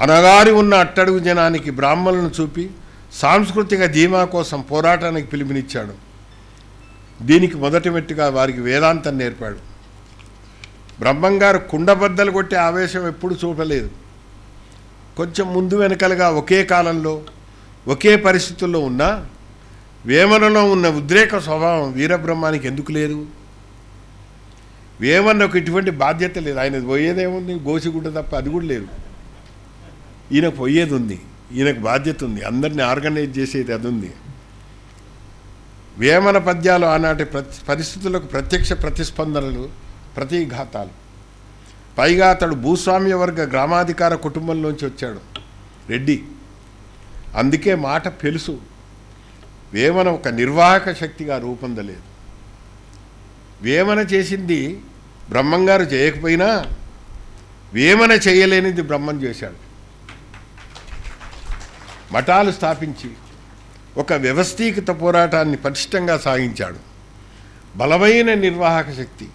అనగారి ఉన్న అట్టడుగు జనానికి బ్రాహ్మణులను చూపి సాంస్కృతిక ధీమా కోసం పోరాటానికి పిలుపునిచ్చాడు. దీనికి మొదటి మెట్టుగా వారికి వేదాంతం నేర్పాడు. బ్రహ్మంగారు కుండబద్దలు కొట్టే ఆవేశం ఎప్పుడు చూపలేదు. కొంచెం ముందు వెనకలుగా ఒకే కాలంలో ఒకే పరిస్థితుల్లో ఉన్నా వేమనలో ఉన్న ఉద్రేక స్వభావం వీరబ్రహ్మానికి ఎందుకు లేదు? వేమన్నకు ఇటువంటి బాధ్యత లేదు. ఆయన పోయేదేముంది, గోసిగుడ్డ తప్ప అది కూడా లేదు. ఈయనకు పోయేది ఉంది, ఈయనకు బాధ్యత ఉంది, అందరినీ ఆర్గనైజ్ చేసేది అది ఉంది. వేమన పద్యాలు ఆనాటి పరిస్థితులకు ప్రత్యక్ష ప్రతిస్పందనలు, ప్రతిఘాతాలు. పైగా అతడు భూస్వామ్య వర్గ గ్రామాధికార కుటుంబంలోంచి వచ్చాడు, రెడ్డి. అందుకే మాట పెలుసు. వేమన ఒక నిర్వాహక శక్తిగా రూపొందలేదు. వేమన చేసింది బ్రహ్మంగారు చేయకపోయినా వేమన చేయలేనిది బ్రహ్మం చేశాడు. మఠాలు స్థాపించి ఒక వ్యవస్థీకృత పోరాటాన్ని పటిష్టంగా సాగించాడు. బలమైన నిర్వాహక శక్తి.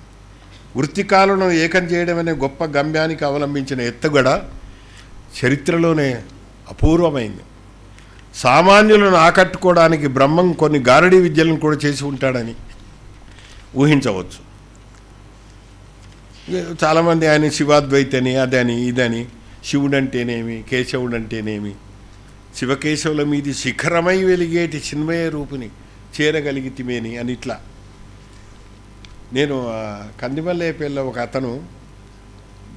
వృత్తికాలను ఏకం చేయడం అనే గొప్ప గమ్యానికి అవలంబించిన ఎత్తుగడ చరిత్రలోనే అపూర్వమైంది. సామాన్యులను ఆకట్టుకోవడానికి బ్రహ్మం కొన్ని గారడీ విద్యలను కూడా చేసి ఉంటాడని ఊహించవచ్చు. చాలామంది ఆయన శివాద్వైతని, అదని ఇదని, శివుడంటేనేమి కేశవుడంటేనేమి, శివకేశవుల మీది శిఖరమై వెలిగేటి చిన్మయ రూపుని చేరగలిగితిమేని అని ఇట్లా. నేను కందిమల్లేపల్లిలో ఒక అతను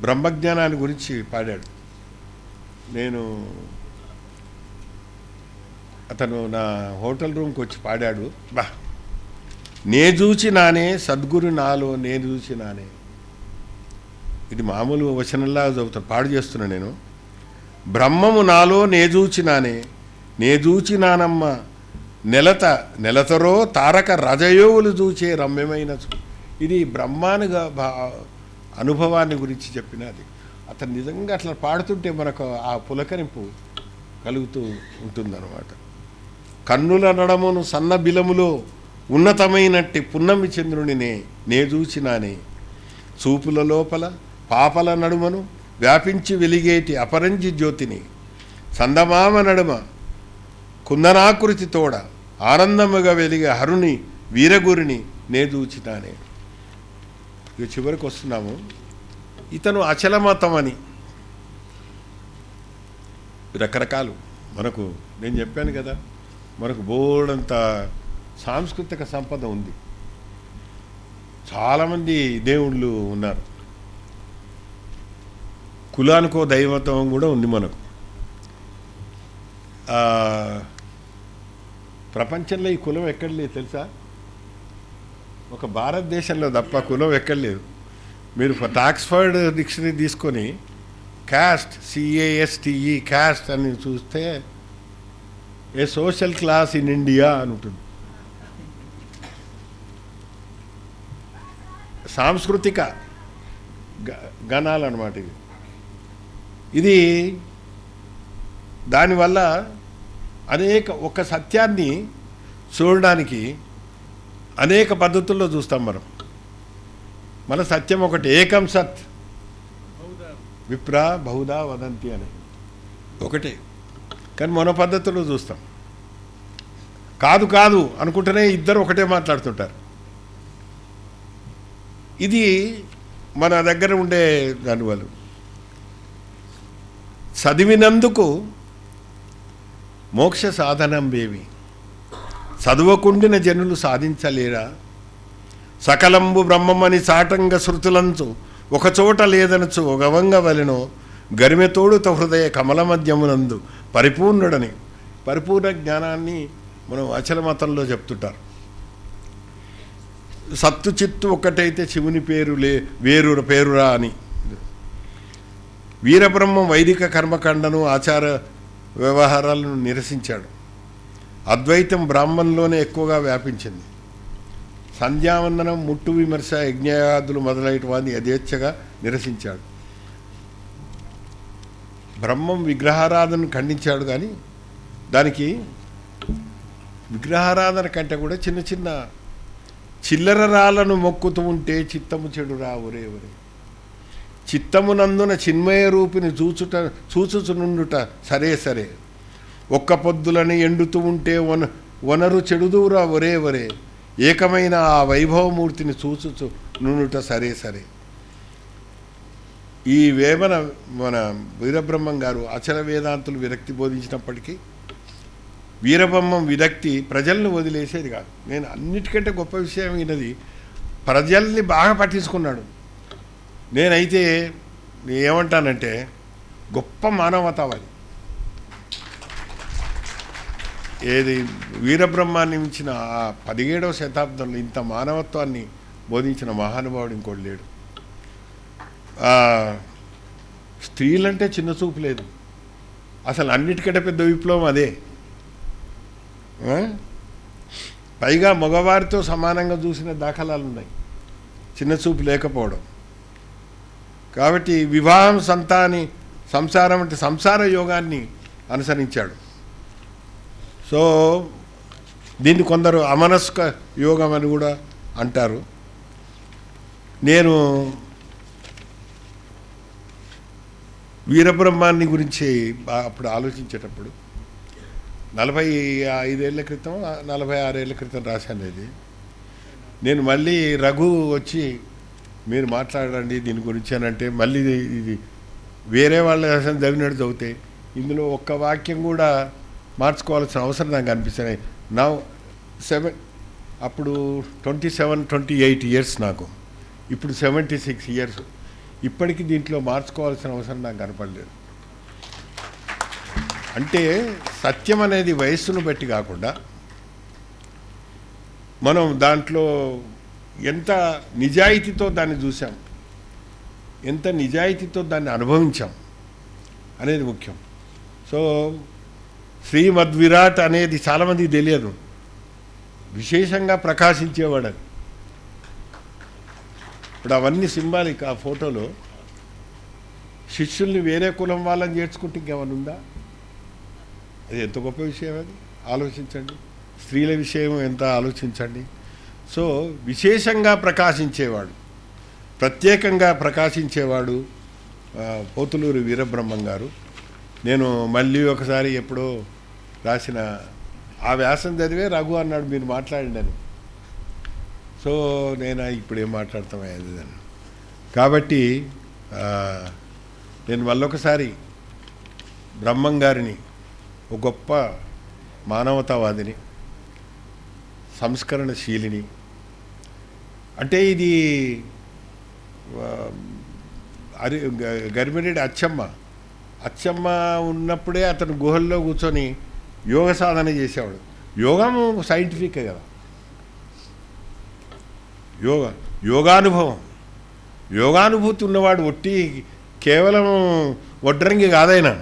బ్రహ్మజ్ఞానాన్ని గురించి పాడాడు. అతను నా హోటల్ రూమ్కి వచ్చి పాడాడు. బా, నే చూచి నానే సద్గురు నాలో నే చూచి నానే. ఇది మామూలు వచనంలా చదువుతాను, పాడు చేస్తున్నా నేను. బ్రహ్మము నాలో నే చూచి నానే, నే చూచి నానమ్మ నెలతరో తారక రజయోగులు చూచే రమ్యమైన. ఇది బ్రహ్మానుగా అనుభవాన్ని గురించి చెప్పినది. అతను నిజంగా అట్లా పాడుతుంటే మనకు ఆ పులకరింపు కలుగుతూ ఉంటుందన్నమాట. కన్నుల నడమును సన్న బిలములో ఉన్నతమైనట్టి పున్నమి చంద్రునినే నే చూచినానే, చూపుల లోపల పాపల నడుమను వ్యాపించి వెలిగేటి అపరంజి జ్యోతిని, చందమామ నడుమ కుందనాకృతి తోడ ఆనందముగా వెలిగే హరుని వీరగురిని నే చూచినానే. ఇక చివరికి వస్తున్నాము. ఇతను అచలమతం అని రకరకాలు మనకు, నేను చెప్పాను కదా, మనకు బోర్డంత సాంస్కృతిక సంపద ఉంది. చాలామంది దేవుళ్ళు ఉన్నారు. కులానికో దైవత్వం కూడా ఉంది మనకు. ప్రపంచంలో ఈ కులం ఎక్కడ లేదు తెలుసా? ఒక భారతదేశంలో తప్ప కులం ఎక్కడ లేదు. మీరు ఆక్స్ఫర్డ్ డిక్షనరీ తీసుకొని క్యాస్ట్, CASTE క్యాస్ట్ అని చూస్తే ఏ సోషల్ క్లాస్ ఇన్ ఇండియా అని ఉంటుంది. సాంస్కృతిక గణాలు అన్నమాట ఇది దానివల్ల ఒక సత్యాన్ని చూడడానికి అనేక పద్ధతుల్లో చూస్తాం మన సత్యం ఒకటి ఏకం సత్ విప్ర బహుదా వదంతి అని ఒకటే, కానీ మన పద్ధతుల్లో చూస్తాం. కాదు అనుకుంటేనే ఇద్దరు ఒకటే మాట్లాడుతుంటారు. ఇది మన దగ్గర ఉండే దానివల్ల చదివినందుకు మోక్ష సాధనం వేవి, చదువకుండిన జనులు సాధించలేరా, సకలంబు బ్రహ్మమని చాటంగ శృతులంచు ఒకచోట లేదనచు గవంగ వలెనో గరిమెతోడుత హృదయ కమల మధ్యమునందు పరిపూర్ణుడని. పరిపూర్ణ జ్ఞానాన్ని మనం అచల మతంలో చెప్తుంటారు. సత్తు చిత్తు ఒక్కటైతే శివుని పేరురా అని. వీరబ్రహ్మం వైదిక కర్మకాండను ఆచార వ్యవహారాలను నిరసించాడు. అద్వైతం బ్రాహ్మణంలోనే ఎక్కువగా వ్యాపించింది. సంధ్యావందనం, ముట్టు విమర్శ, యజ్ఞయాదులు మొదలైన వారిని యథేచ్ఛగా నిరసించాడు. బ్రహ్మం విగ్రహారాధనను ఖండించాడు, కానీ దానికి విగ్రహారాధన కంటే కూడా చిన్న చిన్న చిల్లర రాళ్ళను మొక్కుతూ ఉంటే చిత్తము చెడురా ఒరే ఒరే, చిత్తమునందున చిన్మయ రూపిని చూచుచునుండుట సరే సరే, ఒక్క పొద్దులని ఎండుతూ ఉంటే వనరు చెడుదూరా ఒరే ఒరే, ఏకమైన ఆ వైభవమూర్తిని చూచుచునుండుట సరే సరే. ఈ వేమన మన వీరబ్రహ్మం గారు అచల వేదాంతులు విరక్తి బోధించినప్పటికీ వీరబ్రహ్మం విరక్తి ప్రజలను వదిలేసేది కాదు. నేను అన్నిటికంటే గొప్ప విషయం విన్నది, ప్రజల్ని బాగా పట్టించుకున్నాడు. నేనైతే ఏమంటానంటే గొప్ప మానవతావాది. ఏది వీరబ్రహ్మాన్ని మించిన ఆ 17వ శతాబ్దంలో ఇంత మానవత్వాన్ని బోధించిన మహానుభావుడు ఇంకోటి లేడు. స్త్రీలంటే చిన్న చూపు లేదు, అసలు అన్నిటికంటే పెద్ద విప్లవం అదే. పైగా మగవారితో సమానంగా చూసిన దాఖలాలు ఉన్నాయి, చిన్న చూపు లేకపోవడం. కాబట్టి వివాహం సంసారం అంటే సంసార యోగాన్ని అనుసరించాడు. సో దీన్ని కొందరు అమనస్క యోగం అని కూడా అంటారు. నేను వీరబ్రహ్మాన్ని గురించి అప్పుడు ఆలోచించేటప్పుడు 45 ఏళ్ల క్రితం 46 ఏళ్ల క్రితం రాశాను ఇది. నేను మళ్ళీ రఘు వచ్చి మీరు మాట్లాడండి దీని గురించి అని అంటే, మళ్ళీ ఇది వేరే వాళ్ళ రాసిన చదివినట్టు చదివితే ఇందులో ఒక్క వాక్యం కూడా మార్చుకోవాల్సిన అవసరం నాకు అనిపిస్తున్నాయి. అప్పుడు 27-28 ఇయర్స్ నాకు, ఇప్పుడు 76 ఇయర్స్. ఇప్పటికీ దీంట్లో మార్చుకోవాల్సిన అవసరం నాకు కనపడలేదు. అంటే సత్యం అనేది వయస్సును బట్టి కాకుండా మనం దాంట్లో ఎంత నిజాయితీతో దాన్ని చూసాం, ఎంత నిజాయితీతో దాన్ని అనుభవించాం అనేది ముఖ్యం. సో శ్రీమద్విరాట్ అనేది చాలామందికి తెలియదు, విశేషంగా ప్రకాశించేవాడు. ఇప్పుడు అవన్నీ సింబాలిక్. ఆ ఫోటోలో శిష్యుల్ని వేరే కులం వాళ్ళని చేర్చుకుంటే ఇంకేమైనా ఉందా? అది ఎంత గొప్ప విషయం, అది ఆలోచించండి. స్త్రీల విషయం ఎంత ఆలోచించండి. సో విశేషంగా ప్రకాశించేవాడు, ప్రత్యేకంగా ప్రకాశించేవాడు పోతులూరి వీరబ్రహ్మం గారు. నేను మళ్ళీ ఒకసారి ఎప్పుడో రాసిన ఆ వ్యాసం చదివే రఘు అన్నాడు మీరు మాట్లాడండి అని. సో నేను ఇప్పుడు ఏం మాట్లాడతామయ్యేది అని. కాబట్టి నేను మళ్ళొకసారి బ్రహ్మం గారిని ఒక గొప్ప మానవతావాదిని, సంస్కరణశీలిని, అంటే ఇది గరిమిరెడ్డి అచ్చమ్మ ఉన్నప్పుడే అతను గుహల్లో కూర్చొని యోగ సాధన చేసేవాడు. యోగం సైంటిఫికే కదా, యోగానుభూతి ఉన్నవాడు ఒట్టి కేవలం వడ్రంగి కాదైనా.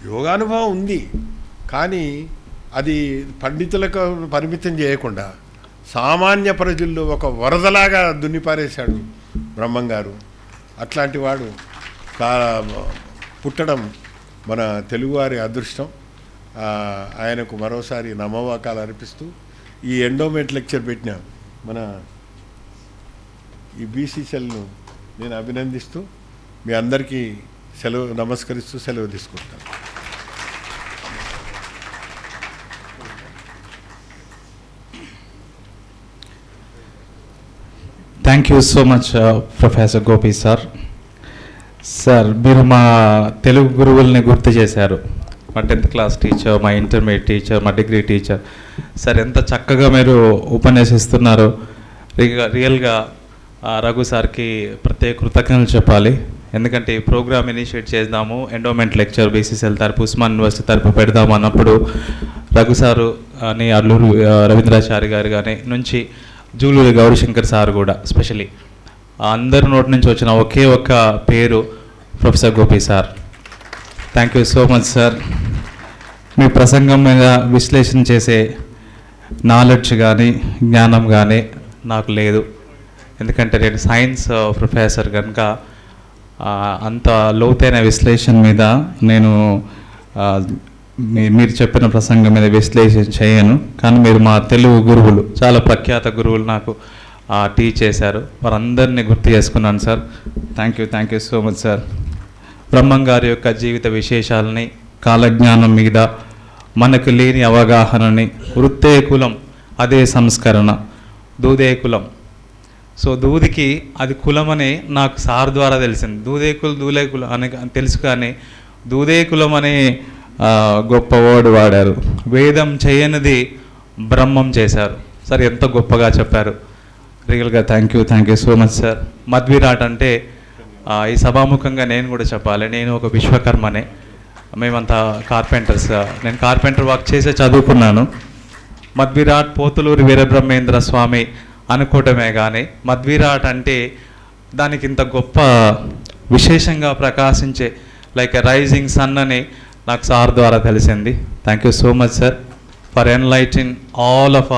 యోగానుభవం ఉంది, కానీ అది పండితులకు పరిమితం చేయకుండా సామాన్య ప్రజల్లో ఒక వరదలాగా దున్నిపారేశాడు బ్రహ్మం గారు. అట్లాంటి వాడు పుట్టడం మన తెలుగువారి అదృష్టం. ఆయనకు మరోసారి నమోవాకాలు అర్పిస్తూ ఈ ఎండోమెంట్ లెక్చర్ పెట్టిన మన ఈ బీసీసీఎల్ను నేను అభినందిస్తూ మీ అందరికీ నమస్కరిస్తూ సెలవు తీసుకుంటాను. Thank you so much professor Gopi sir. Sir, మీరు మా తెలుగు గురువుల్ని గుర్తు చేశారు. మా 10th క్లాస్ టీచర్, మా ఇంటర్మీడియట్ టీచర్, మా డిగ్రీ టీచర్. సార్, ఎంత చక్కగా మీరు ఉపన్యసిస్తున్నారు. రియల్గా రఘు సార్కి ప్రత్యేక కృతజ్ఞతలు చెప్పాలి. ఎందుకంటే ఈ ప్రోగ్రామ్ ఇనిషియేట్ చేద్దాము, ఎండోమెంట్ లెక్చర్ బీసీసీఎల్ తరపు, ఉస్మాన్ యూనివర్సిటీ తరపు పెడదాము అన్నప్పుడు రఘు సారు అని, అల్లూరు రవీంద్రాచారి గారు కానీ నుంచి జూలూరి గౌరీశంకర్ సార్ కూడా స్పెషలీ అందరి నోటి నుంచి వచ్చిన ఒకే ఒక్క పేరు professor Gopi sir. Thank you so much sir. మీ ప్రసంగం మీద విశ్లేషణ చేసే నాలెడ్జ్ కానీ జ్ఞానం కానీ నాకు లేదు. ఎందుకంటే నేను సైన్స్ ప్రొఫెసర్ కనుక అంత లోతైన విశ్లేషణ మీద నేను మీరు చెప్పిన ప్రసంగం మీద విశ్లేషణ చేయను. కానీ మీరు మా తెలుగు గురువులు, చాలా ప్రఖ్యాత గురువులు నాకు టీచ్ చేశారు. వారందరినీ గుర్తు చేసుకున్నాను sir. Thank you so much sir. Brahmam గారి యొక్క జీవిత విశేషాలని, కాలజ్ఞానం మీద మనకు లేని అవగాహనని, వృత్తే కులం అదే సంస్కరణ, దూదే కులం. సో దూదికి అది కులం అని నాకు సార్ ద్వారా తెలిసింది. దూదే కులం అని తెలుసు, కానీ దూదే కులం అనే గొప్ప వర్డ్ వాడారు. వేదం చేయనిది బ్రహ్మం చేశారు. సార్, ఎంత గొప్పగా చెప్పారు. రియల్గా thank you so much sir. Madvirat అంటే ఈ సభాముఖంగా నేను కూడా చెప్పాలి, నేను ఒక విశ్వకర్మనే. మేమంతా కార్పెంటర్స్. నేను కార్పెంటర్ వర్క్ చేసే చదువుకున్నాను. మధ్విరాట్ పోతులూరి వీరబ్రహ్మేంద్ర స్వామి అనుకోవటమే కానీ మధ్విరాట్ అంటే దానికి ఇంత గొప్ప విశేషంగా ప్రకాశించే లైక్ రైజింగ్ సన్ అని నాకు సార్ ద్వారా తెలిసింది. Thank you so much sir for enlightening all of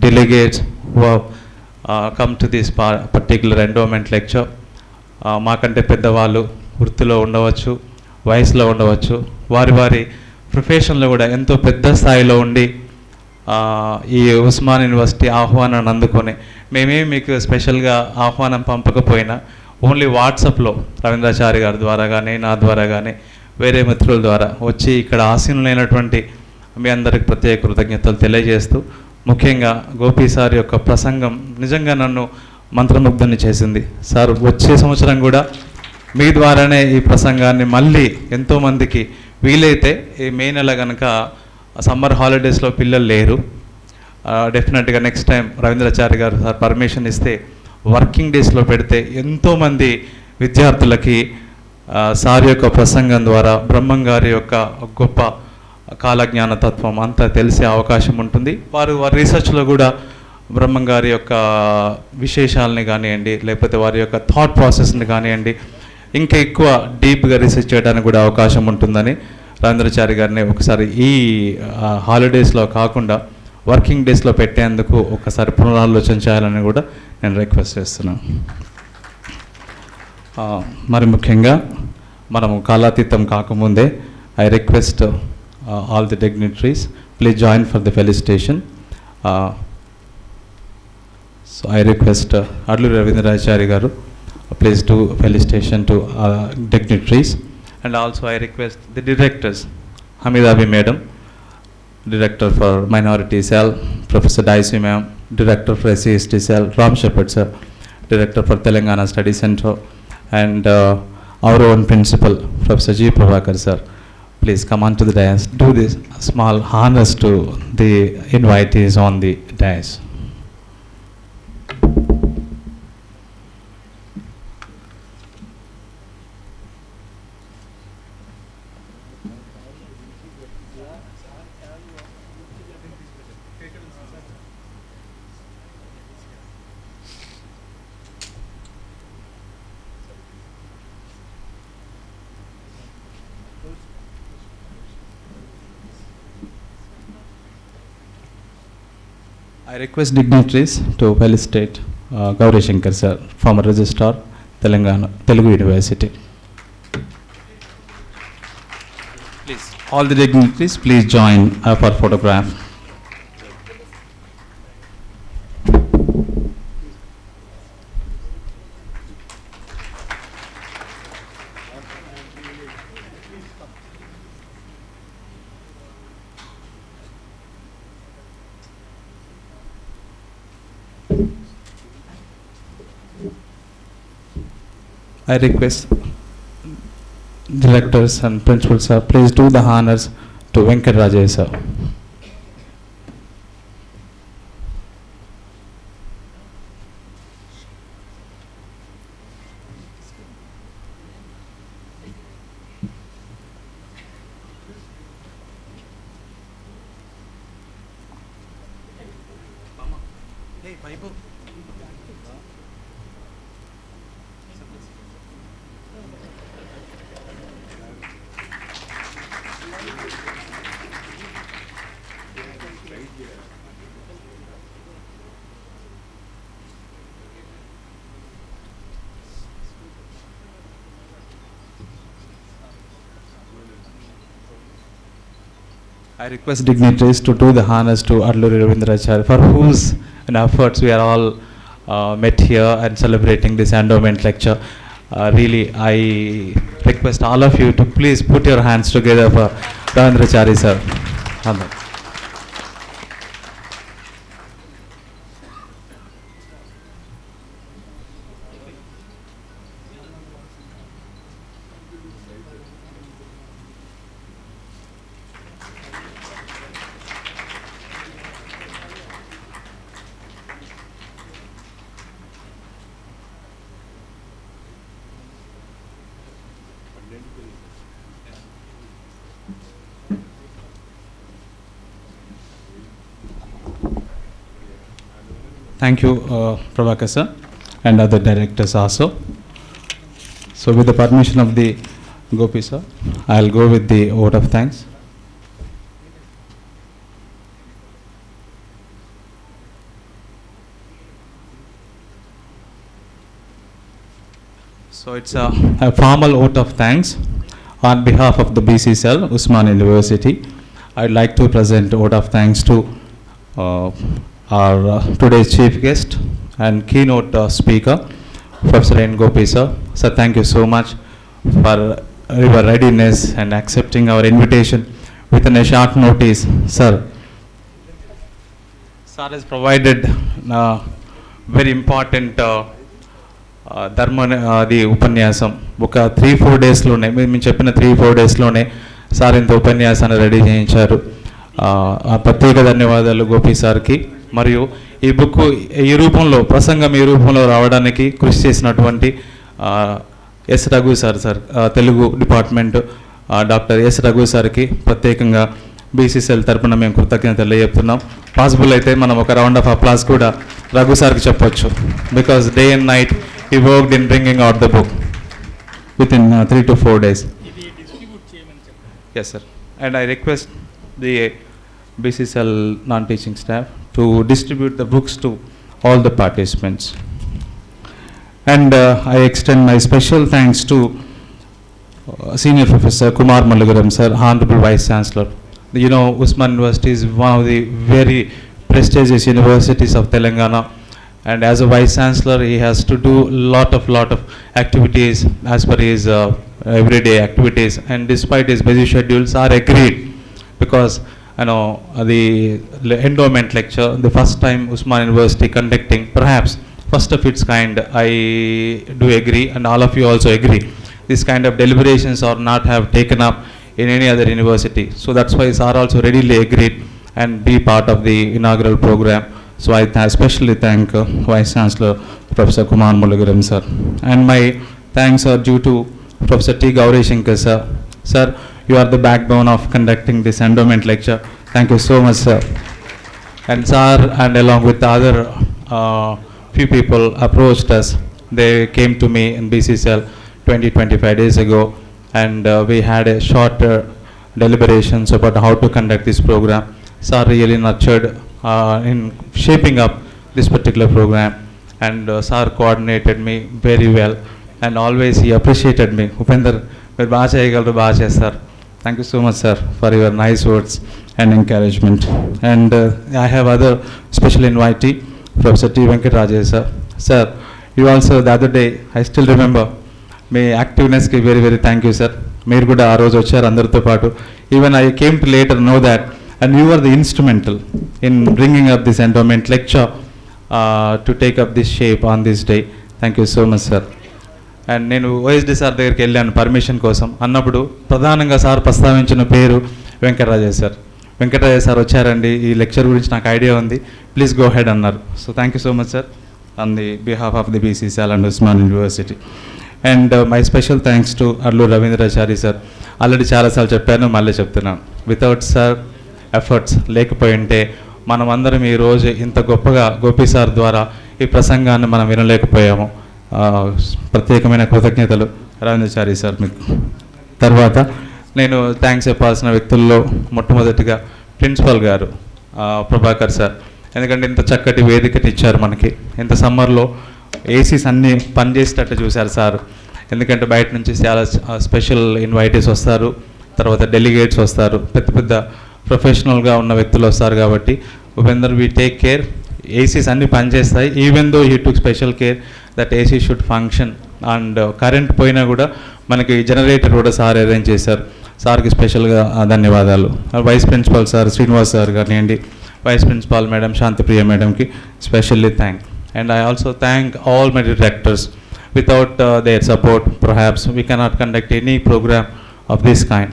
delegates who have come to this particular endowment lecture. మాకంటే పెద్దవాళ్ళు వృత్తిలో ఉండవచ్చు, వయసులో ఉండవచ్చు, వారి ప్రొఫెషన్లో కూడా ఎంతో పెద్ద స్థాయిలో ఉండి ఈ ఉస్మాన్ యూనివర్సిటీ ఆహ్వానాన్ని అందుకొని, మేమేమి మీకు స్పెషల్గా ఆహ్వానం పంపకపోయినా ఓన్లీ వాట్సాప్లో రవీంద్రాచారి గారి ద్వారా కానీ, నా ద్వారా కానీ, వేరే మిత్రుల ద్వారా వచ్చి ఇక్కడ ఆసీనులైనటువంటి మీ అందరికి ప్రత్యేక కృతజ్ఞతలు తెలియజేస్తూ, ముఖ్యంగా గోపి సార్ యొక్క ప్రసంగం నిజంగా నన్ను మంత్రముగ్ధుని చేసింది. సార్, వచ్చే సంవత్సరం కూడా మీ ద్వారానే ఈ ప్రసంగాన్ని మళ్ళీ ఎంతోమందికి వీలైతే ఈ మే నెల కనుక సమ్మర్ హాలిడేస్లో పిల్లలు లేరు, డెఫినెట్గా నెక్స్ట్ టైం రవీంద్రాచారి గారు సార్ పర్మిషన్ ఇస్తే వర్కింగ్ డేస్లో పెడితే ఎంతోమంది విద్యార్థులకి సార్ యొక్క ప్రసంగం ద్వారా బ్రహ్మం గారి యొక్క గొప్ప కాలజ్ఞాన తత్వం అంతా తెలిసే అవకాశం ఉంటుంది. వారి రీసెర్చ్లో కూడా బ్రహ్మం గారి యొక్క విశేషాలని కానివ్వండి, లేకపోతే వారి యొక్క థాట్ ప్రాసెస్ని కానివ్వండి, ఇంకా ఎక్కువ డీప్గా రీసెర్చ్ చేయడానికి కూడా అవకాశం ఉంటుందని రవీంద్రాచారి గారిని ఒకసారి ఈ హాలిడేస్లో కాకుండా వర్కింగ్ డేస్లో పెట్టేందుకు ఒకసారి పునరాలోచన చేయాలని కూడా నేను రిక్వెస్ట్ చేస్తున్నాను. మరి ముఖ్యంగా మనము కాలాతీతం కాకముందే I request all the dignitaries, please join for the felicitation. So I request Alluri Ravindrachari garu, please do felicitation to dignitaries, and also I request the directors, Hamidabi madam, director for minority cell, Professor Daisy ma'am, director for SCST cell, Ram Shepherd sir, director for Telangana Study Center, and our own principal, Professor G. Prabhakar sir. Please come on to the dais. Do this small harness to the invitees on the dais. I request dignitaries to felicitate Gauri Shankar sir, former registrar, Telangana, Telugu University. Please, all the dignitaries, please join for photograph. I request directors and principals, sir, please do the honors to Venkat Rajay, sir. I request dignitaries to do the honors to Alluri Ravindrachari, for whose efforts we are all met here and celebrating this endowment lecture. Really, I request all of you to please put your hands together for Ravindrachari sir. Thank you, Prabhakar sir, and other directors also. So with the permission of the Gopi sir, I'll go with the vote of thanks. So it's a formal vote of thanks on behalf of the BCSL, Usman University. I'd like to present a vote of thanks to our today's chief guest and keynote speaker, Professor N. Gopi sir. Sir, thank you so much for your readiness and accepting our invitation within a short notice. Sir has provided very important ధర్మది ఉపన్యాసం ఒక 3-4 డేస్లోనే మేము చెప్పిన 3-4 డేస్లోనే sir ఇంత ఉపన్యాసాన్ని ready చేయించారు. ప్రత్యేక ధన్యవాదాలు గోపి సార్కి. మరియు ఈ బుక్ ఈ రూపంలో ప్రసంగం ఈ రూపంలో రావడానికి కృషి చేసినటువంటి S Raghu sir Telugu department doctor S Raghu సార్కి ప్రత్యేకంగా బీసీసీఎల్ తరపున మేము కృతజ్ఞత తెలియజేస్తున్నాం. పాసిబుల్ అయితే మనం ఒక రౌండ్ ఆఫ్ అప్లాస్ కూడా రఘు సార్కి చెప్పొచ్చు. Because day and night he worked in bringing out the book within 3 to 4 days. Yes sir, and I request the BCSL non-teaching staff to distribute the books to all the participants. And I extend my special thanks to Senior Professor Kumar Malagaram sir, Honorable Vice Chancellor. You know, Usman University is one of the very prestigious universities of Telangana. And as a Vice Chancellor, he has to do lot of activities as per his everyday activities. And despite his busy schedules, are agreed because the endowment lecture, the first time Usman University conducting, perhaps first of its kind, I do agree, and all of you also agree. This kind of deliberations are not have taken up in any other university. So that's why sir also readily agreed and be part of the inaugural program. So I especially thank Vice Chancellor Professor Kumar Mulagaram sir. And my thanks are due to Professor T. Gauri Shankar sir. Sir, you are the backbone of conducting this endowment lecture. Thank you so much sir. And sir, and along with the other few people approached us. They came to me in BCSL 20-25 days ago, and we had a short deliberations about how to conduct this program. Sir really nurtured in shaping up this particular program, and sir coordinated me very well, and always he appreciated me. Upender, మీరు బాగా చేయగలరు, బాగా చేస్తారు. Thank you so much, sir, for your nice words and encouragement. And I have other special invitee, Professor T. Venkat Rajesh, sir. Sir, you also the other day, I still remember, మీ యాక్టివ్నెస్కి very very thank you sir. మీరు కూడా ఆ రోజు వచ్చారు అందరితో పాటు. Even I came to later know that, and you are the instrumental in bringing up this endowment lecture to take up this shape on this day. Thank you so much sir. And నేను OSD sir దగ్గరికి వెళ్ళాను permission కోసం. అన్నప్పుడు ప్రధానంగా sir ప్రస్తావించిన పేరు Venkatarajaiah sir. Venkatarajaiah sir వచ్చారండి, ఈ లెక్చర్ గురించి నాకు ఐడియా ఉంది, ప్లీజ్ గో హెడ్ అన్నారు. So thank you so much sir on the behalf of the BCCL and Osman university. And my special thanks to Alluru Ravindrachari sir. Already చాలాసార్లు చెప్పాను, మళ్ళీ చెప్తున్నాను. వితౌట్ సార్ ఎఫర్ట్స్ లేకపోయి ఉంటే మనం అందరం ఈరోజు ఇంత గొప్పగా గోపి సార్ ద్వారా ఈ ప్రసంగాన్ని మనం వినలేకపోయాము. ప్రత్యేకమైన కృతజ్ఞతలు రవీంద్రాచారి సార్ మీకు. తర్వాత నేను థ్యాంక్స్ చెప్పాల్సిన వ్యక్తుల్లో మొట్టమొదటిగా ప్రిన్సిపల్ గారు ప్రభాకర్ సార్. ఎందుకంటే ఇంత చక్కటి వేదికని ఇచ్చారు మనకి. ఇంత సమ్మర్లో ఏసీస్ అన్నీ పనిచేసేటట్టు చూశారు సార్. ఎందుకంటే బయట నుంచి చాలా స్పెషల్ ఇన్వైటీస్ వస్తారు, తర్వాత డెలిగేట్స్ వస్తారు, పెద్ద పెద్ద ప్రొఫెషనల్గా ఉన్న వ్యక్తులు వస్తారు. కాబట్టి Upender, we take care, ACs అన్నీ పనిచేస్తాయి. Even though he took special care that AC should function. And current పోయినా కూడా మనకి జనరేటర్ కూడా సార్ అరేంజ్ చేశారు. సార్కి స్పెషల్గా ధన్యవాదాలు. Vice principal sir Srinivas sir కానివ్వండి, వైస్ ప్రిన్సిపాల్ మేడం శాంతిప్రియ మేడంకి specially thank. And I also thank all my directors. Without their support, perhaps we cannot conduct any program of this kind.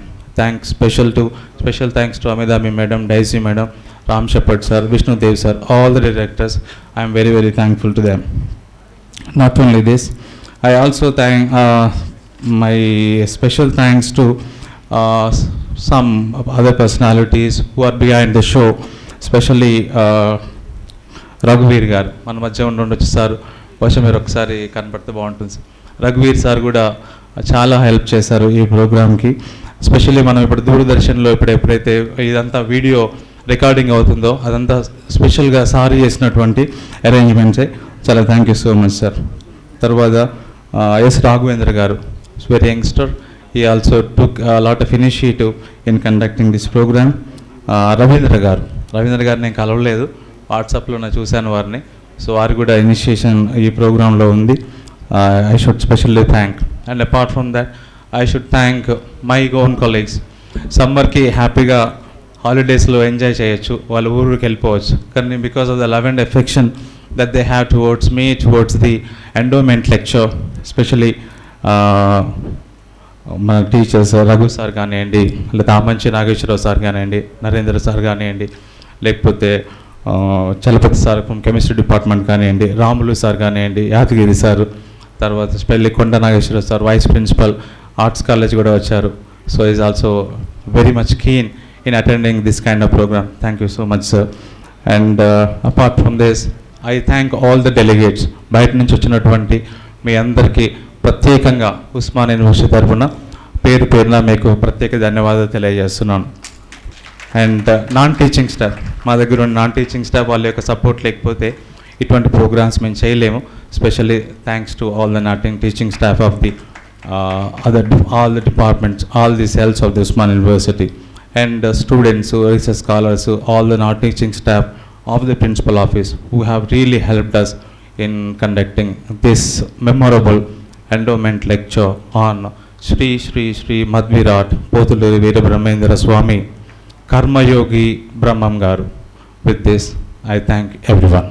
Special thanks to Amidami Madam, Daisy Madam, Ram Shepherd sir, Vishnu Dev sir, all the directors. I am very very thankful to them. Not only this, I also thank my special thanks to some other personalities who are behind the show, especially రఘువీర్ గారు మన మధ్య ఉండొచ్చు sir. బహుశా మీరు ఒకసారి కనపడితే బాగుంటుంది sir. రఘువీర్ sir కూడా చాలా హెల్ప్ చేశారు ఈ ప్రోగ్రామ్కి. స్పెషల్లీ మనం ఇప్పుడు దూరదర్శన్లో ఎప్పుడైతే ఇదంతా వీడియో రికార్డింగ్ అవుతుందో అదంతా స్పెషల్గా సార్ చేసినటువంటి అరేంజ్మెంట్సే. చాలా thank you so much sir. తర్వాత S Raghavendra garu, very youngster, he also took lot of initiative in conducting this program. Ravindra garu నేను కలవలేదు, వాట్సాప్లో నేను చూశాను వారిని. సో వారు కూడా ఇనిషియేషన్ ఈ ప్రోగ్రాంలో ఉంది. I should specially thank. And apart from that I should thank my own colleagues. సమ్మర్కి హ్యాపీగా హాలిడేస్లో ఎంజాయ్ చేయొచ్చు, వాళ్ళ ఊరికి వెళ్ళిపోవచ్చు. కానీ because of the love and affection that they have towards me, towards the endowment lecture, especially మన teachers Raghu sir కానివ్వండి, లేదా ఆమంచి నాగేశ్వరరావు సార్ కానివ్వండి, నరేంద్ర సార్ కానివ్వండి, లేకపోతే Chalapathi sir from chemistry department కానివ్వండి, రాములు సార్ కానివ్వండి, యాదగిరి సార్, తర్వాత స్పెల్లి Konda Nageswararao sir vice principal arts college కూడా వచ్చారు. So is also very much keen in attending this kind of program. Thank you so much sir. And apart from this I thank all the delegates. బయట నుంచి వచ్చినటువంటి మీ అందరికీ ప్రత్యేకంగా Osman university తరఫున పేరు పేరున మీకు ప్రత్యేక ధన్యవాదాలు తెలియజేస్తున్నాను. అండ్ నాన్ టీచింగ్ స్టాఫ్, మా దగ్గర ఉన్న నాన్ టీచింగ్ స్టాఫ్ వాళ్ళ యొక్క సపోర్ట్ లేకపోతే ఇటువంటి ప్రోగ్రామ్స్ మేము చేయలేము. Specially thanks to all the non teaching staff of the all the departments, all the cells of the Osman university, and students, research scholars, all the non teaching staff of the principal office who have really helped us in conducting this memorable endowment lecture on Shri Shri Shri Madhvirat Potuluri Veerabrahmendra Swami Karma Yogi Brahmam Garu. With this, I thank everyone.